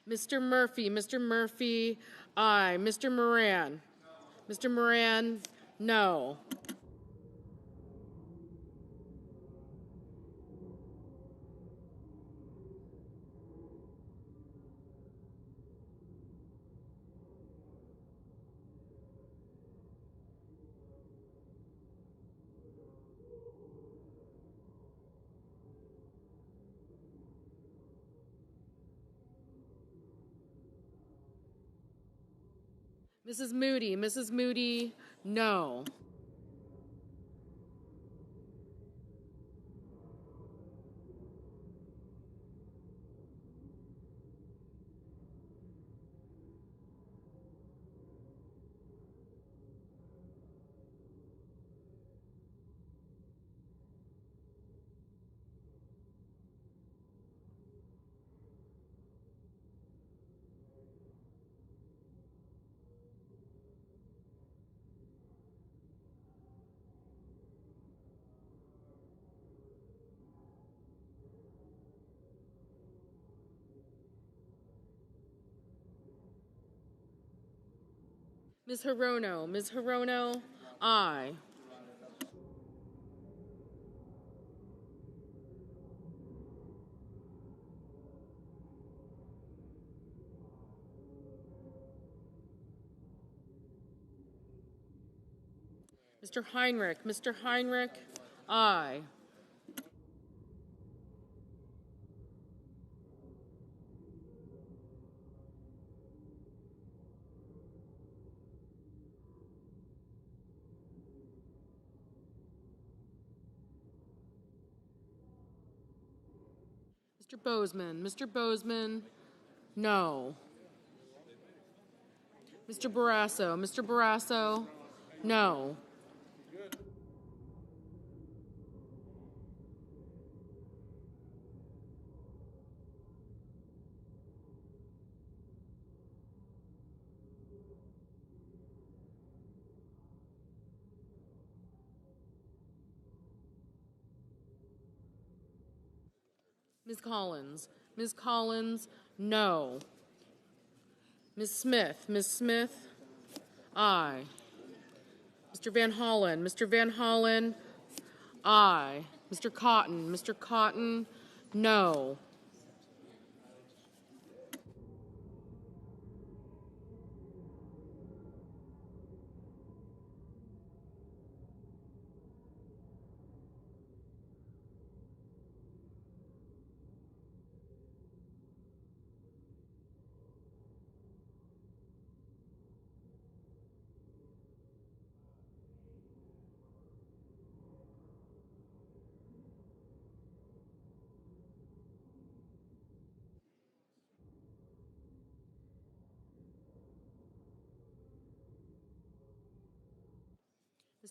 Mr. Murphy. Mr. Murphy. Aye. Mr. Moran. Mr. Moran. No. Mrs. Moody. Mrs. Moody. No. Ms. Hirono. Ms. Hirono. Aye. Mr. Heinrich. Mr. Heinrich, aye. Mr. Bozeman. Mr. Bozeman, no. Mr. Barrasso. Mr. Barrasso, no. Ms. Collins. Ms. Collins, no. Ms. Smith. Ms. Smith, aye. Mr. Van Hollen. Mr. Van Hollen, aye. Mr. Cotton. Mr. Cotton, no.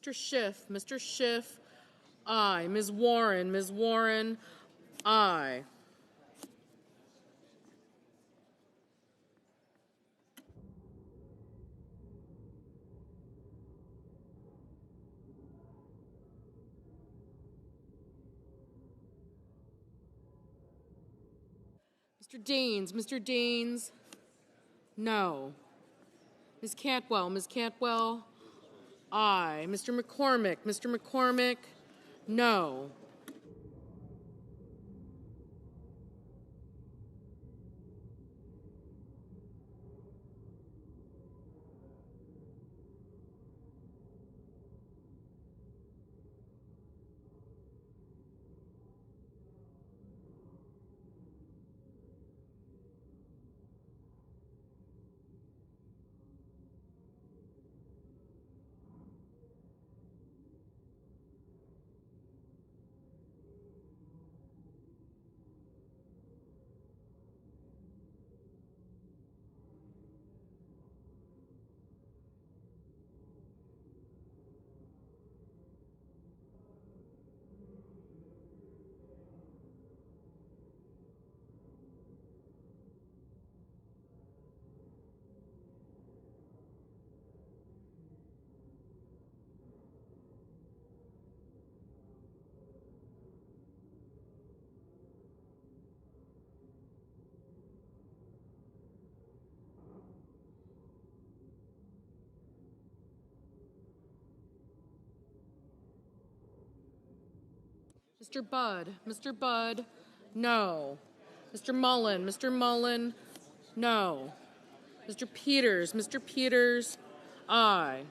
Mr. Schiff. Mr. Schiff, aye. Ms. Warren. Ms. Warren, aye. Mr. Deans. Mr. Deans, no. Ms. Cantwell. Ms. Cantwell, aye. Mr. McCormick. Mr. McCormick, no. Mr. Budd. Mr. Budd, no. Mr. Mullen. Mr. Mullen, no. Mr. Peters. Mr. Peters, aye.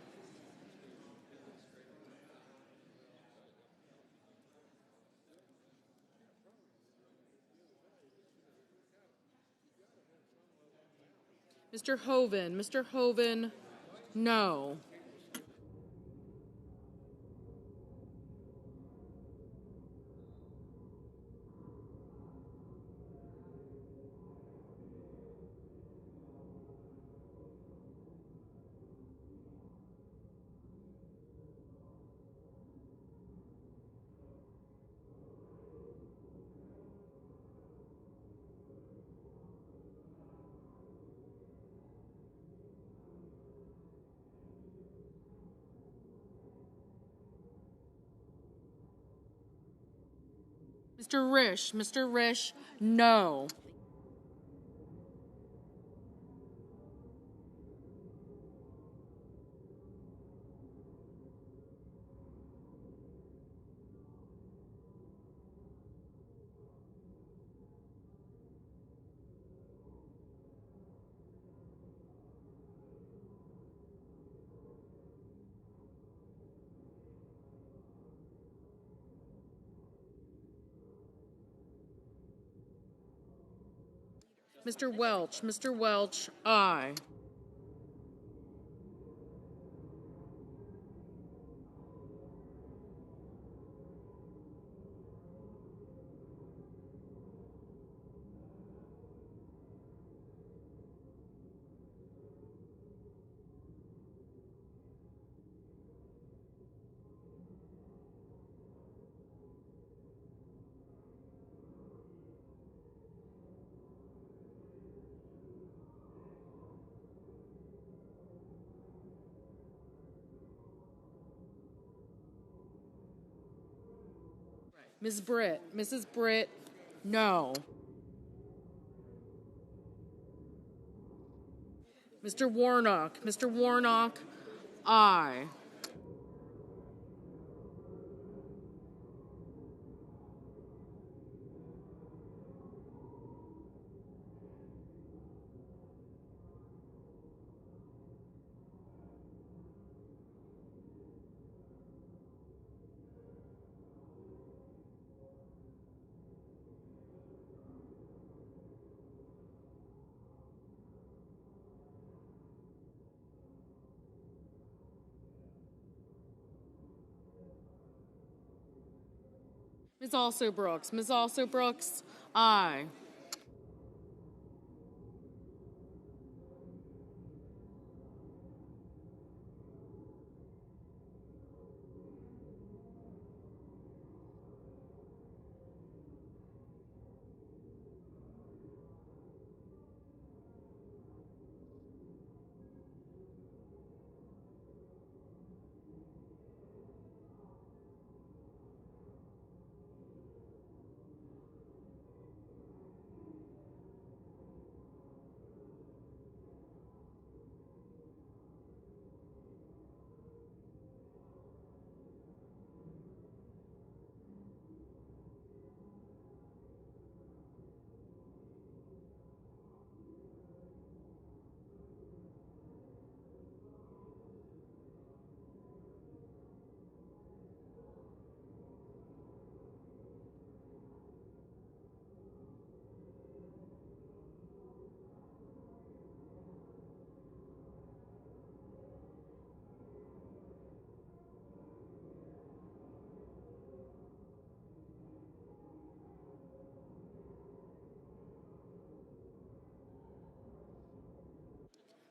Mr. Hoven. Mr. Hoven, no. Mr. Risch. Mr. Risch, no. Mr. Welch, aye. Mrs. Britt, no. Mr. Warnock, aye. Ms. Also Brooks, aye.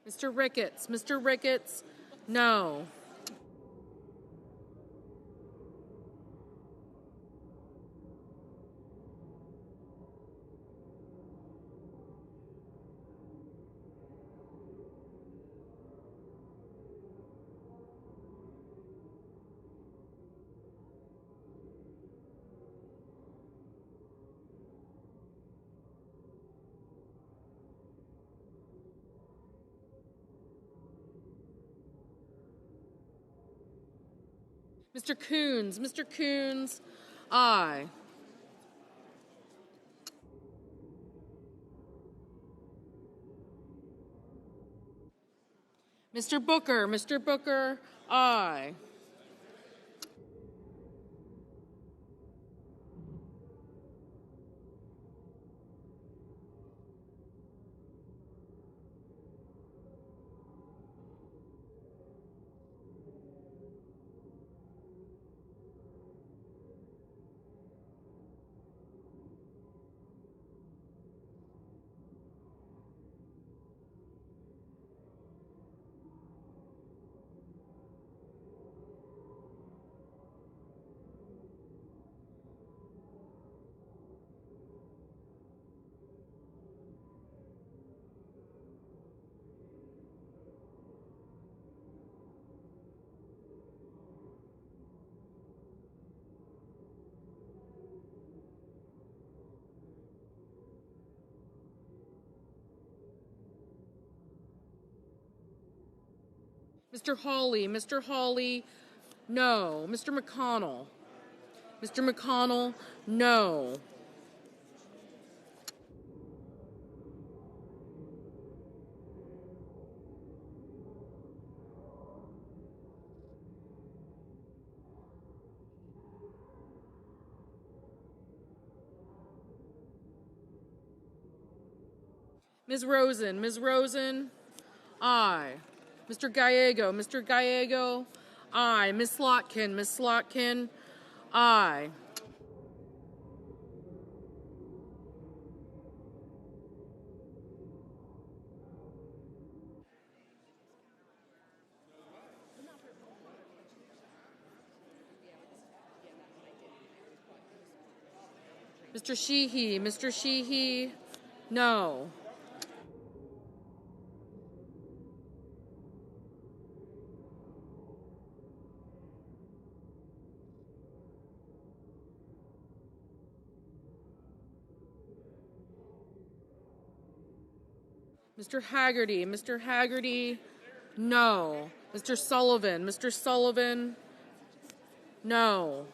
Mr. Ricketts, no. Mr. Coons, aye. Mr. Booker, aye. Mr. Hawley, no. Mr. McConnell, no. Ms. Rosen, aye. Mr. Gallego, aye. Ms. Slotkin, aye. Mr. Sheehy, no. Mr. Haggerty, no. Mr. Sullivan, no.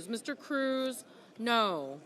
Mr. Cruz, no.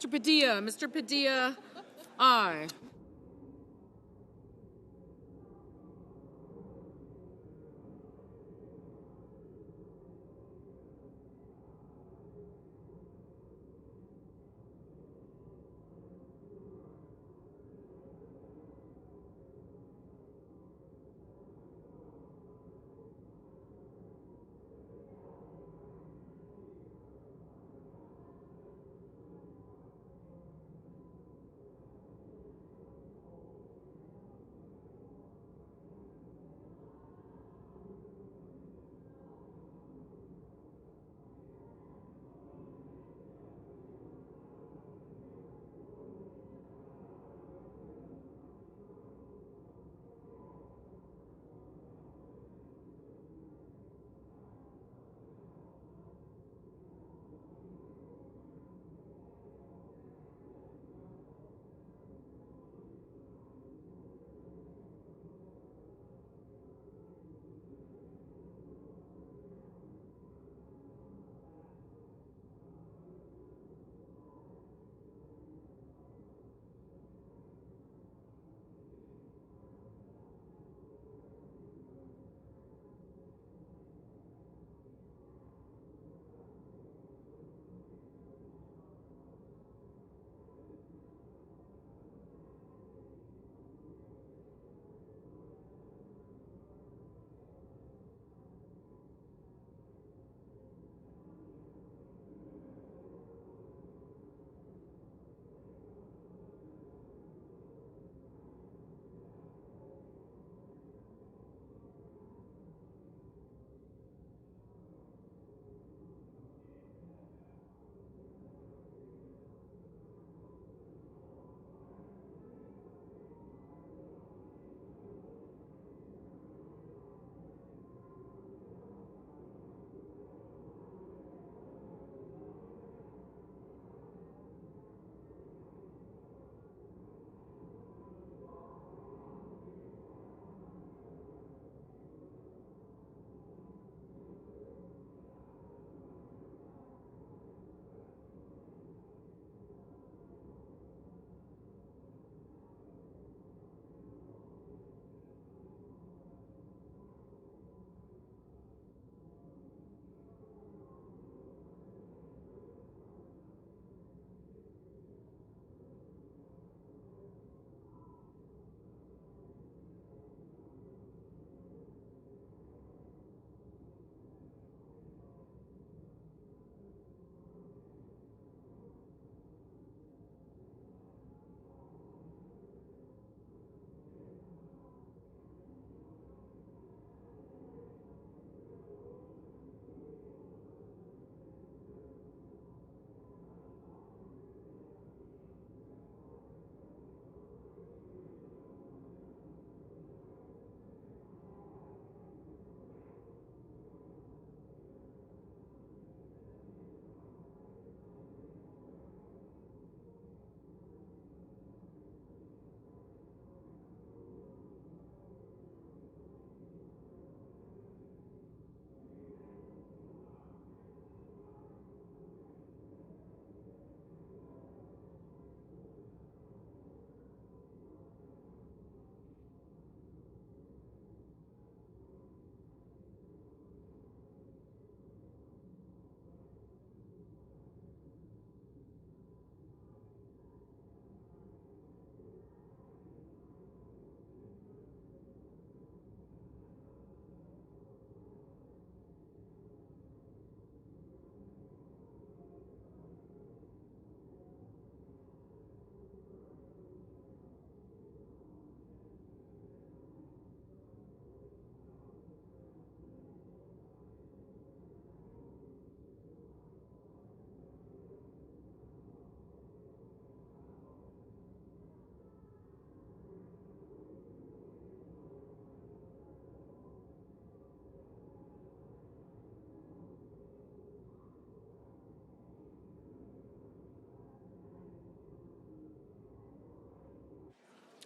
Mr. Padilla. Mr. Padilla, aye.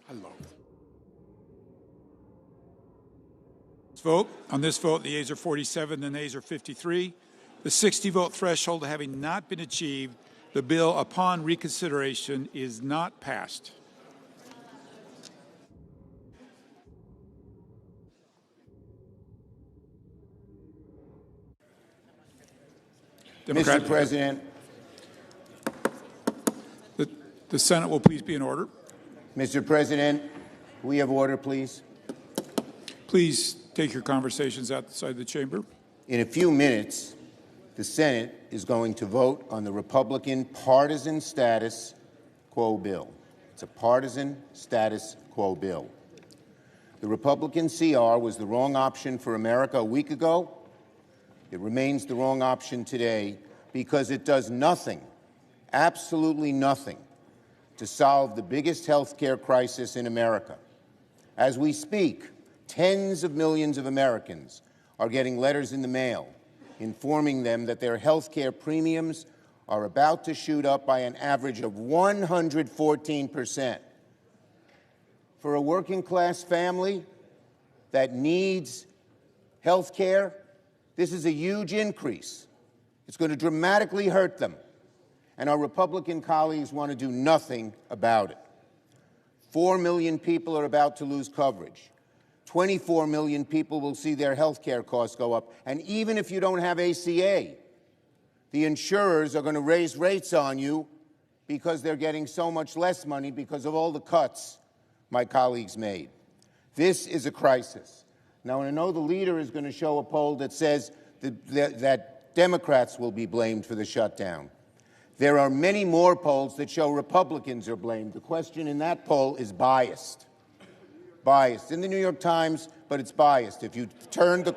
Hello. Vote. On this vote, the yeas are 47, the nays are 53. The 60-vote threshold having not been achieved, The bill upon reconsideration is not passed. Mr. President. The Senate will please be in order. Mr. President, we have order, please. Please take your conversations outside the chamber. In a few minutes, the Senate is going to vote on the Republican partisan status quo bill. It's a partisan status quo bill. The Republican CR was the wrong option for America a week ago. It remains the wrong option today because it does nothing, absolutely nothing, to solve the biggest health care crisis in America. As we speak, tens of millions of Americans are getting letters in the mail informing them that their health care premiums are about to shoot up by an average of 114%. For a working-class family that needs health care, this is a huge increase. It's going to dramatically hurt them. And our Republican colleagues want to do nothing about it. 4 million people are about to lose coverage. 24 million people will see their health care costs go up. And even if you don't have ACA, the insurers are going to raise rates on you because they're getting so much less money because of all the cuts my colleagues made. This is a crisis. Now, I know the leader is going to show a poll that says that Democrats will be blamed for the shutdown. There are many more polls that show Republicans are blamed. The question in that poll is biased. Biased. In the New York Times, but it's biased. If you turn the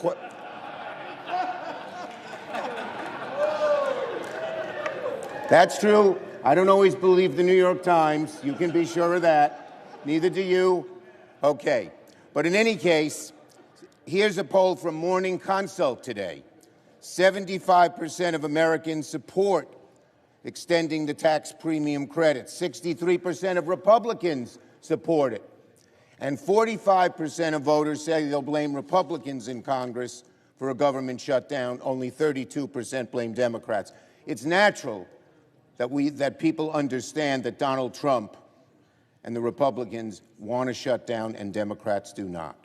That's true. I don't always believe the New York Times. You can be sure of that. Neither do you. Okay. But in any case, here's a poll from Morning Consult today. 75% of Americans support extending the tax premium credit. 63% of Republicans support it. And 45% of voters say they'll blame Republicans in Congress for a government shutdown. Only 32% blame Democrats. It's natural that people understand that Donald Trump and the Republicans want to shut down and Democrats do not.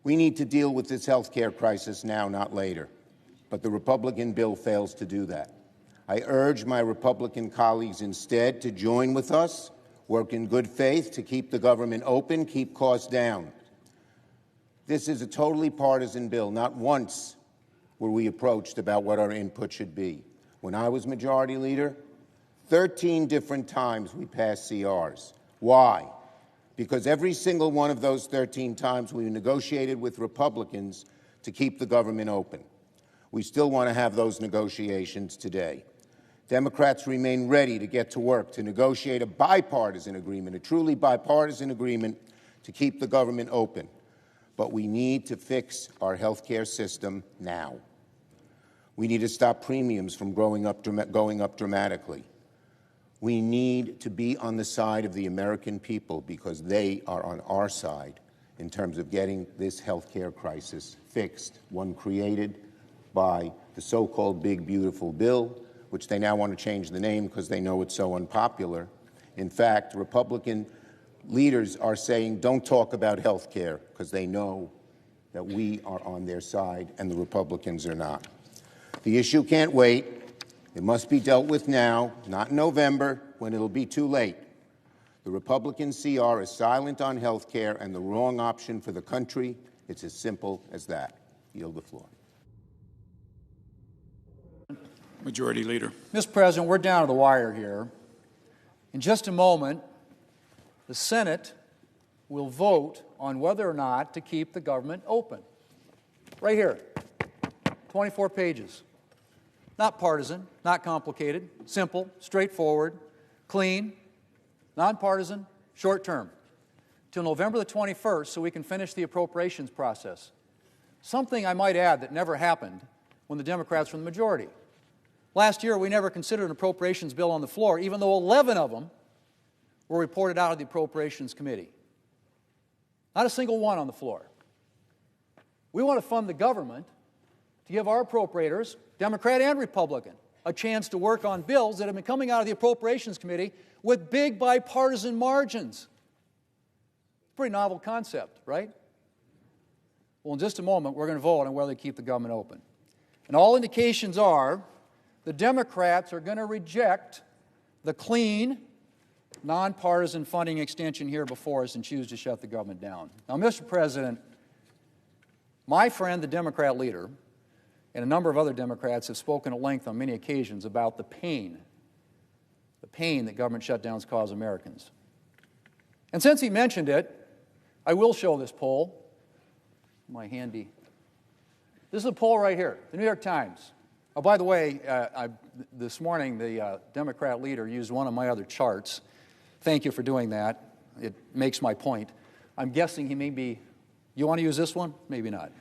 We need to deal with this health care crisis now, not later. But the Republican bill fails to do that. I urge my Republican colleagues instead to join with us, work in good faith to keep the government open, keep costs down. This is a totally partisan bill. Not once were we approached about what our input should be. When I was Majority Leader, 13 different times we passed CRs. Why? Because every single one of those 13 times we negotiated with Republicans to keep the government open. We still want to have those negotiations today. Democrats remain ready to get to work to negotiate a bipartisan agreement, a truly bipartisan agreement to keep the government open. But we need to fix our health care system now. We need to stop premiums from going up dramatically. We need to be on the side of the American people because they are on our side in terms of getting this health care crisis fixed, one created by the so-called Big Beautiful Bill, which they now want to change the name because they know it's so unpopular. In fact, Republican leaders are saying don't talk about health care because they know that we are on their side and the Republicans are not. The issue can't wait. It must be dealt with now, not in November, when it'll be too late. The Republican CR is silent on health care and the wrong option for the country. It's as simple as that. Yield the floor. Majority Leader. Mr. President, we're down to the wire here. In just a moment, the Senate will vote on whether or not to keep the government open. Right here, 24 pages. Not partisan, not complicated, simple, straightforward, clean, nonpartisan, short term, till November the 21st so we can finish the appropriations process. Something I might add that never happened when the Democrats were in the majority. Last year, we never considered an appropriations bill on the floor, even though 11 of them were reported out of the Appropriations Committee. Not a single one on the floor. We want to fund the government to give our appropriators, Democrat and Republican, a chance to work on bills that have been coming out of the Appropriations Committee with big bipartisan margins. Pretty novel concept, right? Well, in just a moment, we're going to vote on whether to keep the government open. And all indications are the Democrats are going to reject the clean, nonpartisan funding extension here before us and choose to shut the government down. Now, Mr. President, my friend, the Democrat leader, and a number of other Democrats have spoken at length on many occasions about the pain that government shutdowns cause Americans. And since he mentioned it, I will show this poll. My handy. This is a poll right here, the New York Times. Oh, by the way, this morning the Democrat leader used one of my other charts. Thank you for doing that. It makes my point. I'm guessing he may be, you want to use this one? Maybe not.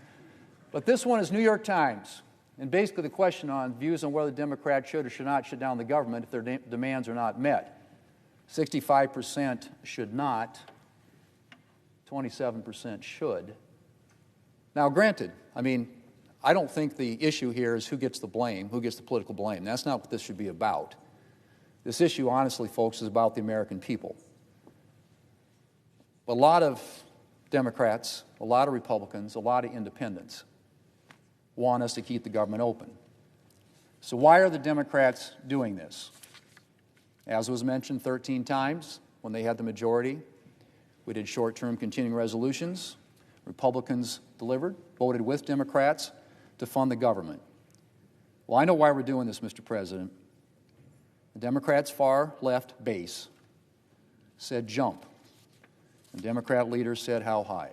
But this one is New York Times. And basically the question on views on whether Democrats should or should not shut down the government if their demands are not met. 65% should not, 27% should. Now, granted, I don't think the issue here is who gets the blame, who gets the political blame. That's not what this should be about. This issue, honestly, folks, is about the American people. A lot of Democrats, a lot of Republicans, a lot of independents want us to keep the government open. So why are the Democrats doing this? As was mentioned 13 times when they had the majority, we did short-term continuing resolutions. Republicans delivered, voted with Democrats to fund the government. Well, I know why we're doing this, Mr. President. The Democrats' far-left base said jump, and Democrat leaders said how high.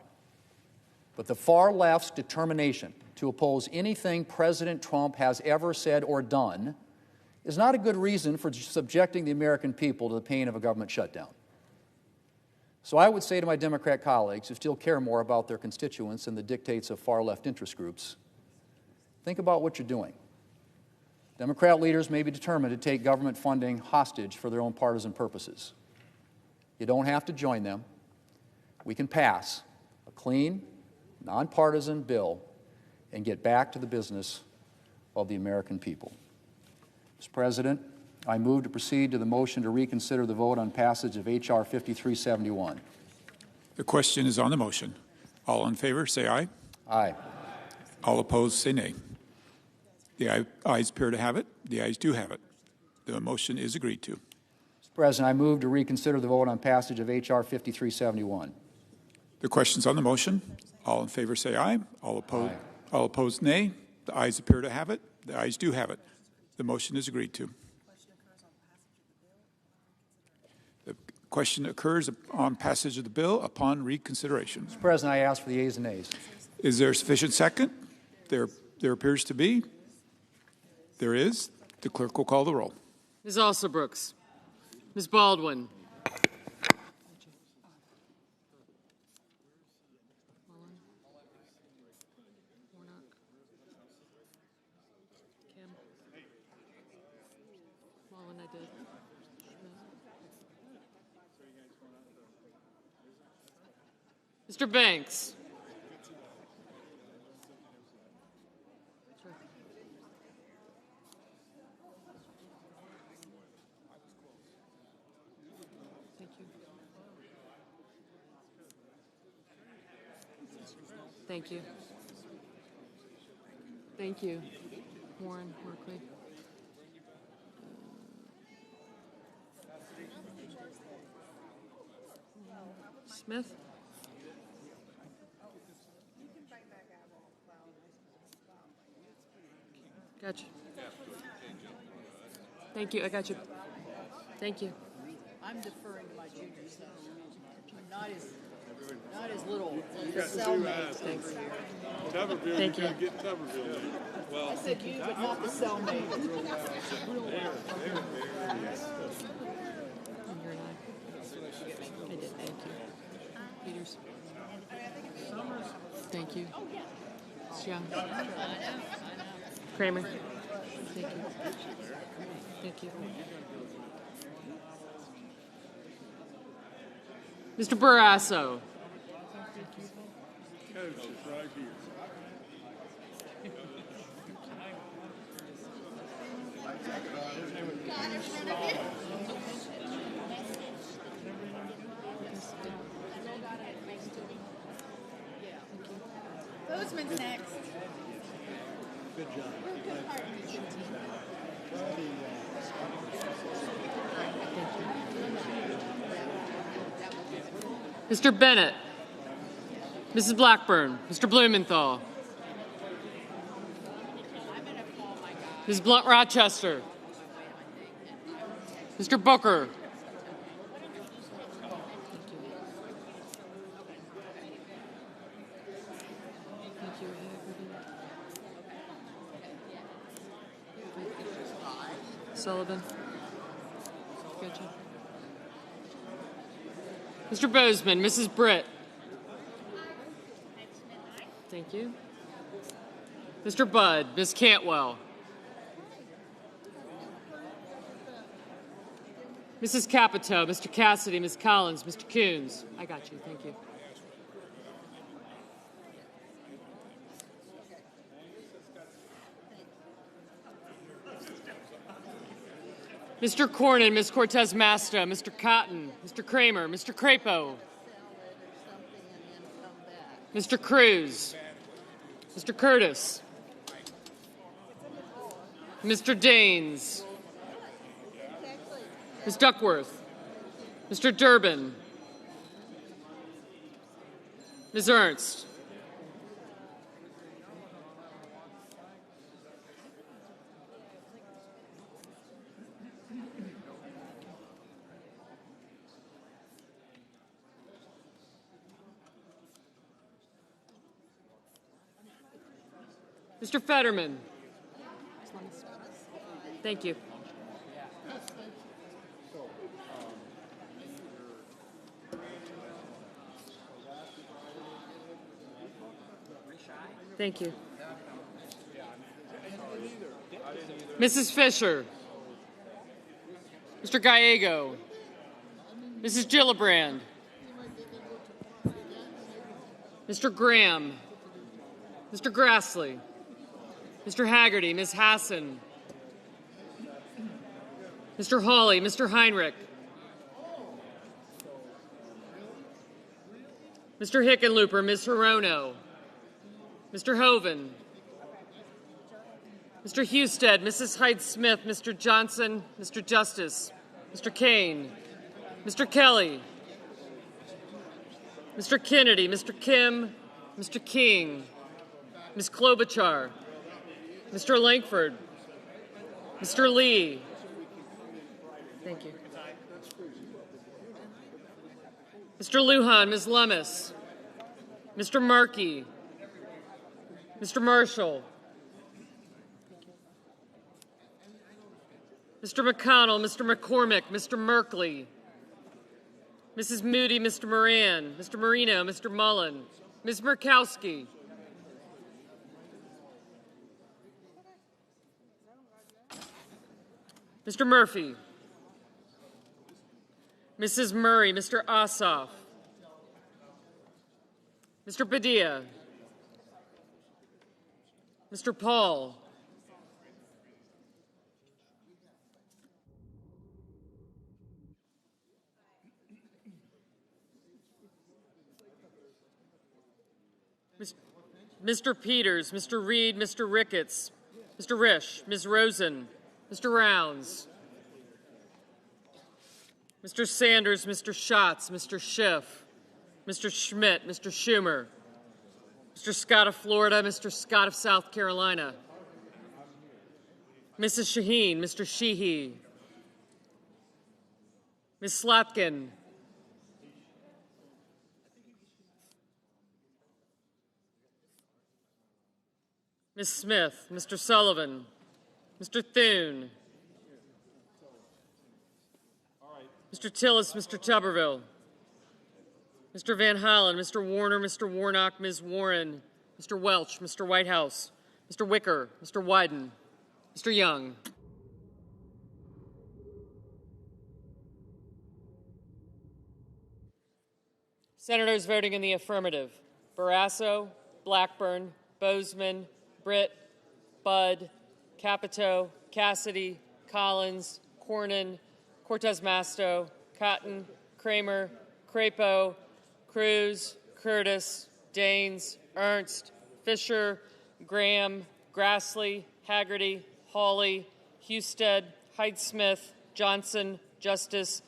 But the far-left's determination to oppose anything President Trump has ever said or done is not a good reason for subjecting the American people to the pain of a government shutdown. So I would say to my Democrat colleagues who still care more about their constituents than the dictates of far-left interest groups, think about what you're doing. Democrat leaders may be determined to take government funding hostage for their own partisan purposes. You don't have to join them. We can pass a clean, nonpartisan bill and get back to the business of the American people. Mr. President, I move to proceed to the motion to reconsider the vote on passage of H.R. 5371. The question is on the motion. All in favor, say aye. Aye. All opposed, say nay. The ayes appear to have it. The ayes do have it. The motion is agreed to. Mr. President, I move to reconsider the vote on passage of H.R. 5371. The question is on the motion. All in favor, say aye. All opposed, nay. The ayes appear to have it. The ayes do have it. The motion is agreed to. The question occurs on passage of the bill upon reconsideration. Mr. President, I ask for the ayes and nays. Is there sufficient second? There appears to be. There is. The clerk will call the roll. Ms. Alsobrooks. Ms. Baldwin. Mr. Banks. Thank you. Thank you. Warren, Markley. Smith. Gotcha. Thank you. I got you. Thank you. I'm deferring to my junior son. Not his little cellmate. Thanks. Tuberville, Thank you. Get Tuberville. Well, I said you, but not the cellmate. I did. Thank you. Peters. Thank you. Young. Kramer. Thank you. Thank you. Mr. Barrasso. Coach is right here. Bozeman's next. Good job. Mr. Bennett, Mrs. Blackburn, Mr. Blumenthal, Ms. Blunt Rochester, Mr. Booker, Sullivan, Mr. Bozeman, Mrs. Britt. Thank you. Mr. Budd, Ms. Cantwell. Mrs. Capito, Mr. Cassidy, Ms. Collins, Mr. Coons. I got you. Thank you. Mr. Cornyn, Ms. Cortez Masto, Mr. Cotton, Mr. Kramer, Mr. Crapo, Mr. Cruz, Mr. Curtis, Mr. Daines, Ms. Duckworth, Mr. Durbin, Ms. Ernst, Mr. Fetterman. Thank you. Thank you. Mrs. Fisher. Mr. Gallego. Mrs. Gillibrand. Mr. Graham. Mr. Grassley. Mr. Haggerty, Ms. Hassan, Mr. Hawley, Mr. Heinrich, Mr. Hickenlooper, Ms. Hirono, Mr. Hoven, Mr. Husted, Mrs. Hyde-Smith, Mr. Johnson, Mr. Justice, Mr. Kane, Mr. Kelly, Mr. Kennedy, Mr. Kim, Mr. King, Ms. Klobuchar, Mr. Langford, Mr. Lee. Thank you. Mr. Lujan, Ms. Lummis, Mr. Markey, Mr. Marshall, Mr. McConnell, Mr. McCormick, Mr. Merkley, Mrs. Moody, Mr. Moran, Mr. Marino, Mr. Mullen, Ms. Murkowski, Mr. Murphy, Mrs. Murray, Mr. Ossoff, Mr. Padilla, Mr. Paul, Mr. Peters, Mr. Reed, Mr. Ricketts, Mr. Risch, Ms. Rosen, Mr. Rounds, Mr. Sanders, Mr. Schatz, Mr. Schiff, Mr. Schmidt, Mr. Schumer, Mr. Scott of Florida, Mr. Scott of South Carolina, Mrs. Shaheen, Mr. Sheehy, Ms. Slotkin, Ms. Smith, Mr. Sullivan, Mr. Thune, Mr. Tillis, Mr. Tuberville, Mr. Van Hollen, Mr. Warner, Mr. Warnock, Ms. Warren, Mr. Welch, Mr. Whitehouse, Mr. Wicker, Mr. Wyden, Mr. Young. Senators voting in the affirmative: Barrasso, Blackburn, Bozeman, Britt, Budd, Capito, Cassidy, Collins, Cornyn, Cortez Masto, Cotton, Kramer, Crapo, Cruz, Curtis, Daines, Ernst, Fisher, Graham, Grassley, Haggerty, Hawley, Husted, Hyde-Smith, Johnson, Justice,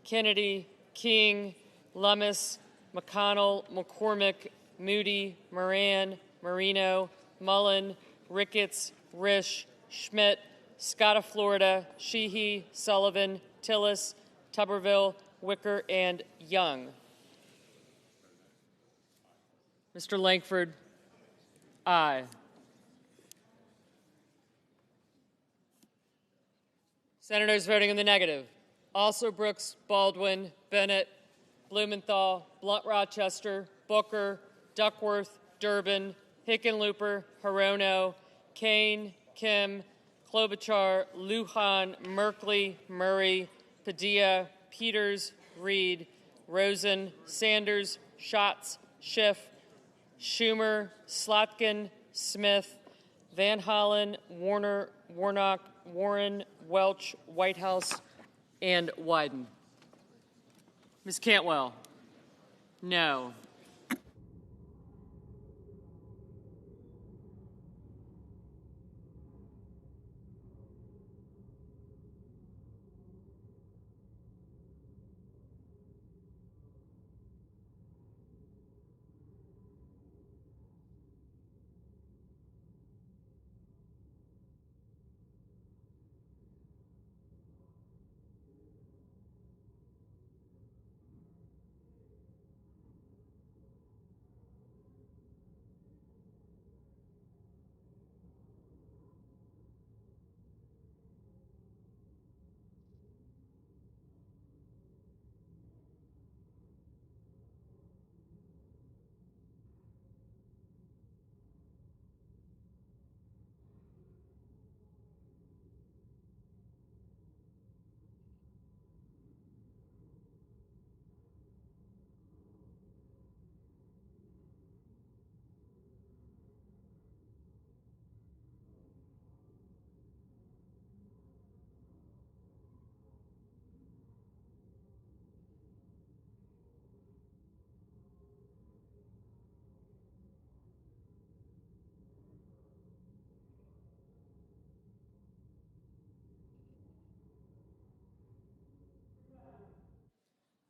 Kennedy, King, Lummis, McConnell, McCormick, Moody, Moran, Marino, Mullen, Ricketts, Risch, Schmidt, Scott of Florida, Sheehy, Sullivan, Tillis, Tuberville, Wicker, and Young. Mr. Lankford, aye. Senators voting in the negative: also Brooks, Baldwin, Bennett, Blumenthal, Blunt Rochester, Booker, Duckworth, Durbin, Hickenlooper, Hirono, Kane, Kim, Klobuchar, Lujan, Merkley, Murray, Padilla, Peters, Reed, Rosen, Sanders, Schatz, Schiff, Schumer, Slotkin, Smith, Van Hollen, Warner, Warnock, Warren, Welch, Whitehouse, and Wyden. Ms. Cantwell, no.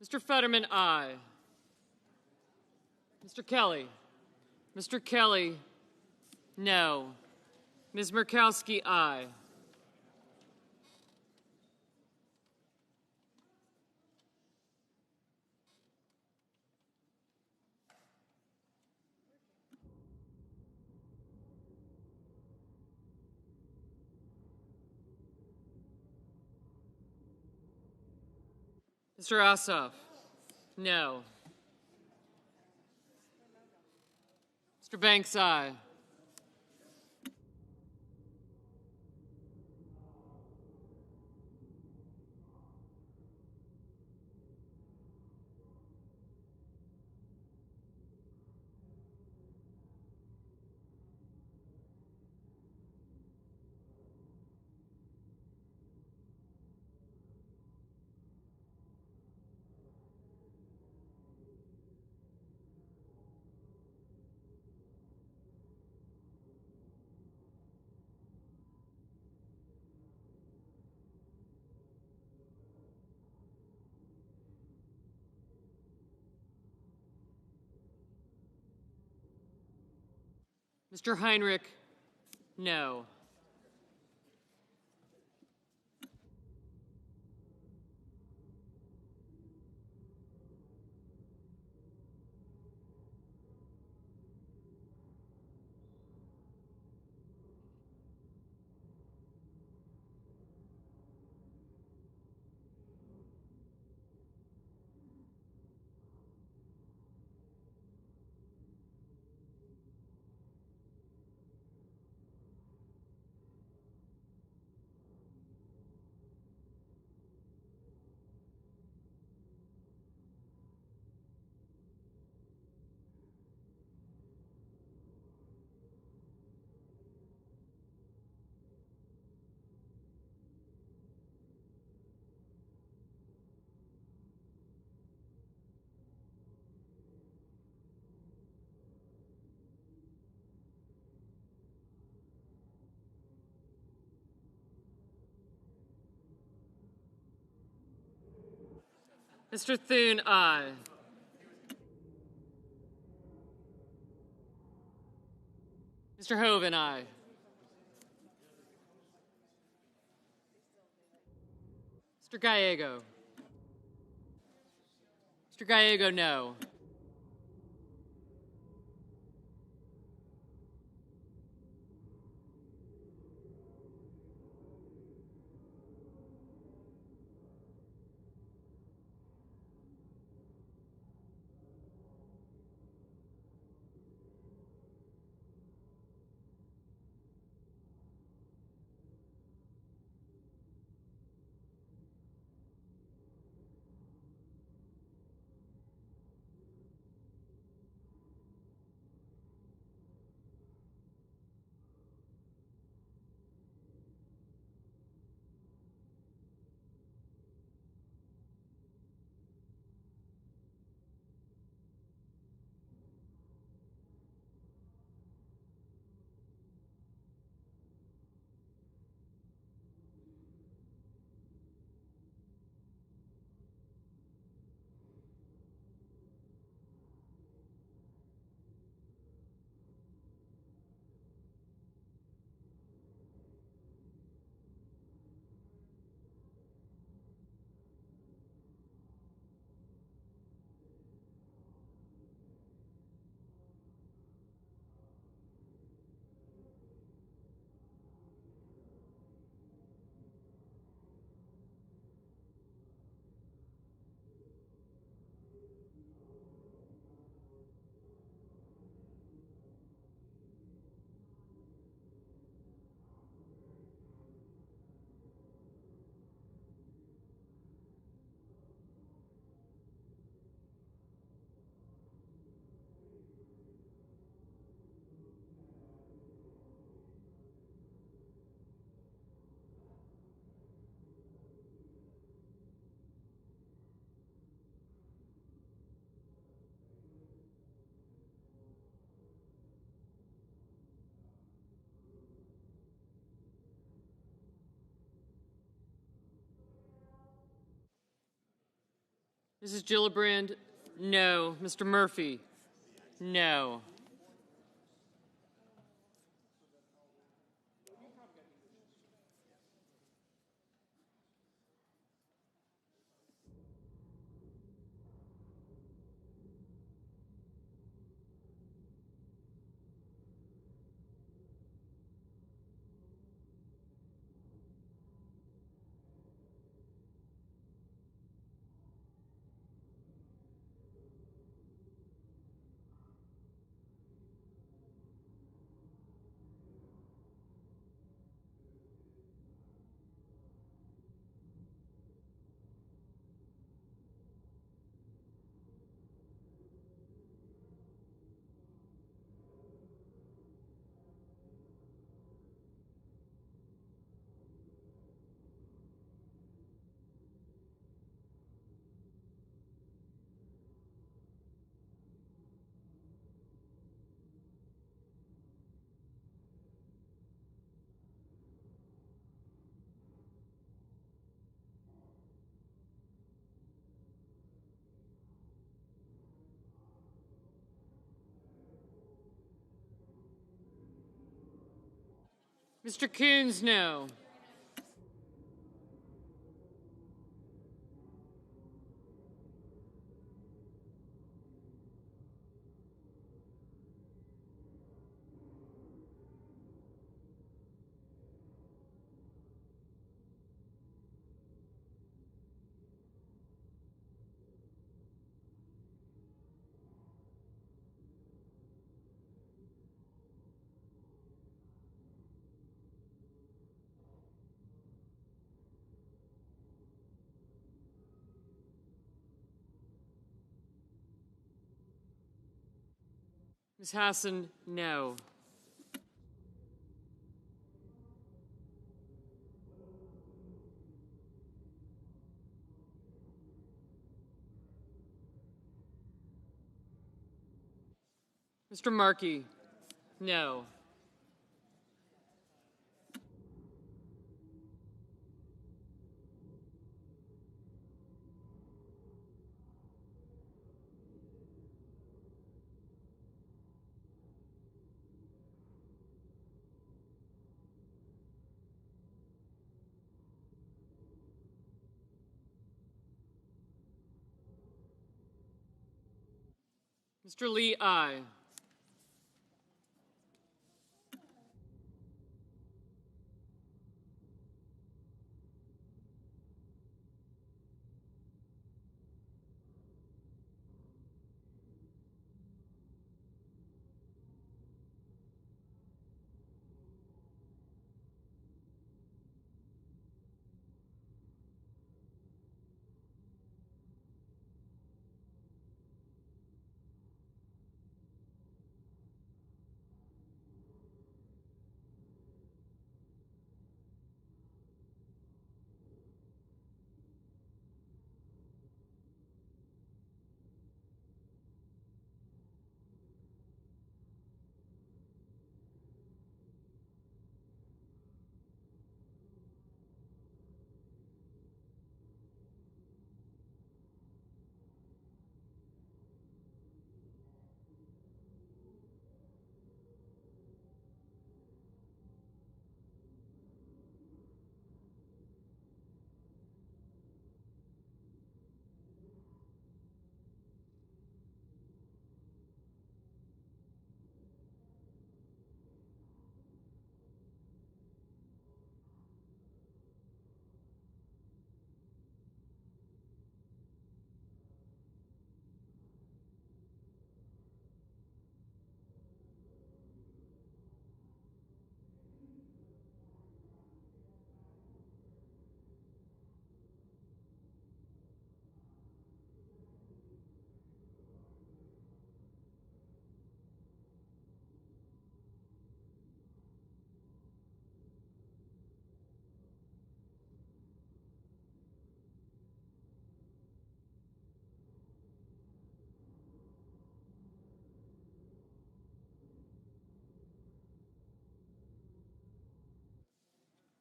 Mr. Fetterman, aye. Mr. Kelly. Mr. Kelly, no. Ms. Murkowski, aye. Mr. Ossoff, no. Mr. Banks, aye. Mr. Heinrich, no. Mr. Thune, aye. Mr. Hoven, aye. Mr. Gallego. Mr. Gallego, no. Mrs. Gillibrand, no. Mr. Murphy, no. Mr. Coons, no. Ms. Hassan, no. Mr. Markey, no. Mr. Lee, aye.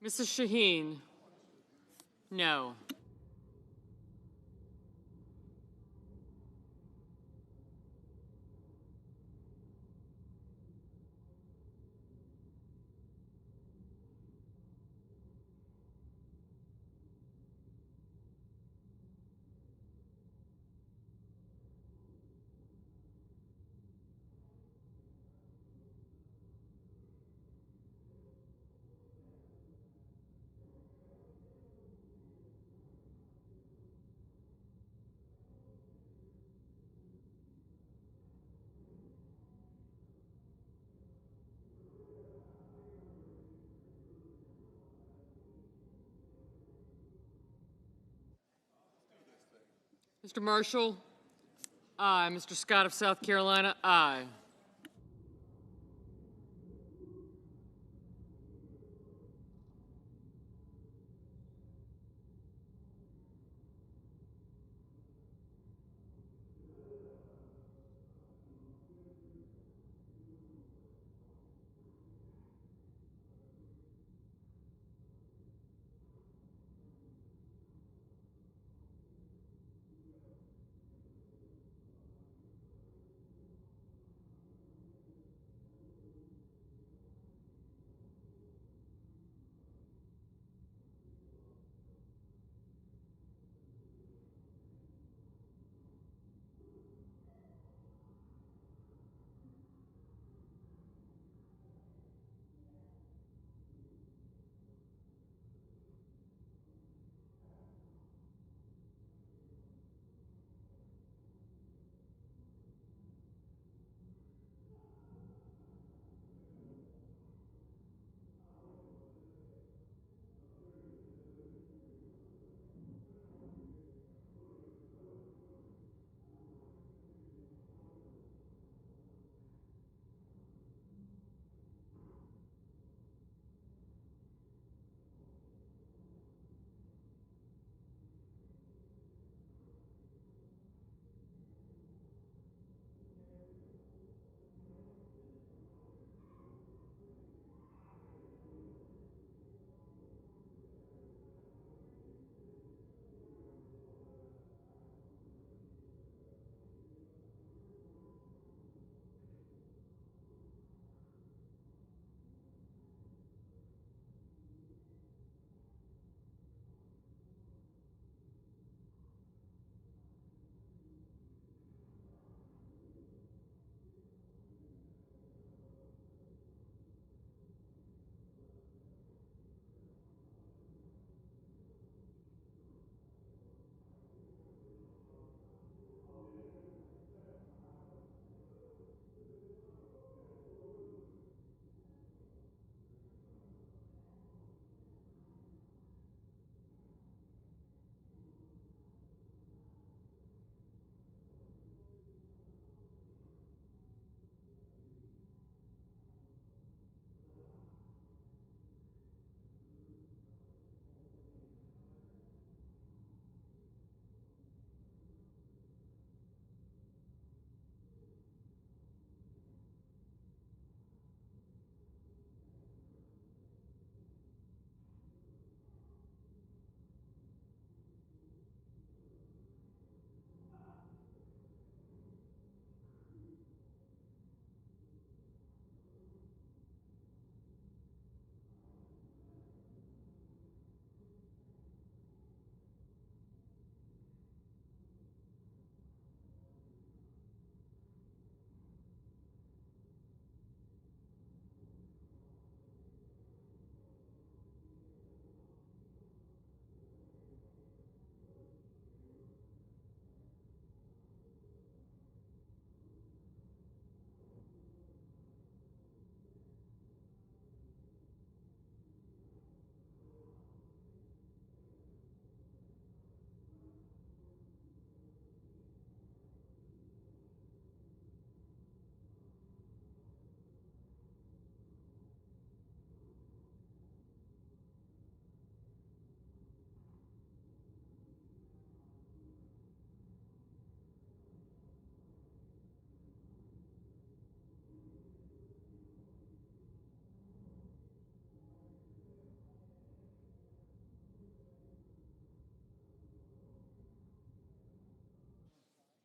Mrs. Shaheen, no. Mr. Marshall, aye. Mr. Scott of South Carolina, aye.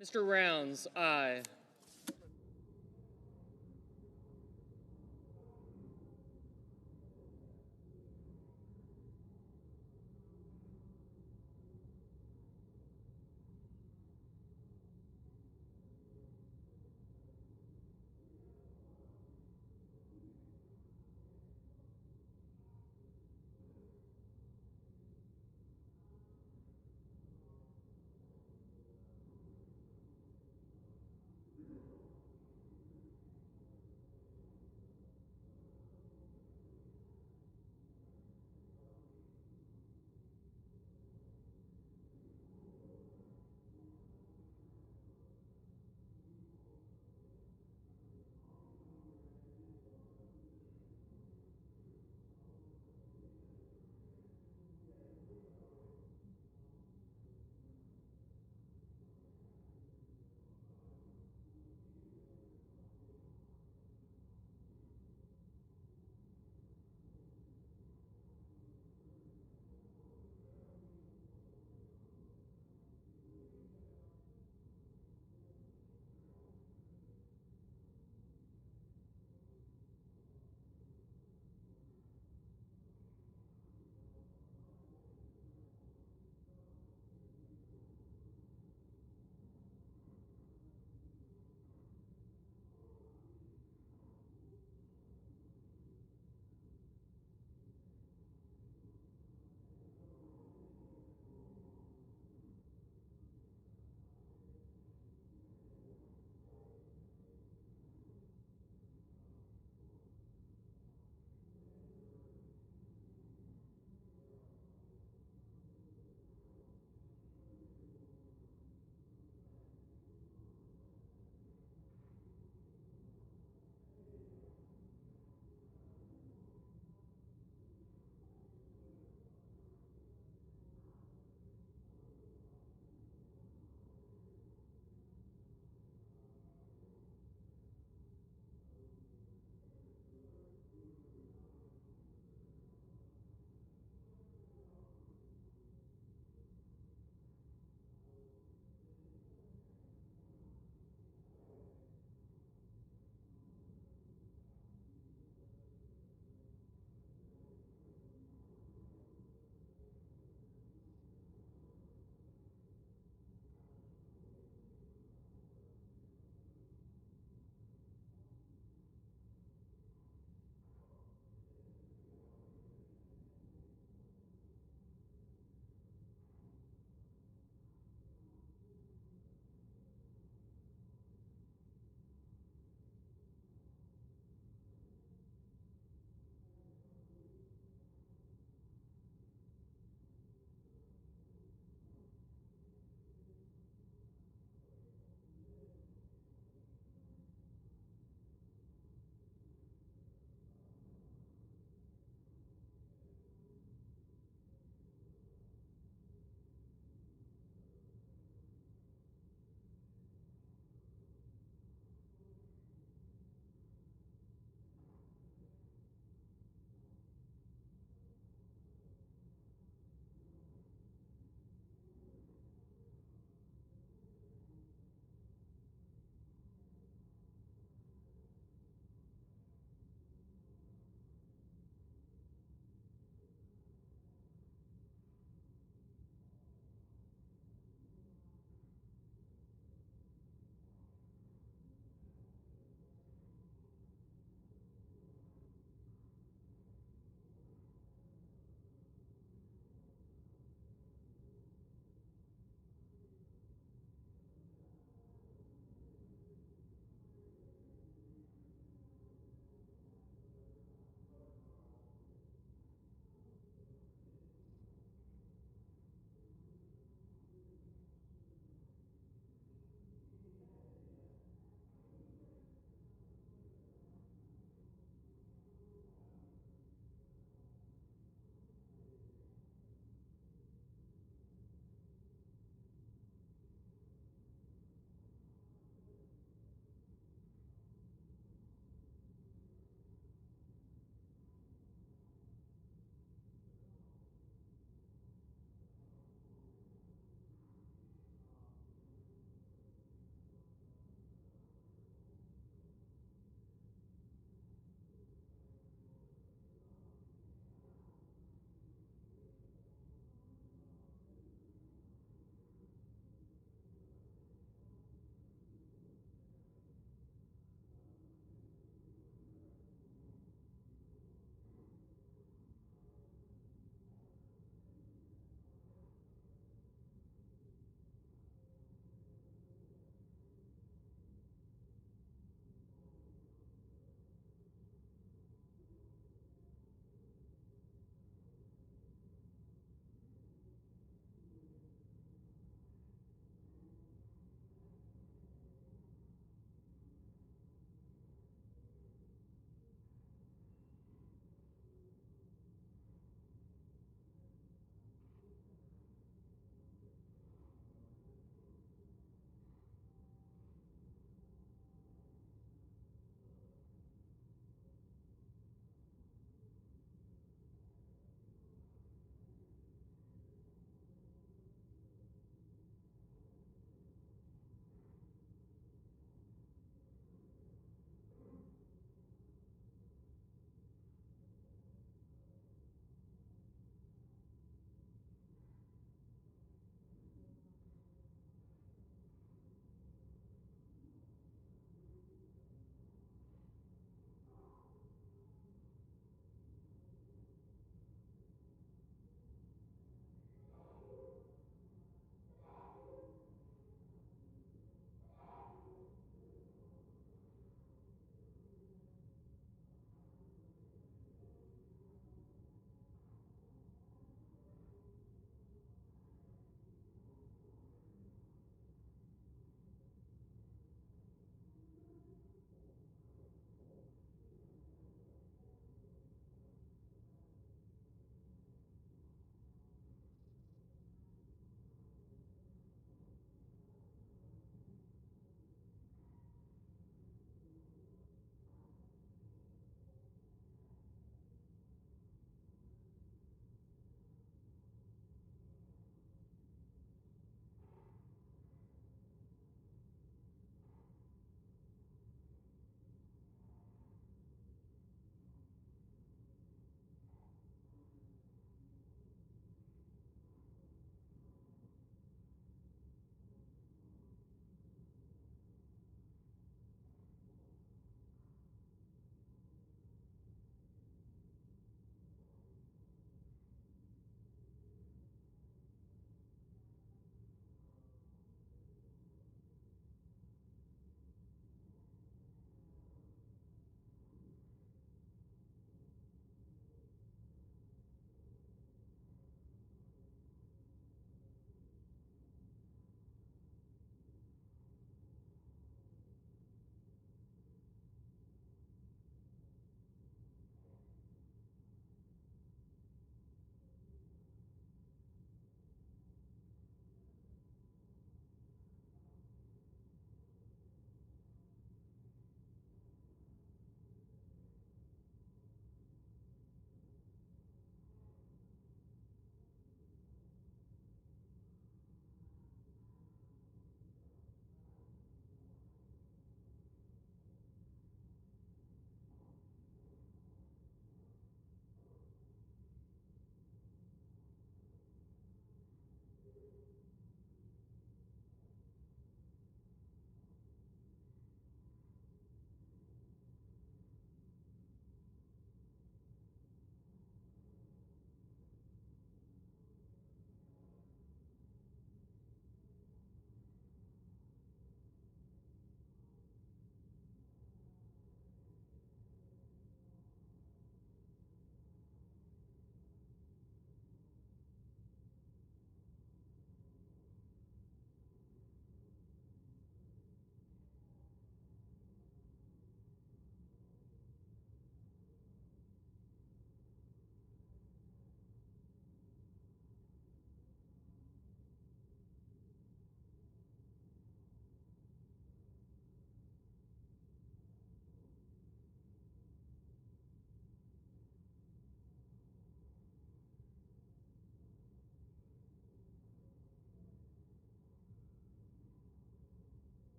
Mr. Rounds, aye.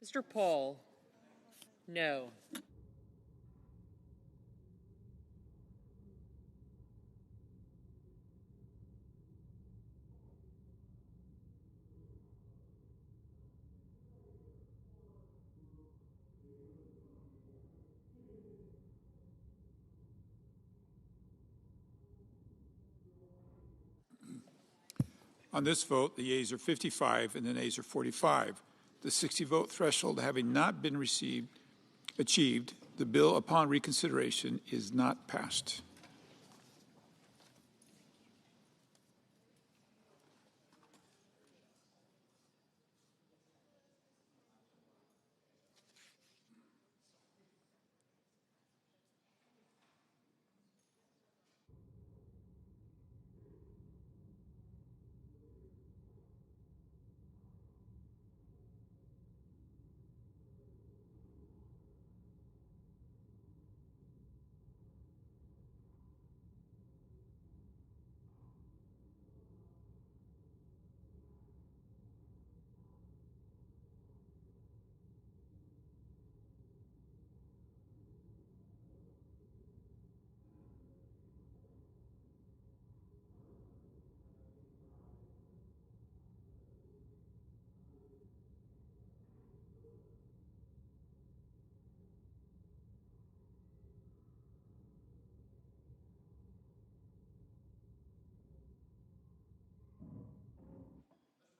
Mr. Paul, no. On this vote, the yeas are 55 and the nays are 45. The 60-vote threshold having not been achieved, the bill upon reconsideration is not passed.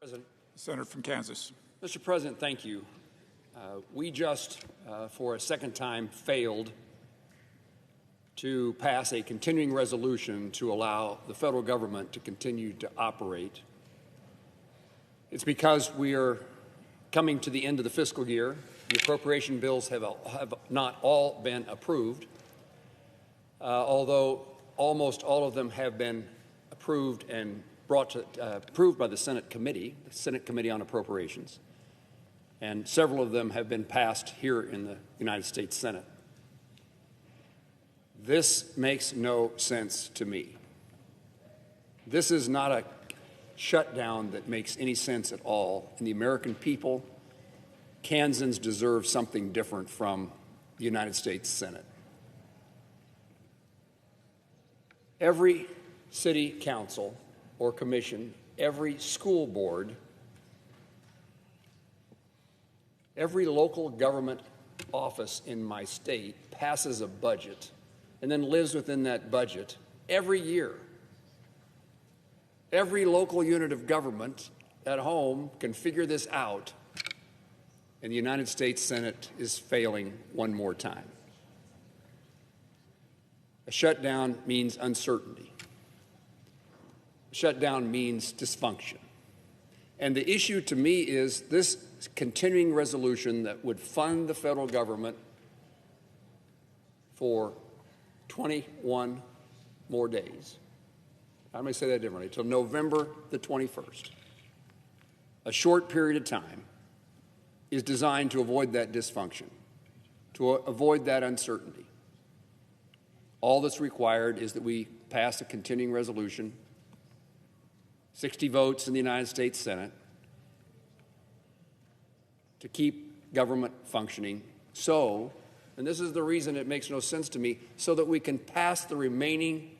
President. Senator from Kansas. Mr. President, thank you. We just, for a second time, failed to pass a continuing resolution to allow the federal government to continue to operate. It's because we are coming to the end of the fiscal year. The appropriation bills have not all been approved, although almost all of them have been approved and approved by the Senate Committee on Appropriations, and several of them have been passed here in the United States Senate. This makes no sense to me. This is not a shutdown that makes any sense at all, and the American people, Kansans, deserve something different from the United States Senate. Every city council or commission, every school board, every local government office in my state passes a budget and then lives within that budget every year. Every local unit of government at home can figure this out, and the United States Senate is failing one more time. A shutdown means uncertainty. Shutdown means dysfunction. And the issue to me is this continuing resolution that would fund the federal government for 21 more days. I'm going to say that differently, till November the 21st. A short period of time is designed to avoid that dysfunction, to avoid that uncertainty. All that's required is that we pass a continuing resolution, 60 votes in the United States Senate, to keep government functioning so, and this is the reason it makes no sense to me, so that we can pass the remaining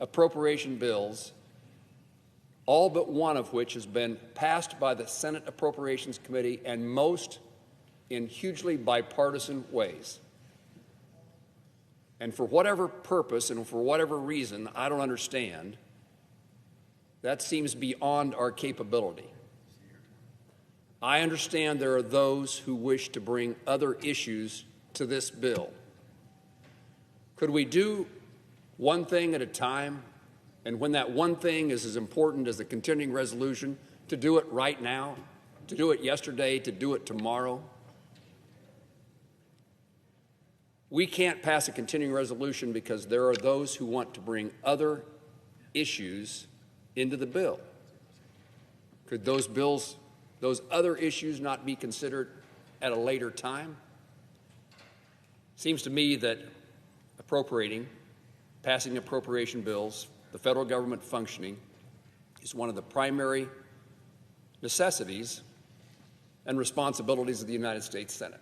appropriation bills, all but one of which has been passed by the Senate Appropriations Committee, and most in hugely bipartisan ways. And for whatever purpose and for whatever reason I don't understand, that seems beyond our capability. I understand there are those who wish to bring other issues to this bill. Could we do one thing at a time, and when that one thing is as important as the continuing resolution, to do it right now, to do it yesterday, to do it tomorrow? We can't pass a continuing resolution because there are those who want to bring other issues into the bill. Could those other issues not be considered at a later time? Seems to me that passing appropriation bills, the federal government functioning, is one of the primary necessities and responsibilities of the United States Senate,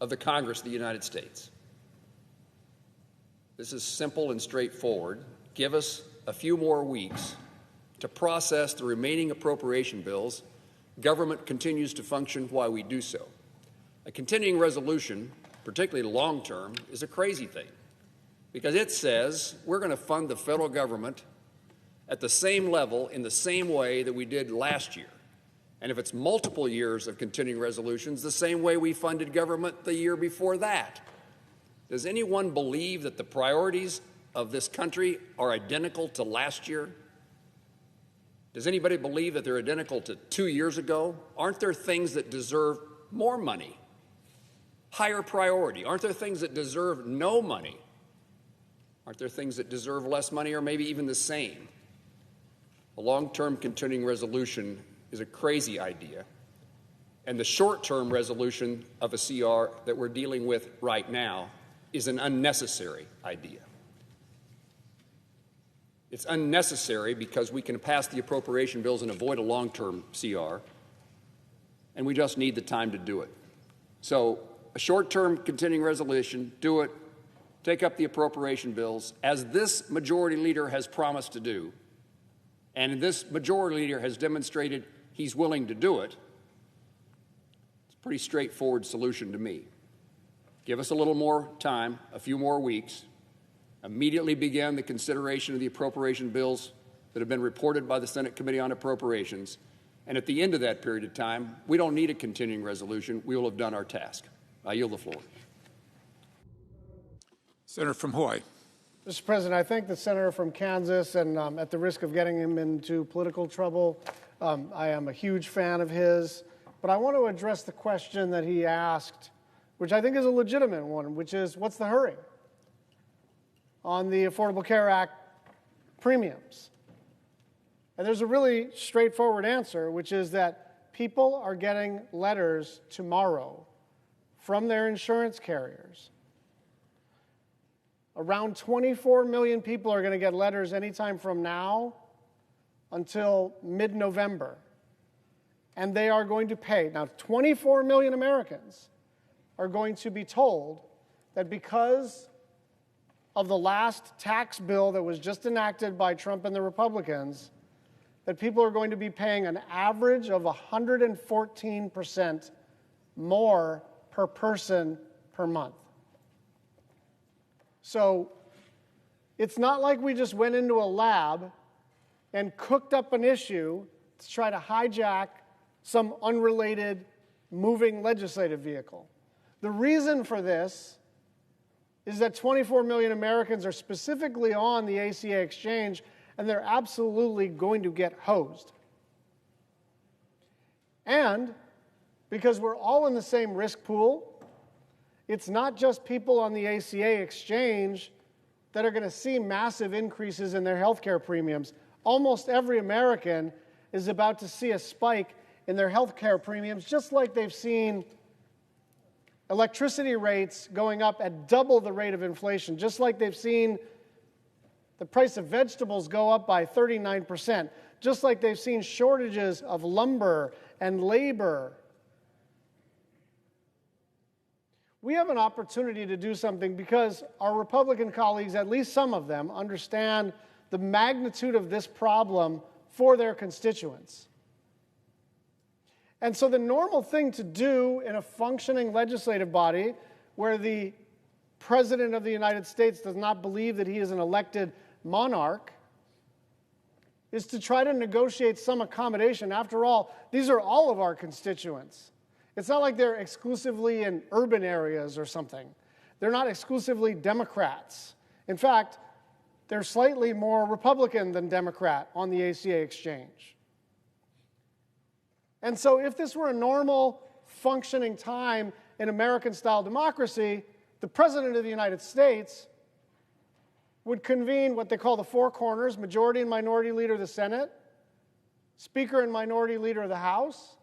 of the Congress of the United States. This is simple and straightforward. Give us a few more weeks to process the remaining appropriation bills. Government continues to function while we do so. A continuing resolution, particularly long-term, is a crazy thing because it says we're going to fund the federal government at the same level in the same way that we did last year. And if it's multiple years of continuing resolutions, the same way we funded government the year before that. Does anyone believe that the priorities of this country are identical to last year? Does anybody believe that they're identical to 2 years ago? Aren't there things that deserve more money, higher priority? Aren't there things that deserve no money? Aren't there things that deserve less money or maybe even the same? A long-term continuing resolution is a crazy idea, and the short-term resolution of a CR that we're dealing with right now is an unnecessary idea. It's unnecessary because we can pass the appropriation bills and avoid a long-term CR, and we just need the time to do it. So a short-term continuing resolution, do it, take up the appropriation bills, as this majority leader has promised to do, and this majority leader has demonstrated he's willing to do it. It's a pretty straightforward solution to me. Give us a little more time, a few more weeks. Immediately begin the consideration of the appropriation bills that have been reported by the Senate Committee on Appropriations. And at the end of that period of time, we don't need a continuing resolution. We will have done our task. I yield the floor. Senator from Hawaii. Mr. President, I thank the senator from Kansas, and at the risk of getting him into political trouble, I am a huge fan of his. But I want to address the question that he asked, which I think is a legitimate one, which is, what's the hurry on the Affordable Care Act premiums? And there's a really straightforward answer, which is that people are getting letters tomorrow from their insurance carriers. Around 24 million people are going to get letters anytime from now until mid-November. And they are going to pay. Now, 24 million Americans are going to be told that because of the last tax bill that was just enacted by Trump and the Republicans, that people are going to be paying an average of 114% more per person per month. So it's not like we just went into a lab and cooked up an issue to try to hijack some unrelated moving legislative vehicle. The reason for this is that 24 million Americans are specifically on the ACA exchange, and they're absolutely going to get hosed. And because we're all in the same risk pool, it's not just people on the ACA exchange that are going to see massive increases in their health care premiums. Almost every American is about to see a spike in their health care premiums, just like they've seen electricity rates going up at double the rate of inflation, just like they've seen the price of vegetables go up by 39%, just like they've seen shortages of lumber and labor. We have an opportunity to do something because our Republican colleagues, at least some of them, understand the magnitude of this problem for their constituents. And so the normal thing to do in a functioning legislative body where the President of the United States does not believe that he is an elected monarch is to try to negotiate some accommodation. After all, these are all of our constituents. It's not like they're exclusively in urban areas or something. They're not exclusively Democrats. In fact, they're slightly more Republican than Democrat on the ACA exchange. And so if this were a normal, functioning time in American-style democracy, the President of the United States would convene what they call the four corners, majority and minority leader of the Senate, Speaker and minority leader of the House,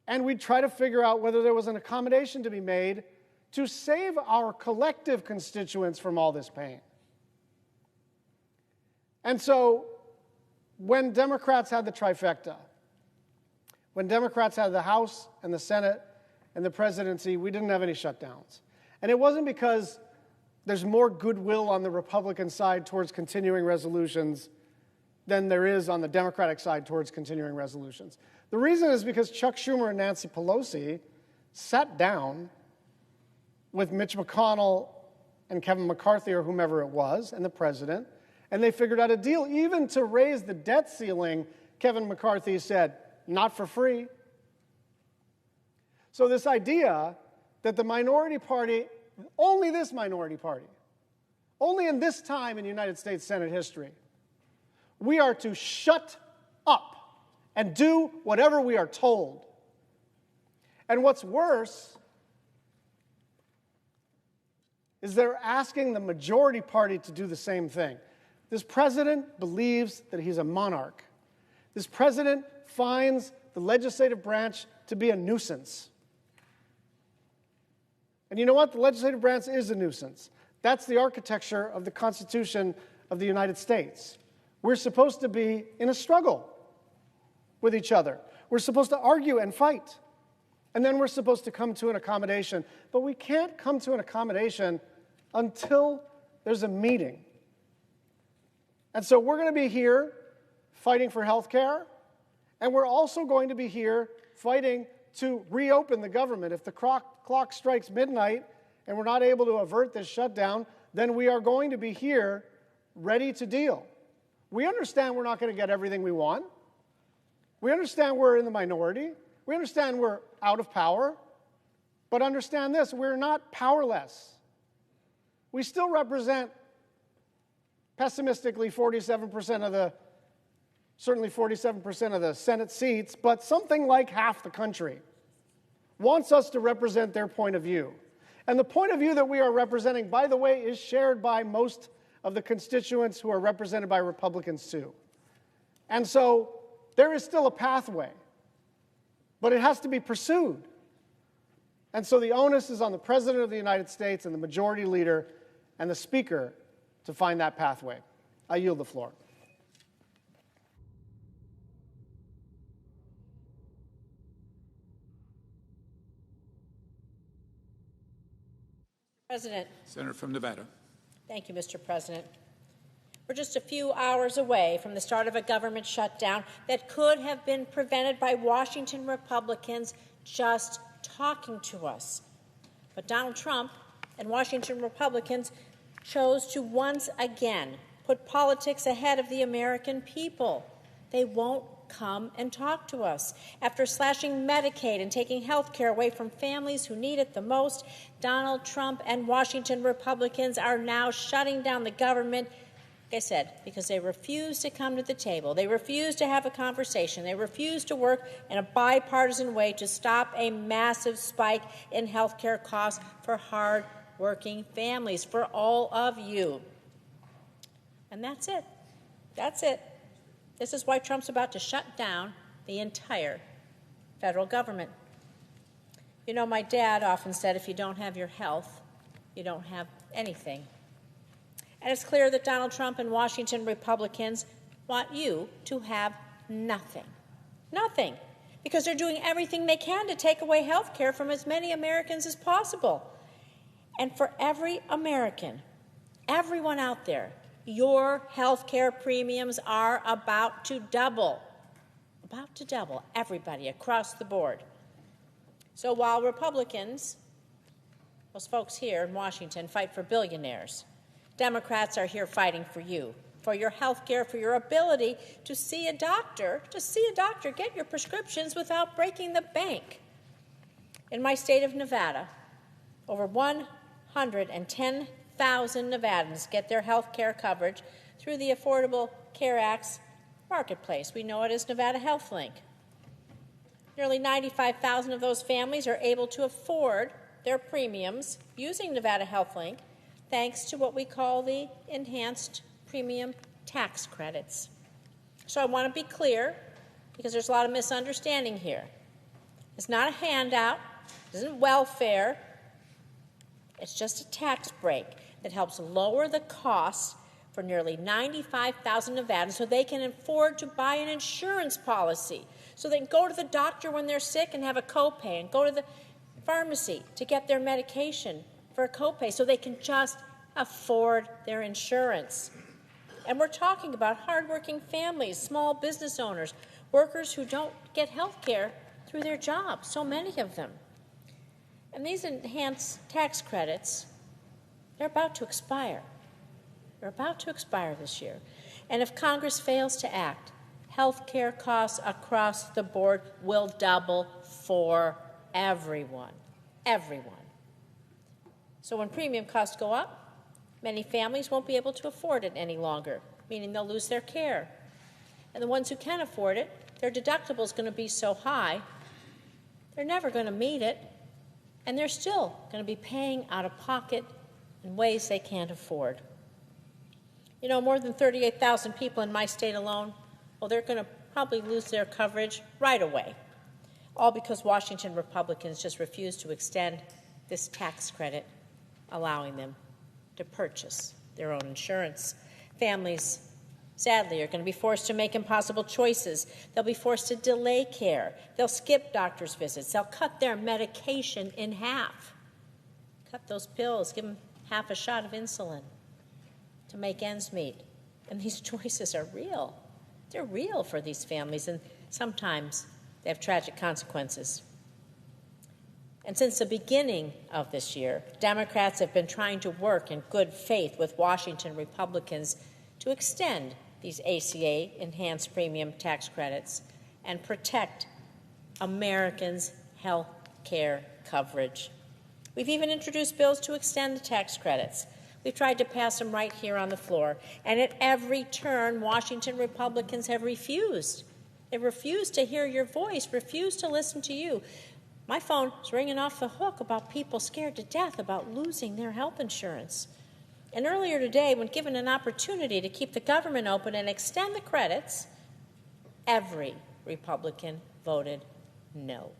and we'd try to figure out whether there was an accommodation to be made to save our collective constituents from all this pain. And so when Democrats had the trifecta, when Democrats had the House and the Senate and the presidency, we didn't have any shutdowns. And it wasn't because there's more goodwill on the Republican side towards continuing resolutions than there is on the Democratic side towards continuing resolutions. The reason is because Chuck Schumer and Nancy Pelosi sat down with Mitch McConnell and Kevin McCarthy or whomever it was and the president, and they figured out a deal. Even to raise the debt ceiling, Kevin McCarthy said, not for free. So this idea that the minority party, only this minority party, only in this time in United States Senate history, we are to shut up and do whatever we are told. And what's worse is they're asking the majority party to do the same thing. This president believes that he's a monarch. This president finds the legislative branch to be a nuisance. And you know what? The legislative branch is a nuisance. That's the architecture of the Constitution of the United States. We're supposed to be in a struggle with each other. We're supposed to argue and fight. And then we're supposed to come to an accommodation. But we can't come to an accommodation until there's a meeting. And so we're going to be here fighting for health care, and we're also going to be here fighting to reopen the government. If the clock strikes midnight and we're not able to avert this shutdown, then we are going to be here ready to deal. We understand we're not going to get everything we want. We understand we're in the minority. We understand we're out of power. But understand this, we're not powerless. We still represent, pessimistically, 47% of the, certainly 47% of the Senate seats, but something like half the country wants us to represent their point of view. And the point of view that we are representing, by the way, is shared by most of the constituents who are represented by Republicans too. And so there is still a pathway, but it has to be pursued. And so the onus is on the President of the United States and the Majority Leader and the Speaker to find that pathway. I yield the floor. President. Senator from Nevada. Thank you, Mr. President. We're just a few hours away from the start of a government shutdown that could have been prevented by Washington Republicans just talking to us. But Donald Trump and Washington Republicans chose to once again put politics ahead of the American people. They won't come and talk to us. After slashing Medicaid and taking health care away from families who need it the most, Donald Trump and Washington Republicans are now shutting down the government, like I said, because they refuse to come to the table. They refuse to have a conversation. They refuse to work in a bipartisan way to stop a massive spike in health care costs for hard-working families, for all of you. And that's it. That's it. This is why Trump's about to shut down the entire federal government. You know, my dad often said, if you don't have your health, you don't have anything. And it's clear that Donald Trump and Washington Republicans want you to have nothing. Nothing. Because they're doing everything they can to take away health care from as many Americans as possible. And for every American, everyone out there, your health care premiums are about to double. About to double, everybody across the board. So while Republicans, those folks here in Washington, fight for billionaires, Democrats are here fighting for you, for your health care, for your ability to see a doctor, get your prescriptions without breaking the bank. In my state of Nevada, over 110,000 Nevadans get their health care coverage through the Affordable Care Act's marketplace. We know it as Nevada Health Link. Nearly 95,000 of those families are able to afford their premiums using Nevada Health Link, thanks to what we call the enhanced premium tax credits. So I want to be clear, because there's a lot of misunderstanding here. It's not a handout. It isn't welfare. It's just a tax break that helps lower the costs for nearly 95,000 Nevadans so they can afford to buy an insurance policy, so they can go to the doctor when they're sick and have a copay, and go to the pharmacy to get their medication for a copay so they can just afford their insurance. And we're talking about hardworking families, small business owners, workers who don't get health care through their jobs, so many of them. And these enhanced tax credits, they're about to expire. They're about to expire this year. And if Congress fails to act, health care costs across the board will double for everyone. Everyone. So when premium costs go up, many families won't be able to afford it any longer, meaning they'll lose their care. And the ones who can afford it, their deductible is going to be so high, they're never going to meet it, and they're still going to be paying out of pocket in ways they can't afford. You know, more than 38,000 people in my state alone, well, they're going to probably lose their coverage right away, all because Washington Republicans just refuse to extend this tax credit, allowing them to purchase their own insurance. Families, sadly, are going to be forced to make impossible choices. They'll be forced to delay care. They'll skip doctor's visits. They'll cut their medication in half. Cut those pills, give them half a shot of insulin to make ends meet. And these choices are real. They're real for these families, and sometimes they have tragic consequences. And since the beginning of this year, Democrats have been trying to work in good faith with Washington Republicans to extend these ACA enhanced premium tax credits and protect Americans' health care coverage. We've even introduced bills to extend the tax credits. We've tried to pass them right here on the floor. And at every turn, Washington Republicans have refused. They refused to hear your voice, refused to listen to you. My phone is ringing off the hook about people scared to death about losing their health insurance. And earlier today, when given an opportunity to keep the government open and extend the credits, every Republican voted no.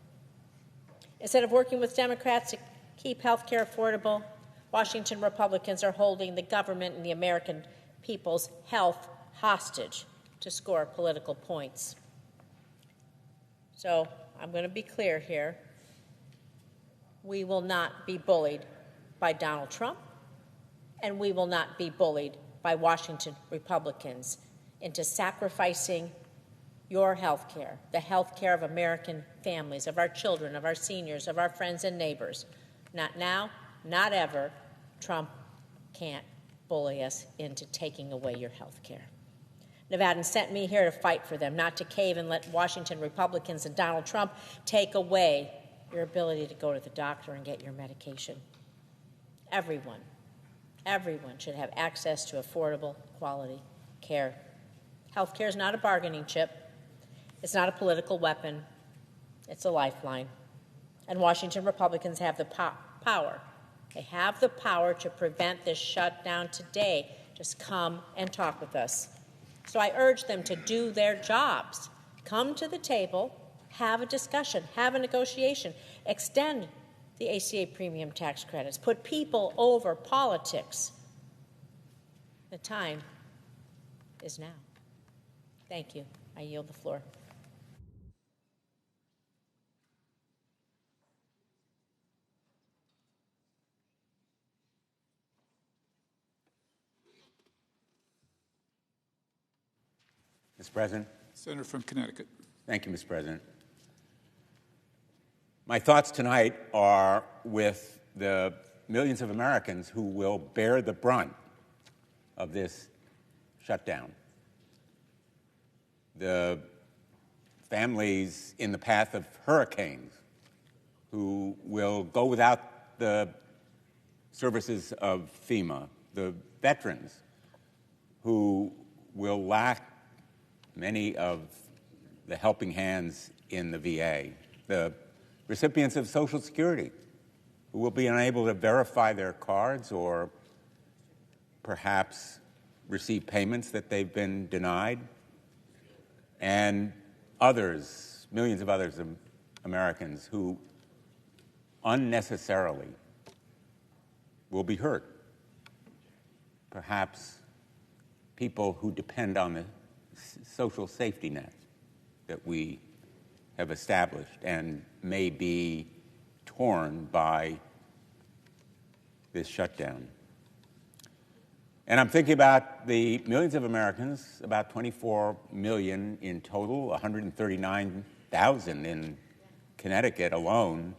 Instead of working with Democrats to keep health care affordable, Washington Republicans are holding the government and the American people's health hostage to score political points. So I'm going to be clear here. We will not be bullied by Donald Trump, and we will not be bullied by Washington Republicans into sacrificing your health care, the health care of American families, of our children, of our seniors, of our friends and neighbors. Not now, not ever. Trump can't bully us into taking away your health care. Nevadans sent me here to fight for them, not to cave and let Washington Republicans and Donald Trump take away your ability to go to the doctor and get your medication. Everyone should have access to affordable, quality care. Health care is not a bargaining chip. It's not a political weapon. It's a lifeline. And Washington Republicans have the power. They have the power to prevent this shutdown today. Just come and talk with us. So I urge them to do their jobs. Come to the table, have a discussion, have a negotiation, extend the ACA premium tax credits, put people over politics. The time is now. Thank you. I yield the floor. Mr. President. Senator from Connecticut. Thank you, Mr. President. My thoughts tonight are with the millions of Americans who will bear the brunt of this shutdown. The families in the path of hurricanes who will go without the services of FEMA, the veterans who will lack many of the helping hands in the VA, the recipients of Social Security who will be unable to verify their cards or perhaps receive payments that they've been denied, and others, millions of others Americans who unnecessarily will be hurt. Perhaps people who depend on the social safety net that we have established and may be torn by this shutdown. And I'm thinking about the millions of Americans, about 24 million in total, 139,000 in Connecticut alone,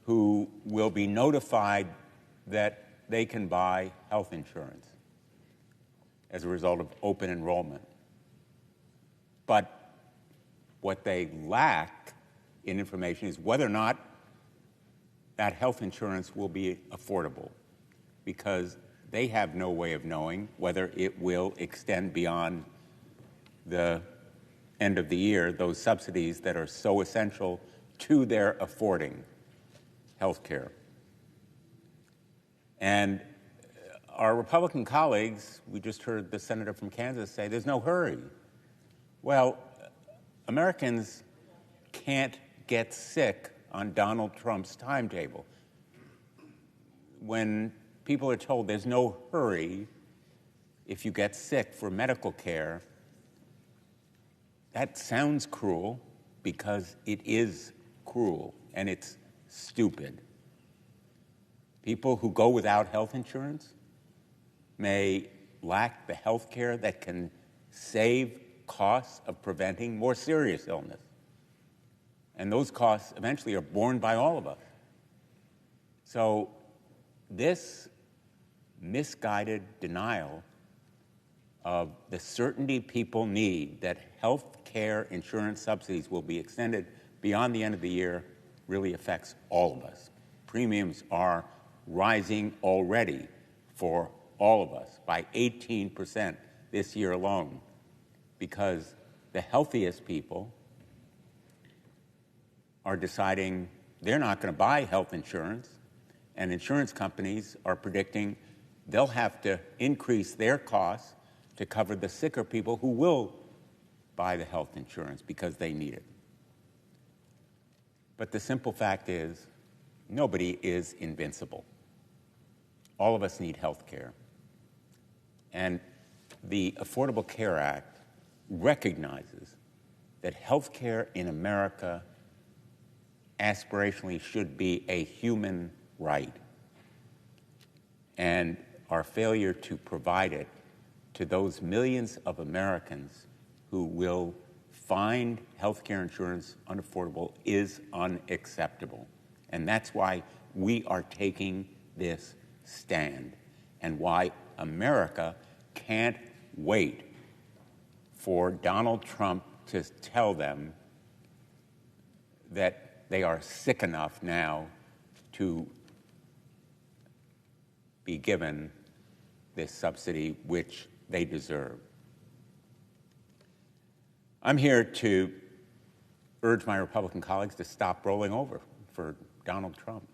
who will be notified that they can buy health insurance as a result of open enrollment. But what they lack in information is whether or not that health insurance will be affordable, because they have no way of knowing whether it will extend beyond the end of the year, those subsidies that are so essential to their affording health care. And our Republican colleagues, we just heard the senator from Kansas say there's no hurry. Well, Americans can't get sick on Donald Trump's timetable. When people are told there's no hurry if you get sick for medical care, that sounds cruel because it is cruel and it's stupid. People who go without health insurance may lack the health care that can save costs of preventing more serious illness. And those costs eventually are borne by all of us. So this misguided denial of the certainty people need that health care insurance subsidies will be extended beyond the end of the year really affects all of us. Premiums are rising already for all of us by 18% this year alone, because the healthiest people are deciding they're not going to buy health insurance, and insurance companies are predicting they'll have to increase their costs to cover the sicker people who will buy the health insurance because they need it. But the simple fact is, nobody is invincible. All of us need health care. And the Affordable Care Act recognizes that health care in America aspirationally should be a human right. And our failure to provide it to those millions of Americans who will find health care insurance unaffordable is unacceptable. And that's why we are taking this stand, and why America can't wait for Donald Trump to tell them that they are sick enough now to be given this subsidy which they deserve. I'm here to urge my Republican colleagues to stop rolling over for Donald Trump.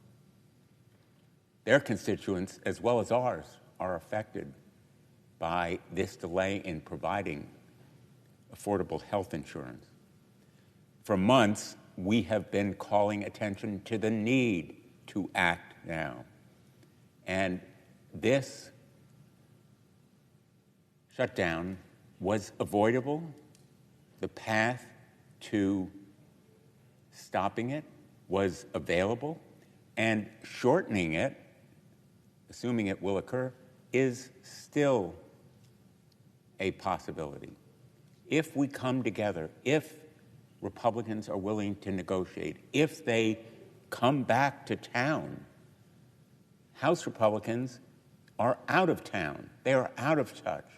Their constituents, as well as ours, are affected by this delay in providing affordable health insurance. For months, we have been calling attention to the need to act now. And this shutdown was avoidable. The path to stopping it was available, and shortening it, assuming it will occur, is still a possibility. If we come together, if Republicans are willing to negotiate, if they come back to town, House Republicans are out of town. They are out of touch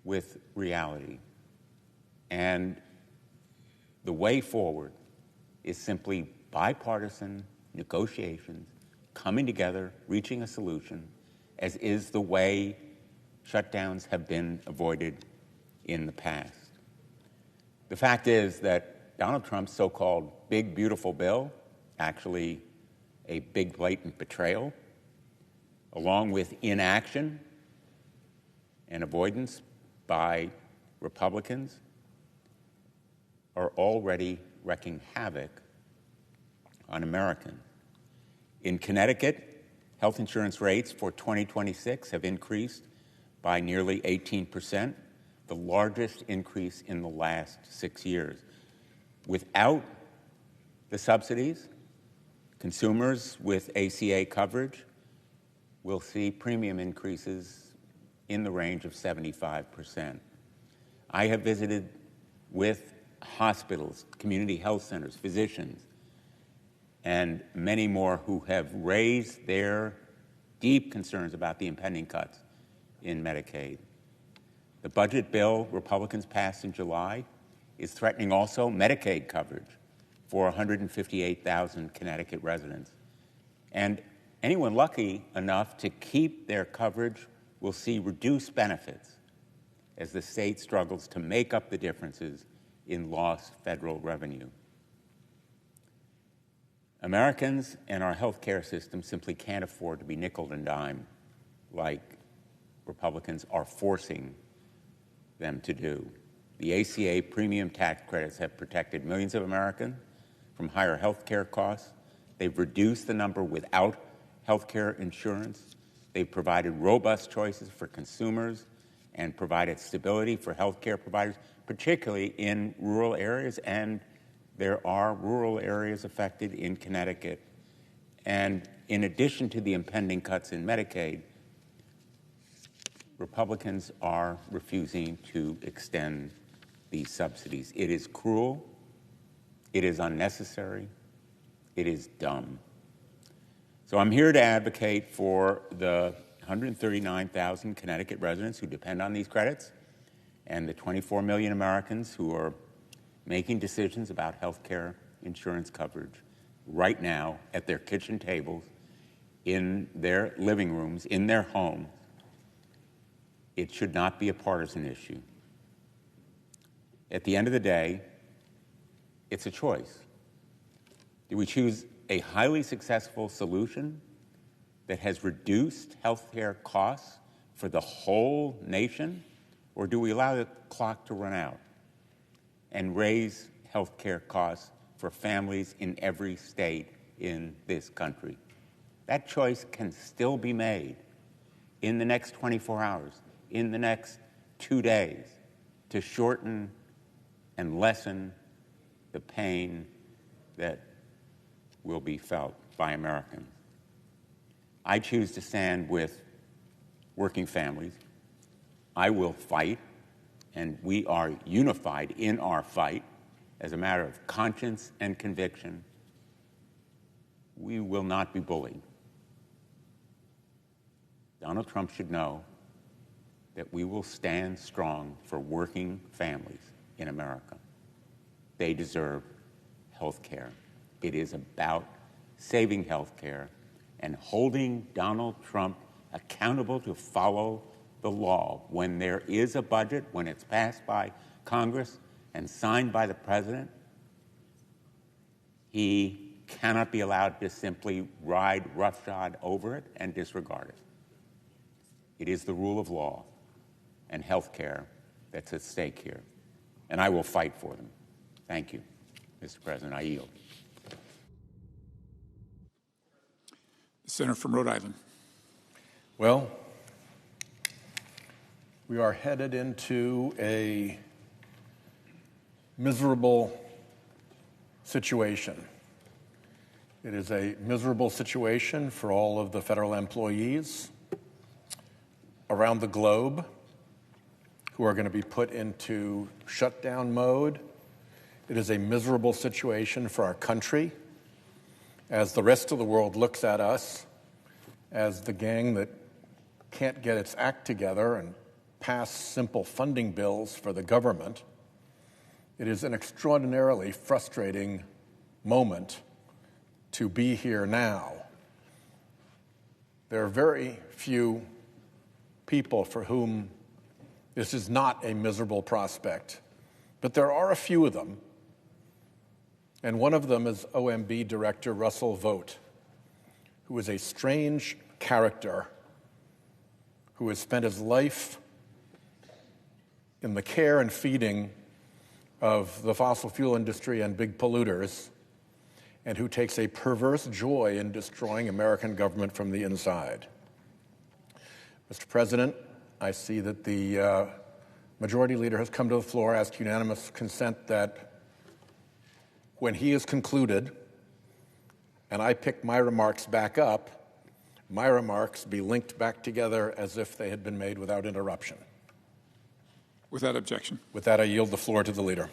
with reality. And the way forward is simply bipartisan negotiations, coming together, reaching a solution, as is the way shutdowns have been avoided in the past. The fact is that Donald Trump's so-called big, beautiful bill, actually a big, blatant betrayal, along with inaction and avoidance by Republicans, are already wreaking havoc on Americans. In Connecticut, health insurance rates for 2026 have increased by nearly 18%, the largest increase in the last 6 years. Without the subsidies, consumers with ACA coverage will see premium increases in the range of 75%. I have visited with hospitals, community health centers, physicians, and many more who have raised their deep concerns about the impending cuts in Medicaid. The budget bill Republicans passed in July is threatening also Medicaid coverage for 158,000 Connecticut residents. And anyone lucky enough to keep their coverage will see reduced benefits as the state struggles to make up the differences in lost federal revenue. Americans and our health care system simply can't afford to be nickel and dime like Republicans are forcing them to do. The ACA premium tax credits have protected millions of Americans from higher health care costs. They've reduced the number without health care insurance. They've provided robust choices for consumers and provided stability for health care providers, particularly in rural areas, and there are rural areas affected in Connecticut. And in addition to the impending cuts in Medicaid, Republicans are refusing to extend these subsidies. It is cruel, it is unnecessary, it is dumb. So I'm here to advocate for the 139,000 Connecticut residents who depend on these credits and the 24 million Americans who are making decisions about health care insurance coverage right now at their kitchen tables, in their living rooms, in their homes. It should not be a partisan issue. At the end of the day, it's a choice. Do we choose a highly successful solution that has reduced health care costs for the whole nation, or do we allow the clock to run out and raise health care costs for families in every state in this country? That choice can still be made in the next 24 hours, in the next 2 days, to shorten and lessen the pain that will be felt by Americans. I choose to stand with working families. I will fight, and we are unified in our fight as a matter of conscience and conviction. We will not be bullied. Donald Trump should know that we will stand strong for working families in America. They deserve health care. It is about saving health care and holding Donald Trump accountable to follow the law. When there is a budget, when it's passed by Congress and signed by the president, he cannot be allowed to simply ride roughshod over it and disregard it. It is the rule of law and health care that's at stake here, and I will fight for them. Thank you, Mr. President. I yield. The senator from Rhode Island. Well, we are headed into a miserable situation. It is a miserable situation for all of the federal employees around the globe who are going to be put into shutdown mode. It is a miserable situation for our country as the rest of the world looks at us as the gang that can't get its act together and pass simple funding bills for the government. It is an extraordinarily frustrating moment to be here now. There are very few people for whom this is not a miserable prospect, but there are a few of them, and one of them is OMB Director Russell Vought, who is a strange character who has spent his life in the care and feeding of the fossil fuel industry and big polluters, and who takes a perverse joy in destroying American government from the inside. Mr. President, I see that the Majority Leader has come to the floor, asked unanimous consent that when he is concluded and I pick my remarks back up, my remarks be linked back together as if they had been made without interruption. Without objection. With that, I yield the floor to the leader.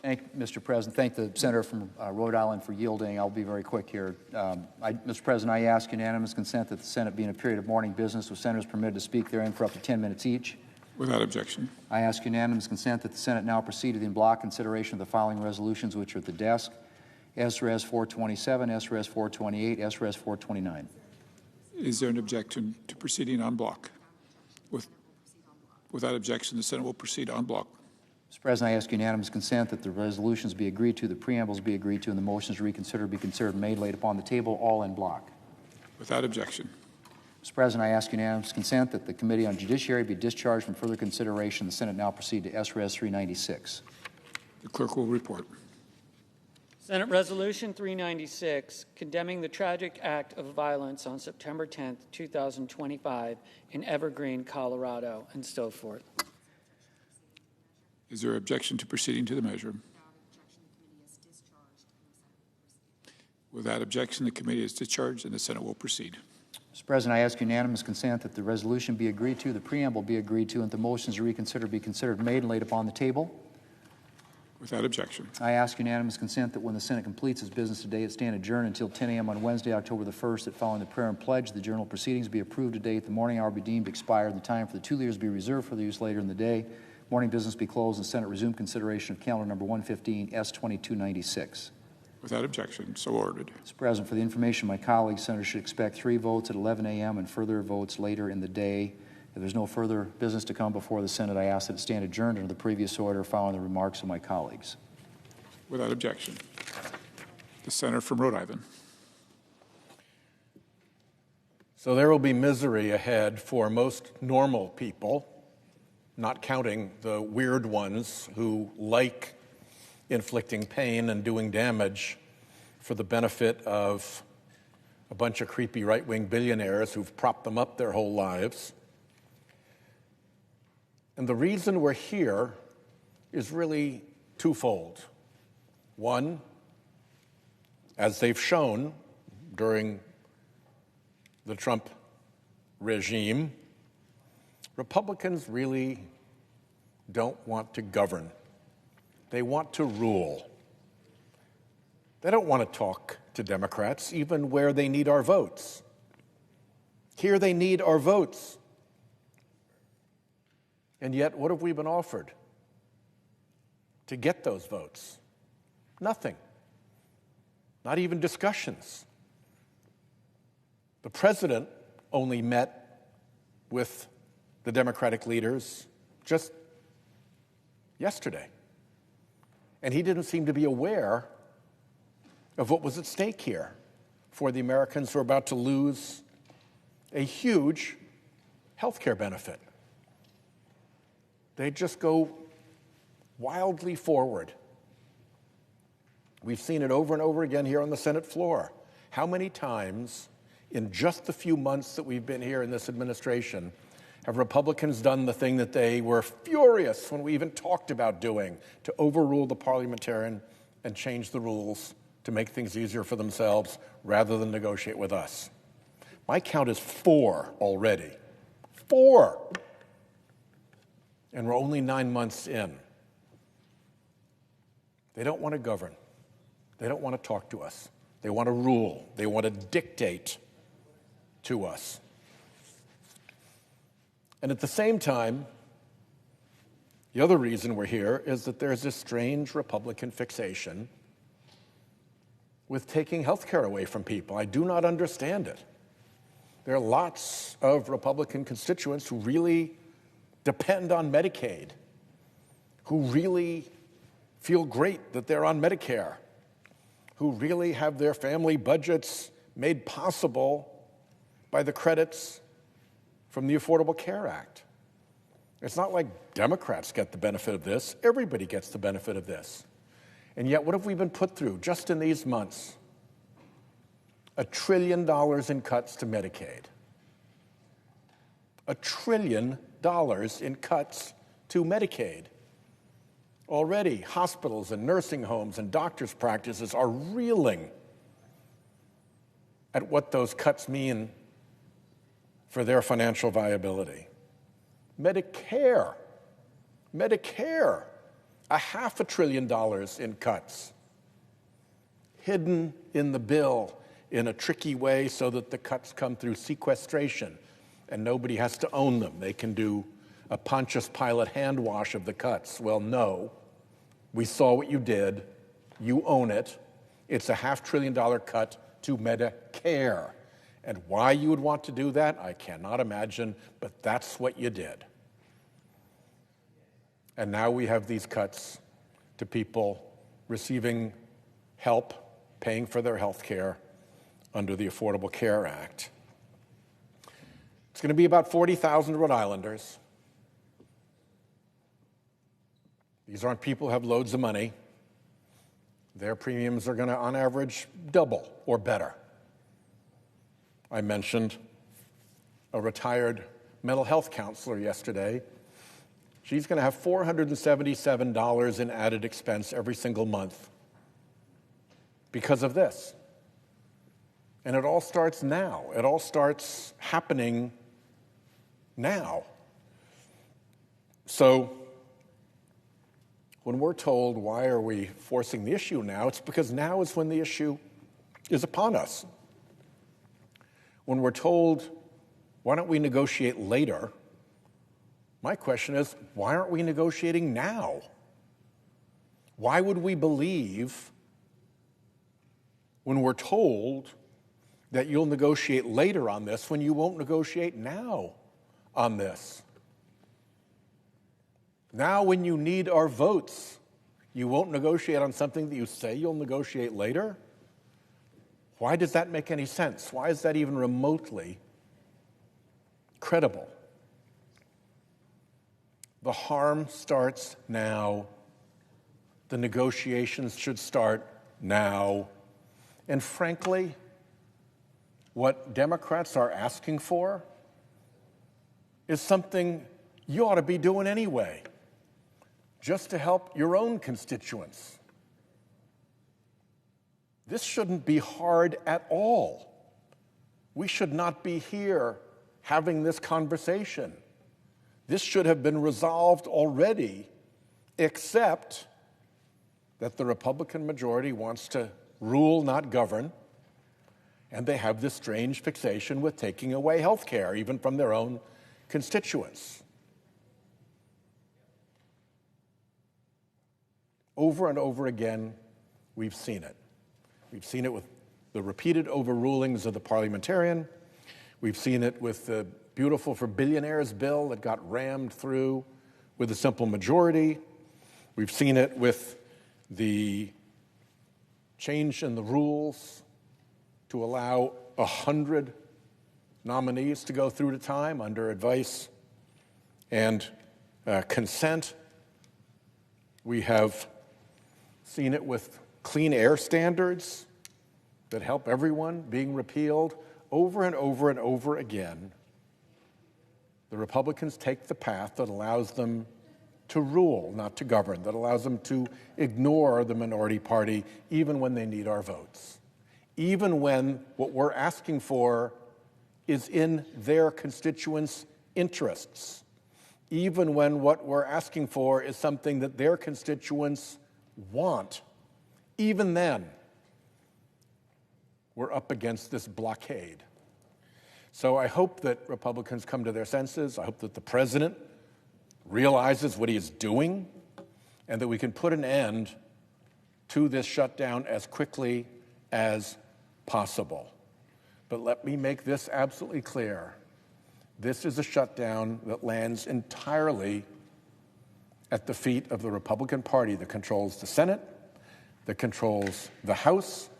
Thank you, Mr. President. Thank the senator from Rhode Island for yielding. I'll be very quick here. Mr. President, I ask unanimous consent that the Senate be in a period of morning business with senators permitted to speak therein for up to 10 minutes each. Without objection. I ask unanimous consent that the Senate now proceed to the in-block consideration of the following resolutions, which are at the desk: SRES 427, SRES 428, SRES 429. Is there an objection to proceeding en bloc? Without objection, the Senate will proceed en bloc. Mr. President, I ask unanimous consent that the resolutions be agreed to, the preambles be agreed to, and the motions to reconsider be considered and made, laid upon the table, all in block. Without objection. Mr. President, I ask unanimous consent that the Committee on Judiciary be discharged from further consideration. The Senate now proceed to SRES 396. The clerk will report. Senate Resolution 396, condemning the tragic act of violence on September 10, 2025 in Evergreen, Colorado, and so forth. Is there objection to proceeding to the measure? Without objection, the committee is discharged and the Senate will proceed. Mr. President, I ask unanimous consent that the resolution be agreed to, the preamble be agreed to, and the motions to reconsider be considered, made, and laid upon the table. Without objection. I ask unanimous consent that when the Senate completes its business today, it stand adjourned until 10 a.m. on Wednesday, October the 1st, that following the prayer and pledge, the journal proceedings be approved today at the morning hour be deemed expired, and the time for the two leaders be reserved for their use later in the day. Morning business be closed, and Senate resume consideration of calendar number 115, S2296. Without objection, so ordered. Mr. President, for the information of my colleagues, senators should expect 3 votes at 11 a.m. and further votes later in the day. If there's no further business to come before the Senate, I ask that it stand adjourned under the previous order following the remarks of my colleagues. Without objection. The senator from Rhode Island. So there will be misery ahead for most normal people, not counting the weird ones who like inflicting pain and doing damage for the benefit of a bunch of creepy right-wing billionaires who've propped them up their whole lives. And the reason we're here is really twofold. One, as they've shown during the Trump regime, Republicans really don't want to govern. They want to rule. They don't want to talk to Democrats, even where they need our votes. Here they need our votes. And yet, what have we been offered to get those votes? Nothing. Not even discussions. The president only met with the Democratic leaders just yesterday. And he didn't seem to be aware of what was at stake here for the Americans who are about to lose a huge health care benefit. They just go wildly forward. We've seen it over and over again here on the Senate floor. How many times in just the few months that we've been here in this administration have Republicans done the thing that they were furious when we even talked about doing, to overrule the parliamentarian and change the rules to make things easier for themselves rather than negotiate with us? My count is 4 already. 4! And we're only 9 months in. They don't want to govern. They don't want to talk to us. They want to rule. They want to dictate to us. And at the same time, the other reason we're here is that there's this strange Republican fixation with taking health care away from people. I do not understand it. There are lots of Republican constituents who really depend on Medicaid, who really feel great that they're on Medicare, who really have their family budgets made possible by the credits from the Affordable Care Act. It's not like Democrats get the benefit of this. Everybody gets the benefit of this. And yet, what have we been put through just in these months? $1 trillion in cuts to Medicaid. $1 trillion in cuts to Medicaid. Already, hospitals and nursing homes and doctors' practices are reeling at what those cuts mean for their financial viability. Medicare, $500 billion in cuts, hidden in the bill in a tricky way so that the cuts come through sequestration and nobody has to own them. They can do a Pontius Pilate hand wash of the cuts. Well, no, we saw what you did. You own it. It's a $500 billion cut to Medicare. And why you would want to do that, I cannot imagine, but that's what you did. And now we have these cuts to people receiving help, paying for their health care under the Affordable Care Act. It's going to be about 40,000 Rhode Islanders. These aren't people who have loads of money. Their premiums are going to, on average, double or better. I mentioned a retired mental health counselor yesterday. She's going to have $477 in added expense every single month because of this. And it all starts now. It all starts happening now. So when we're told, why are we forcing the issue now? It's because now is when the issue is upon us. When we're told, why don't we negotiate later? My question is, why aren't we negotiating now? Why would we believe when we're told that you'll negotiate later on this when you won't negotiate now on this? Now, when you need our votes, you won't negotiate on something that you say you'll negotiate later? Why does that make any sense? Why is that even remotely credible? The harm starts now. The negotiations should start now. And frankly, what Democrats are asking for is something you ought to be doing anyway, just to help your own constituents. This shouldn't be hard at all. We should not be here having this conversation. This should have been resolved already, except that the Republican majority wants to rule, not govern, and they have this strange fixation with taking away health care, even from their own constituents. Over and over again, we've seen it. We've seen it with the repeated overrulings of the parliamentarian. We've seen it with the Beautiful for Billionaires bill that got rammed through with a simple majority. We've seen it with the change in the rules to allow 100 nominees to go through at a time under advice and consent. We have seen it with clean air standards that help everyone being repealed over and over and over again. The Republicans take the path that allows them to rule, not to govern, that allows them to ignore the minority party even when they need our votes, even when what we're asking for is in their constituents' interests, even when what we're asking for is something that their constituents want. Even then, we're up against this blockade. So I hope that Republicans come to their senses. I hope that the president realizes what he is doing and that we can put an end to this shutdown as quickly as possible. But let me make this absolutely clear. This is a shutdown that lands entirely at the feet of the Republican Party that controls the Senate, that controls the House,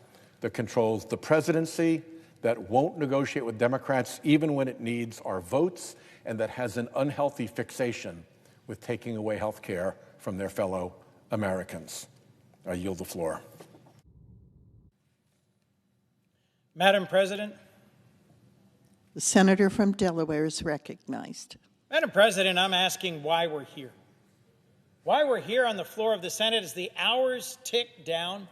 that controls the presidency, that won't negotiate with Democrats even when it needs our votes, and that has an unhealthy fixation with taking away health care from their fellow Americans. I yield the floor. Madam President. The senator from Delaware is recognized. Madam President, I'm asking why we're here. Why we're here on the floor of the Senate is the hours tick down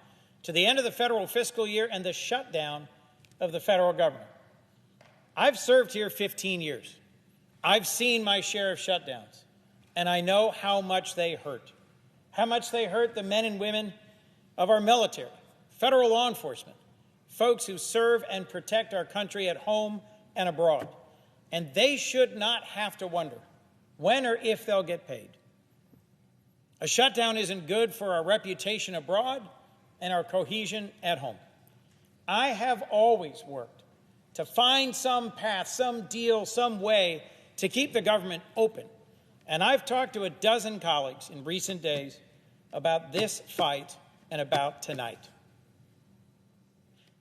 to the end of the federal fiscal year and the shutdown of the federal government. I've served here 15 years. I've seen my share of shutdowns, and I know how much they hurt. How much they hurt the men and women of our military, federal law enforcement, folks who serve and protect our country at home and abroad. And they should not have to wonder when or if they'll get paid. A shutdown isn't good for our reputation abroad and our cohesion at home. I have always worked to find some path, some deal, some way to keep the government open. And I've talked to a dozen colleagues in recent days about this fight and about tonight.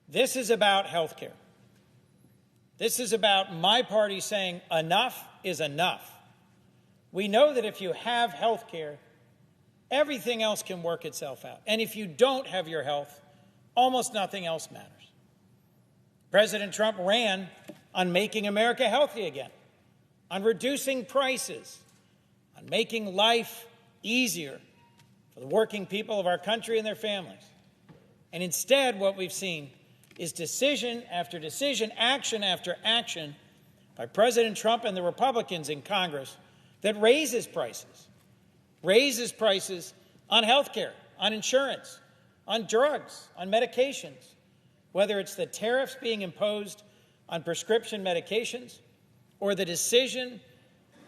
This is about health care. This is about my party saying enough is enough. We know that if you have health care, everything else can work itself out. And if you don't have your health, almost nothing else matters. President Trump ran on making America healthy again, on reducing prices, on making life easier for the working people of our country and their families. And instead, what we've seen is decision after decision, action after action by President Trump and the Republicans in Congress that raises prices on health care, on insurance, on drugs, on medications, whether it's the tariffs being imposed on prescription medications or the decision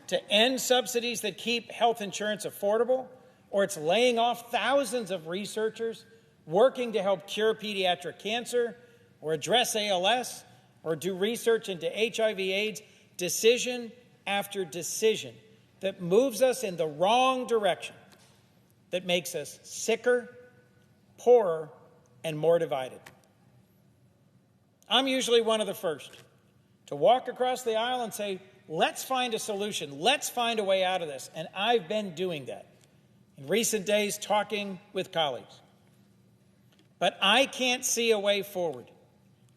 to end subsidies that keep health insurance affordable, or it's laying off thousands of researchers working to help cure pediatric cancer or address ALS or do research into HIV/AIDS, decision after decision that moves us in the wrong direction, that makes us sicker, poorer, and more divided. I'm usually one of the first to walk across the aisle and say, let's find a solution. Let's find a way out of this. And I've been doing that in recent days, talking with colleagues. But I can't see a way forward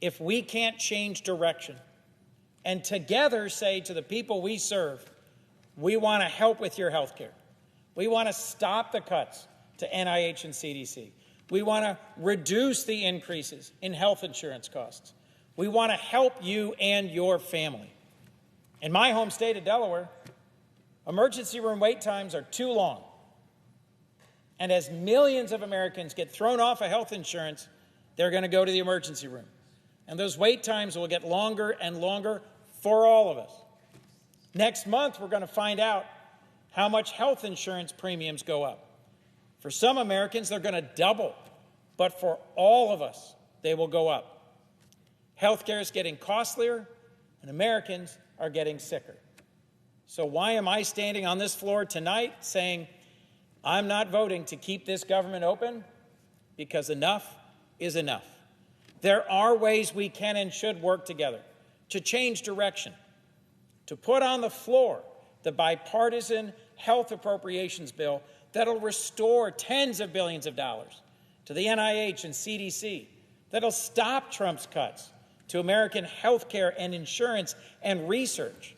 if we can't change direction and together say to the people we serve, we want to help with your health care. We want to stop the cuts to NIH and CDC. We want to reduce the increases in health insurance costs. We want to help you and your family. In my home state of Delaware, emergency room wait times are too long. And as millions of Americans get thrown off of health insurance, they're going to go to the emergency room. And those wait times will get longer and longer for all of us. Next month, we're going to find out how much health insurance premiums go up. For some Americans, they're going to double. But for all of us, they will go up. Health care is getting costlier, and Americans are getting sicker. So why am I standing on this floor tonight saying I'm not voting to keep this government open? Because enough is enough. There are ways we can and should work together to change direction, to put on the floor the bipartisan health appropriations bill that'll restore tens of billions of dollars to the NIH and CDC, that'll stop Trump's cuts to American health care and insurance and research.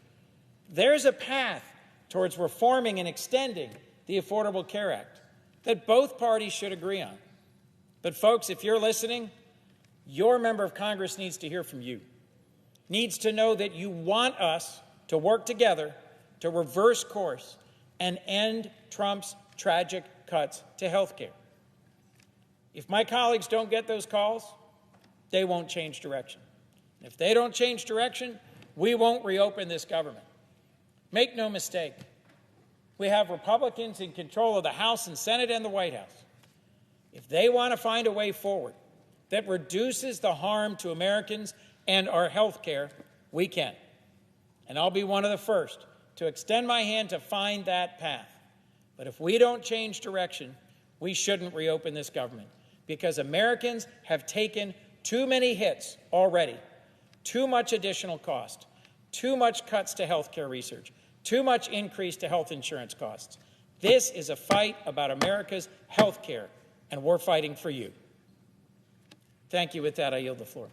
There's a path towards reforming and extending the Affordable Care Act that both parties should agree on. But folks, if you're listening, your member of Congress needs to hear from you, needs to know that you want us to work together to reverse course and end Trump's tragic cuts to health care. If my colleagues don't get those calls, they won't change direction. If they don't change direction, we won't reopen this government. Make no mistake, we have Republicans in control of the House and Senate and the White House. If they want to find a way forward that reduces the harm to Americans and our health care, we can. And I'll be one of the first to extend my hand to find that path. But if we don't change direction, we shouldn't reopen this government, because Americans have taken too many hits already, too much additional cost, too much cuts to health care research, too much increase to health insurance costs. This is a fight about America's health care, and we're fighting for you. Thank you. With that, I yield the floor.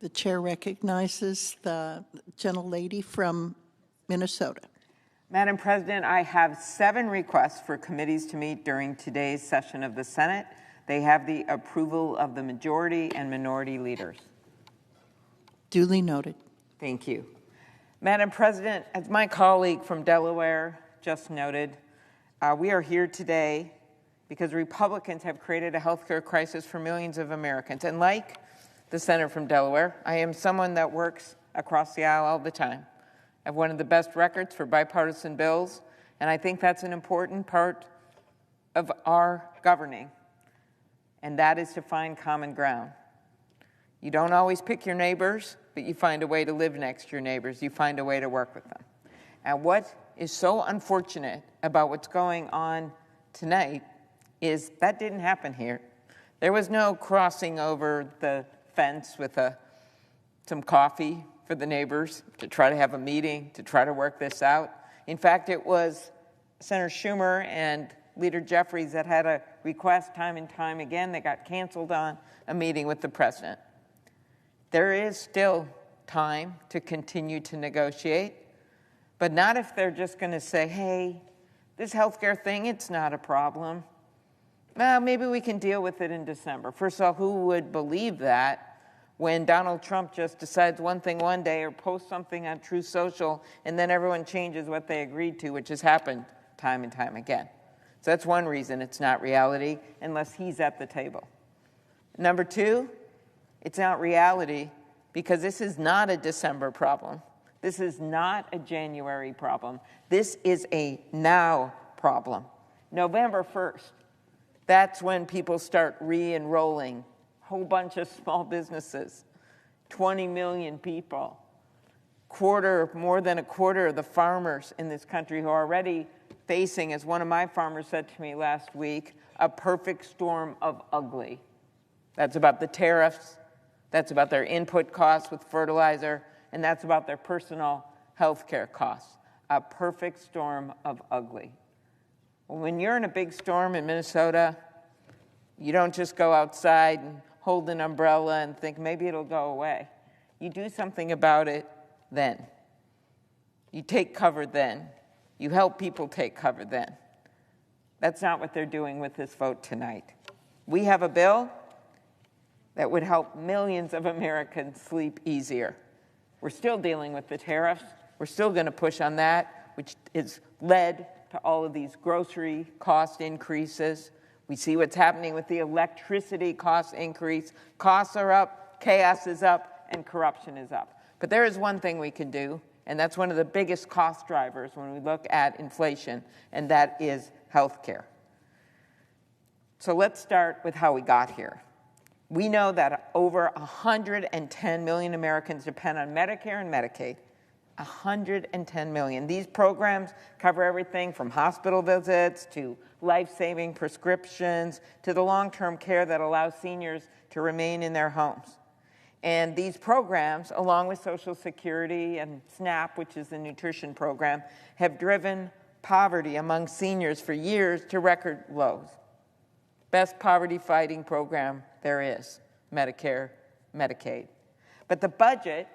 The chair recognizes the gentlelady from Minnesota. Madam President, I have 7 requests for committees to meet during today's session of the Senate. They have the approval of the majority and minority leaders. Duly noted. Thank you. Madam President, as my colleague from Delaware just noted, we are here today because Republicans have created a healthcare crisis for millions of Americans. And like the senator from Delaware, I am someone that works across the aisle all the time. I have one of the best records for bipartisan bills, and I think that's an important part of our governing, and that is to find common ground. You don't always pick your neighbors, but you find a way to live next to your neighbors. You find a way to work with them. And what is so unfortunate about what's going on tonight is that didn't happen here. There was no crossing over the fence with some coffee for the neighbors to try to have a meeting, to try to work this out. In fact, it was Senator Schumer and Leader Jeffries that had a request time and time again that got canceled on a meeting with the president. There is still time to continue to negotiate, but not if they're just going to say, hey, this healthcare thing, it's not a problem. Well, maybe we can deal with it in December. First of all, who would believe that when Donald Trump just decides one thing one day or posts something on Truth Social and then everyone changes what they agreed to, which has happened time and time again. So that's one reason it's not reality unless he's at the table. Number 2, it's not reality because this is not a December problem. This is not a January problem. This is a now problem. November 1st, that's when people start re-enrolling. Whole bunch of small businesses, 20 million people, more than a quarter of the farmers in this country who are already facing, as one of my farmers said to me last week, a perfect storm of ugly. That's about the tariffs, that's about their input costs with fertilizer, and that's about their personal health care costs. A perfect storm of ugly. When you're in a big storm in Minnesota, you don't just go outside and hold an umbrella and think maybe it'll go away. You do something about it then. You take cover then. You help people take cover then. That's not what they're doing with this vote tonight. We have a bill that would help millions of Americans sleep easier. We're still dealing with the tariffs. We're still going to push on that, which has led to all of these grocery cost increases. We see what's happening with the electricity cost increase. Costs are up, chaos is up, and corruption is up. But there is one thing we can do, and that's one of the biggest cost drivers when we look at inflation, and that is health care. So let's start with how we got here. We know that over 110 million Americans depend on Medicare and Medicaid. 110 million. These programs cover everything from hospital visits to life-saving prescriptions to the long-term care that allows seniors to remain in their homes. And these programs, along with Social Security and SNAP, which is the nutrition program, have driven poverty among seniors for years to record lows. Best poverty-fighting program there is, Medicare, Medicaid. But the budget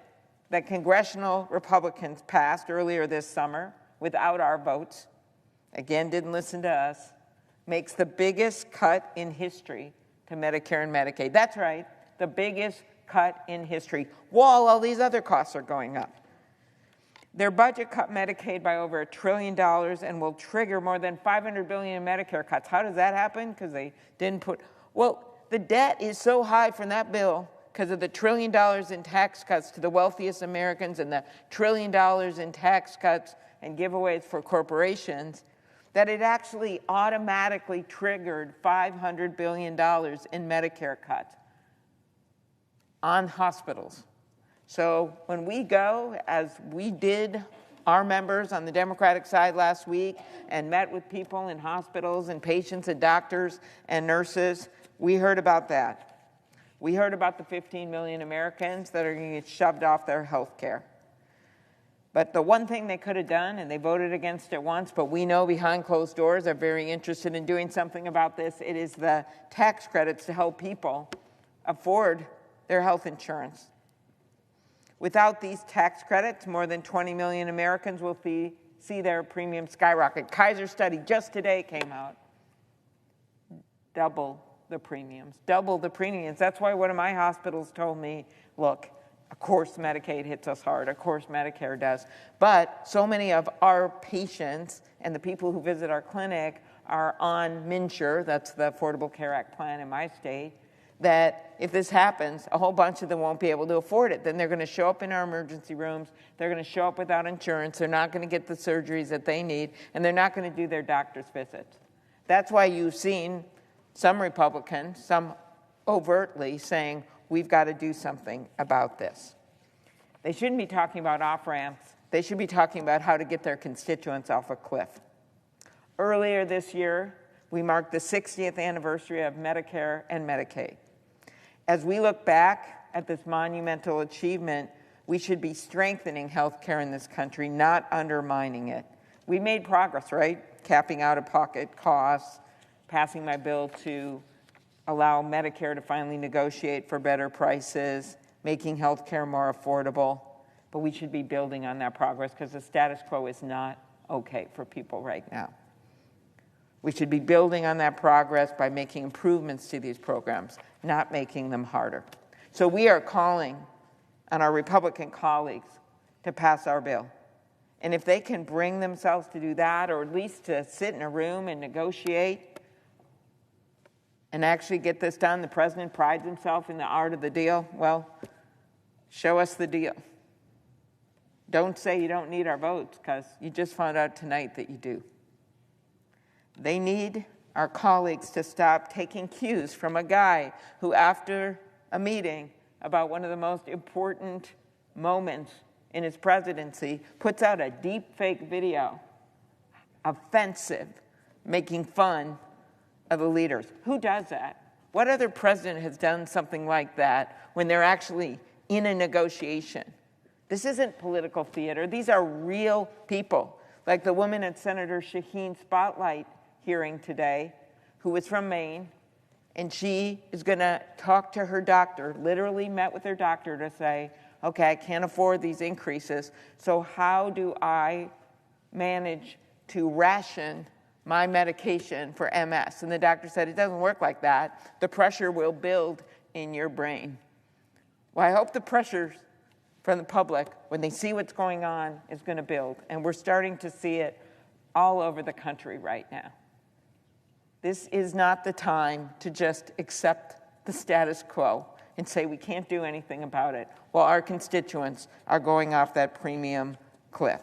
that congressional Republicans passed earlier this summer without our votes, again, didn't listen to us, makes the biggest cut in history to Medicare and Medicaid. That's right, the biggest cut in history, while all these other costs are going up. Their budget cut Medicaid by over $1 trillion and will trigger more than $500 billion in Medicare cuts. How does that happen? Because they didn't put, well, the debt is so high from that bill because of the $1 trillion in tax cuts to the wealthiest Americans and the $1 trillion in tax cuts and giveaways for corporations, that it actually automatically triggered $500 billion in Medicare cuts on hospitals. So when we go, as we did, our members on the Democratic side last week, and met with people in hospitals and patients and doctors and nurses, we heard about that. We heard about the 15 million Americans that are going to get shoved off their health care. But the one thing they could have done, and they voted against it once, but we know behind closed doors they're very interested in doing something about this, it is the tax credits to help people afford their health insurance. Without these tax credits, more than 20 million Americans will see their premium skyrocket. Kaiser study just today came out. Double the premiums. That's why one of my hospitals told me, look, of course Medicaid hits us hard. Of course Medicare does. But so many of our patients and the people who visit our clinic are on MNsure, that's the Affordable Care Act plan in my state, that if this happens, a whole bunch of them won't be able to afford it. Then they're going to show up in our emergency rooms. They're going to show up without insurance. They're not going to get the surgeries that they need, and they're not going to do their doctor's visits. That's why you've seen some Republicans, some overtly, saying, we've got to do something about this. They shouldn't be talking about off-ramps. They should be talking about how to get their constituents off a cliff. Earlier this year, we marked the 60th anniversary of Medicare and Medicaid. As we look back at this monumental achievement, we should be strengthening health care in this country, not undermining it. We made progress, right? Capping out-of-pocket costs, passing my bill to allow Medicare to finally negotiate for better prices, making health care more affordable. But we should be building on that progress because the status quo is not okay for people right now. We should be building on that progress by making improvements to these programs, not making them harder. So we are calling on our Republican colleagues to pass our bill. And if they can bring themselves to do that, or at least to sit in a room and negotiate and actually get this done, the president prides himself in the art of the deal, well, show us the deal. Don't say you don't need our votes, because you just found out tonight that you do. They need our colleagues to stop taking cues from a guy who, after a meeting about one of the most important moments in his presidency, puts out a deep fake video, offensive, making fun of the leaders. Who does that? What other president has done something like that when they're actually in a negotiation? This isn't political theater. These are real people, like the woman at Senator Shaheen's Spotlight hearing today, who was from Maine, and she is going to talk to her doctor, literally met with her doctor to say, okay, I can't afford these increases, so how do I manage to ration my medication for MS? And the doctor said, it doesn't work like that. The pressure will build in your brain. Well, I hope the pressure from the public, when they see what's going on, is going to build. And we're starting to see it all over the country right now. This is not the time to just accept the status quo and say we can't do anything about it while our constituents are going off that premium cliff.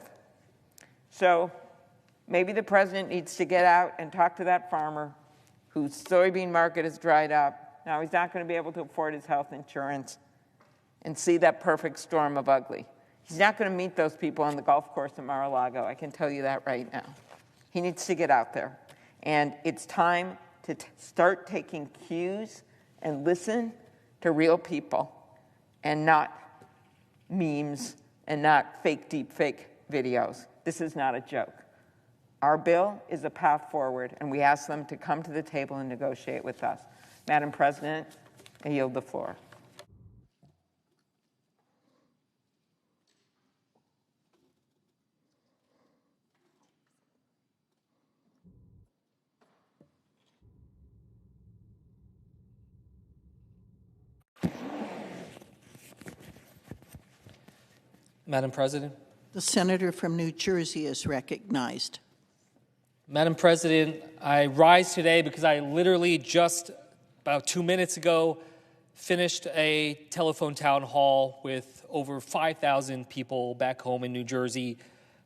So maybe the president needs to get out and talk to that farmer whose soybean market has dried up. Now he's not going to be able to afford his health insurance, and see that perfect storm of ugly. He's not going to meet those people on the golf course at Mar-a-Lago. I can tell you that right now. He needs to get out there. And it's time to start taking cues and listen to real people and not memes and not fake deep fake videos. This is not a joke. Our bill is a path forward, and we ask them to come to the table and negotiate with us. Madam President, I yield the floor. Madam President. The senator from New Jersey is recognized. Madam President, I rise today because I literally just about 2 minutes ago finished a telephone town hall with over 5,000 people back home in New Jersey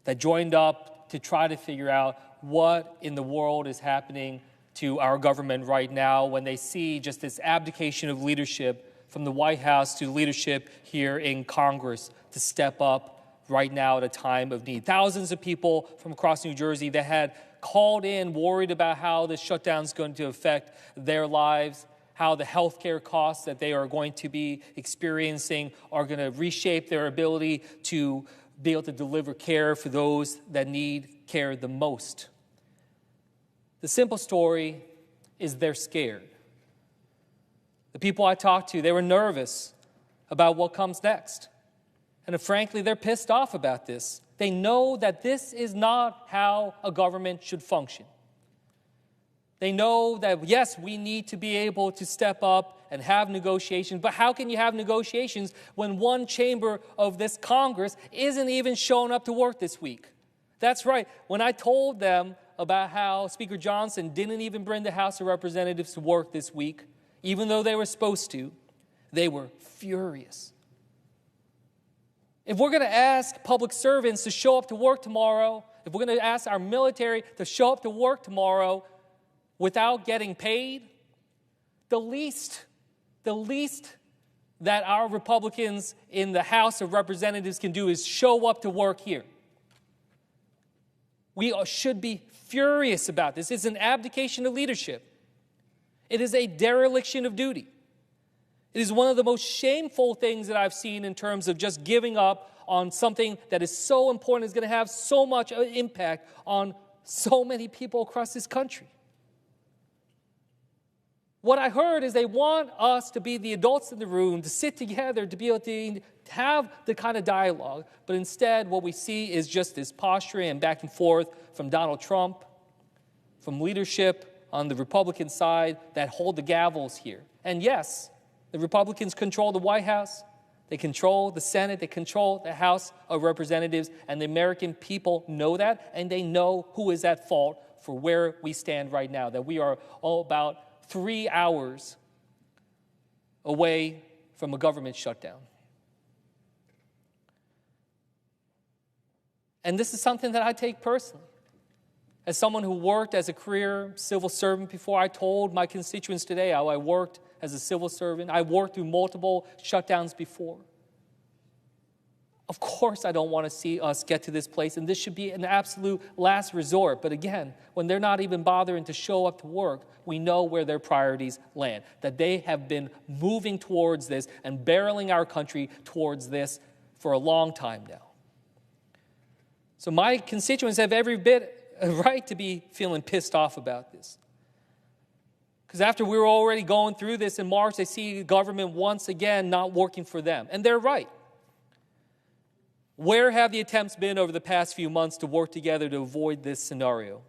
that joined up to try to figure out what in the world is happening to our government right now when they see just this abdication of leadership from the White House to leadership here in Congress to step up right now at a time of need. Thousands of people from across New Jersey that had called in worried about how this shutdown is going to affect their lives, how the healthcare costs that they are going to be experiencing are going to reshape their ability to be able to deliver care for those that need care the most. The simple story is they're scared. The people I talked to, they were nervous about what comes next. And frankly, they're pissed off about this. They know that this is not how a government should function. They know that, yes, we need to be able to step up and have negotiations, but how can you have negotiations when one chamber of this Congress isn't even showing up to work this week? That's right. When I told them about how Speaker Johnson didn't even bring the House of Representatives to work this week, even though they were supposed to, they were furious. If we're going to ask public servants to show up to work tomorrow, if we're going to ask our military to show up to work tomorrow without getting paid, the least that our Republicans in the House of Representatives can do is show up to work here. We should be furious about this. It's an abdication of leadership. It is a dereliction of duty. It is one of the most shameful things that I've seen in terms of just giving up on something that is so important, is going to have so much impact on so many people across this country. What I heard is they want us to be the adults in the room, to sit together, to be able to have the kind of dialogue. But instead, what we see is just this posturing and back and forth from Donald Trump, from leadership on the Republican side that hold the gavels here. And yes, the Republicans control the White House, they control the Senate, they control the House of Representatives, and the American people know that, and they know who is at fault for where we stand right now, that we are all about 3 hours away from a government shutdown. And this is something that I take personally. As someone who worked as a career civil servant before, I told my constituents today how I worked as a civil servant. I worked through multiple shutdowns before. Of course, I don't want to see us get to this place, and this should be an absolute last resort. But again, when they're not even bothering to show up to work, we know where their priorities land, that they have been moving towards this and barreling our country towards this for a long time now. So my constituents have every bit a right to be feeling pissed off about this. Because after we were already going through this in March, they see government once again not working for them. And they're right. Where have the attempts been over the past few months to work together to avoid this scenario?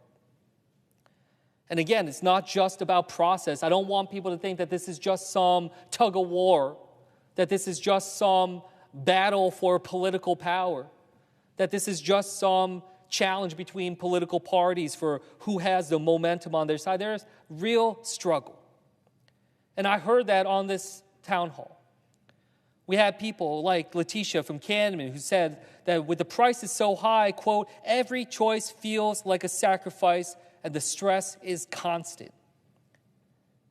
And again, it's not just about process. I don't want people to think that this is just some tug of war, that this is just some battle for political power, that this is just some challenge between political parties for who has the momentum on their side. There's real struggle. And I heard that on this town hall. We had people like Letitia from Camden who said that with the prices so high, quote, every choice feels like a sacrifice and the stress is constant.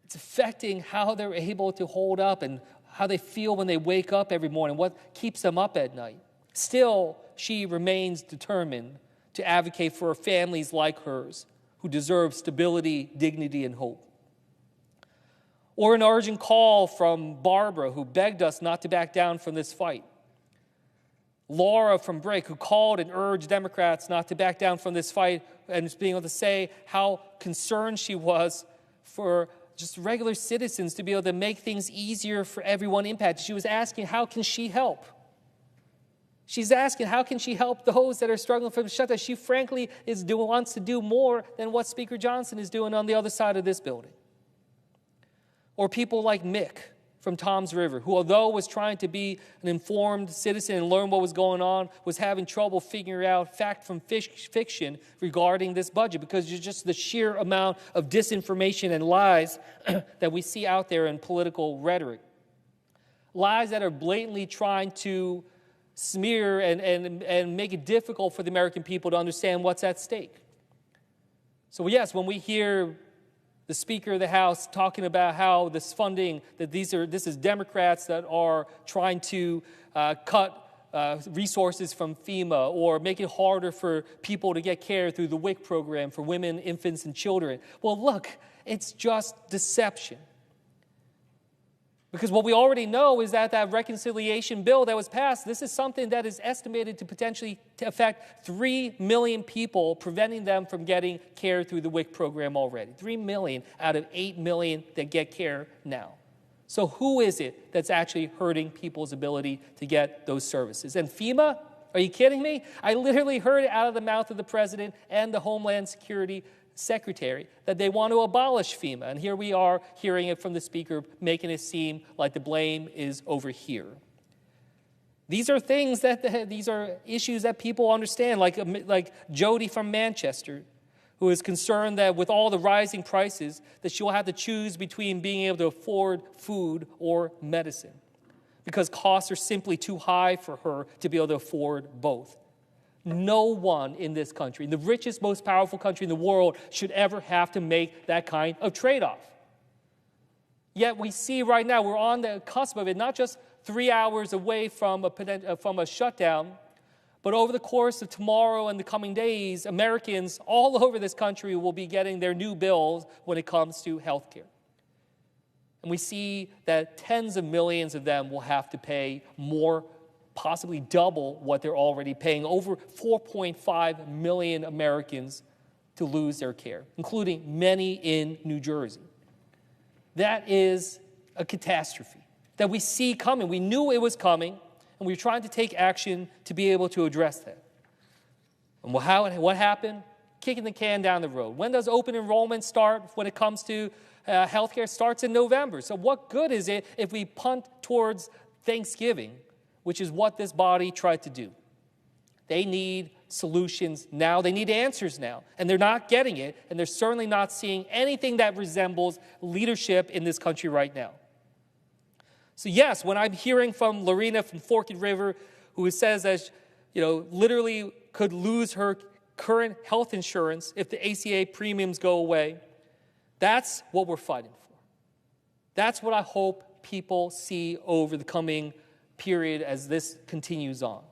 It's affecting how they're able to hold up and how they feel when they wake up every morning, what keeps them up at night. Still, she remains determined to advocate for families like hers who deserve stability, dignity, and hope. Or an urgent call from Barbara, who begged us not to back down from this fight. Laura from Brick, who called and urged Democrats not to back down from this fight, and being able to say how concerned she was for just regular citizens to be able to make things easier for everyone impacted. She was asking, how can she help? She's asking, how can she help those that are struggling from the shutdown? She frankly wants to do more than what Speaker Johnson is doing on the other side of this building. Or people like Mick from Toms River, who although was trying to be an informed citizen and learn what was going on, was having trouble figuring out fact from fiction regarding this budget because it's just the sheer amount of disinformation and lies that we see out there in political rhetoric. Lies that are blatantly trying to smear and make it difficult for the American people to understand what's at stake. So yes, when we hear the Speaker of the House talking about how this funding, that this is Democrats that are trying to cut resources from FEMA or make it harder for people to get care through the WIC program for women, infants, and children. Well, look, it's just deception. Because what we already know is that reconciliation bill that was passed, this is something that is estimated to potentially affect 3 million people, preventing them from getting care through the WIC program already. 3 million out of 8 million that get care now. So who is it that's actually hurting people's ability to get those services? And FEMA, Are you kidding me? I literally heard it out of the mouth of the president and the Homeland Security Secretary that they want to abolish FEMA. And here we are hearing it from the speaker, making it seem like the blame is over here. These are things these are issues that people understand, like Jody from Manchester, who is concerned that with all the rising prices, that she'll have to choose between being able to afford food or medicine, because costs are simply too high for her to be able to afford both. No one in this country, the richest, most powerful country in the world, should ever have to make that kind of trade-off. Yet we see right now, we're on the cusp of it, not just 3 hours away from a shutdown, but over the course of tomorrow and the coming days, Americans all over this country will be getting their new bills when it comes to health care. And we see that tens of millions of them will have to pay more, possibly double what they're already paying. Over 4.5 million Americans to lose their care, including many in New Jersey. That is a catastrophe that we see coming. We knew it was coming, and we were trying to take action to be able to address that. And what happened? Kicking the can down the road. When does open enrollment start when it comes to healthcare? Starts in November. So what good is it if we punt towards Thanksgiving, which is what this body tried to do? They need solutions now. They need answers now. And they're not getting it, and they're certainly not seeing anything that resembles leadership in this country right now. So yes, when I'm hearing from Lorena from Forked River, who says that, literally could lose her current health insurance if the ACA premiums go away, that's what we're fighting for. That's what I hope people see over the coming period as this continues on.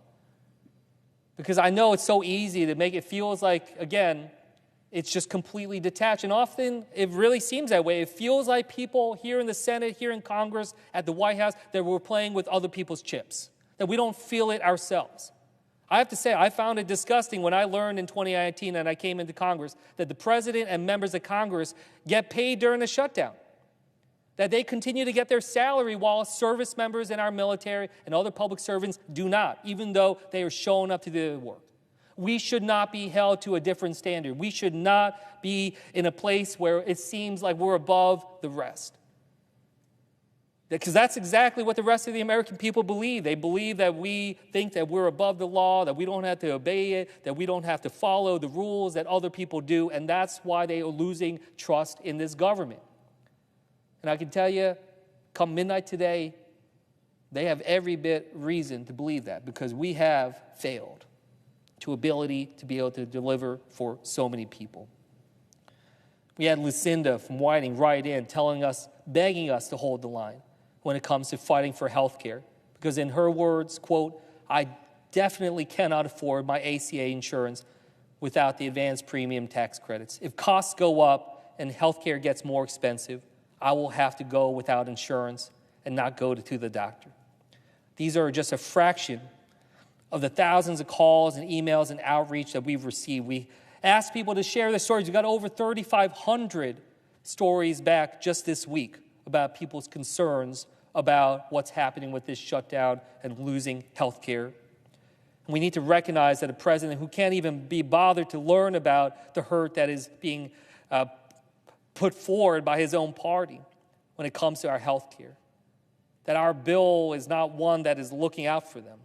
Because I know it's so easy to make it feels like, again, it's just completely detached. And often it really seems that way. It feels like people here in the Senate, here in Congress, at the White House, that we're playing with other people's chips, that we don't feel it ourselves. I have to say, I found it disgusting when I learned in 2019 and I came into Congress that the president and members of Congress get paid during the shutdown, that they continue to get their salary while service members in our military and other public servants do not, even though they are showing up to do the work. We should not be held to a different standard. We should not be in a place where it seems like we're above the rest. Because that's exactly what the rest of the American people believe. They believe that we think that we're above the law, that we don't have to obey it, that we don't have to follow the rules that other people do, and that's why they are losing trust in this government. And I can tell you, come midnight today, they have every bit reason to believe that, because we have failed to ability to be able to deliver for so many people. We had Lucinda from Whiting write in telling us, begging us to hold the line when it comes to fighting for health care. Because in her words, quote, I definitely cannot afford my ACA insurance without the advanced premium tax credits. If costs go up and health care gets more expensive, I will have to go without insurance and not go to the doctor. These are just a fraction of the thousands of calls and emails and outreach that we've received. We asked people to share their stories. We got over 3,500 stories back just this week about people's concerns about what's happening with this shutdown and losing health care. And we need to recognize that a president who can't even be bothered to learn about the hurt that is being put forward by his own party when it comes to our health care, that our bill is not one that is looking out for them.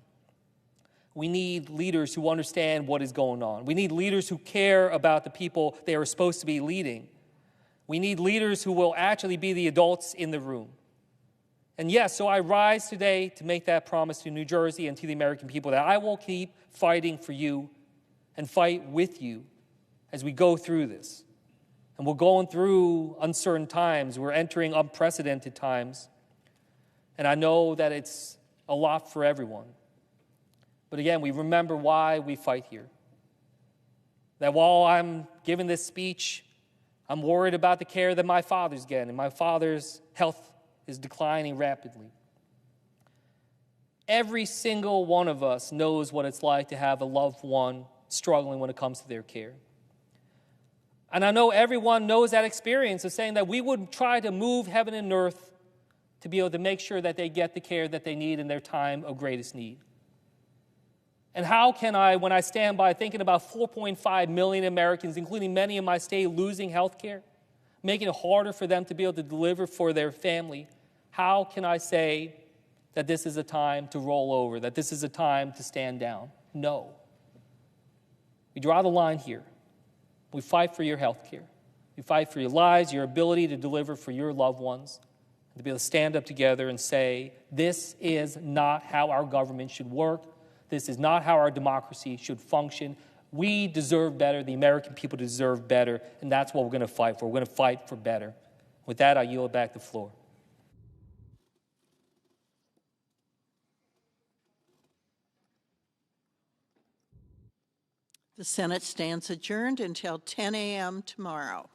We need leaders who understand what is going on. We need leaders who care about the people they are supposed to be leading. We need leaders who will actually be the adults in the room. And yes, so I rise today to make that promise to New Jersey and to the American people that I will keep fighting for you and fight with you as we go through this. And we're going through uncertain times. We're entering unprecedented times. And I know that it's a lot for everyone. But again, we remember why we fight here. That while I'm giving this speech, I'm worried about the care that my father's getting, and my father's health is declining rapidly. Every single one of us knows what it's like to have a loved one struggling when it comes to their care. And I know everyone knows that experience of saying that we would try to move heaven and earth to be able to make sure that they get the care that they need in their time of greatest need. And how can I, when I stand by thinking about 4.5 million Americans, including many in my state, losing health care, making it harder for them to be able to deliver for their family, how can I say that this is a time to roll over, that this is a time to stand down? No. We draw the line here. We fight for your health care. We fight for your lives, your ability to deliver for your loved ones, and to be able to stand up together and say, this is not how our government should work. This is not how our democracy should function. We deserve better. The American people deserve better, and that's what we're going to fight for. We're going to fight for better. With that, I yield back the floor. The Senate stands adjourned until 10 a.m. tomorrow.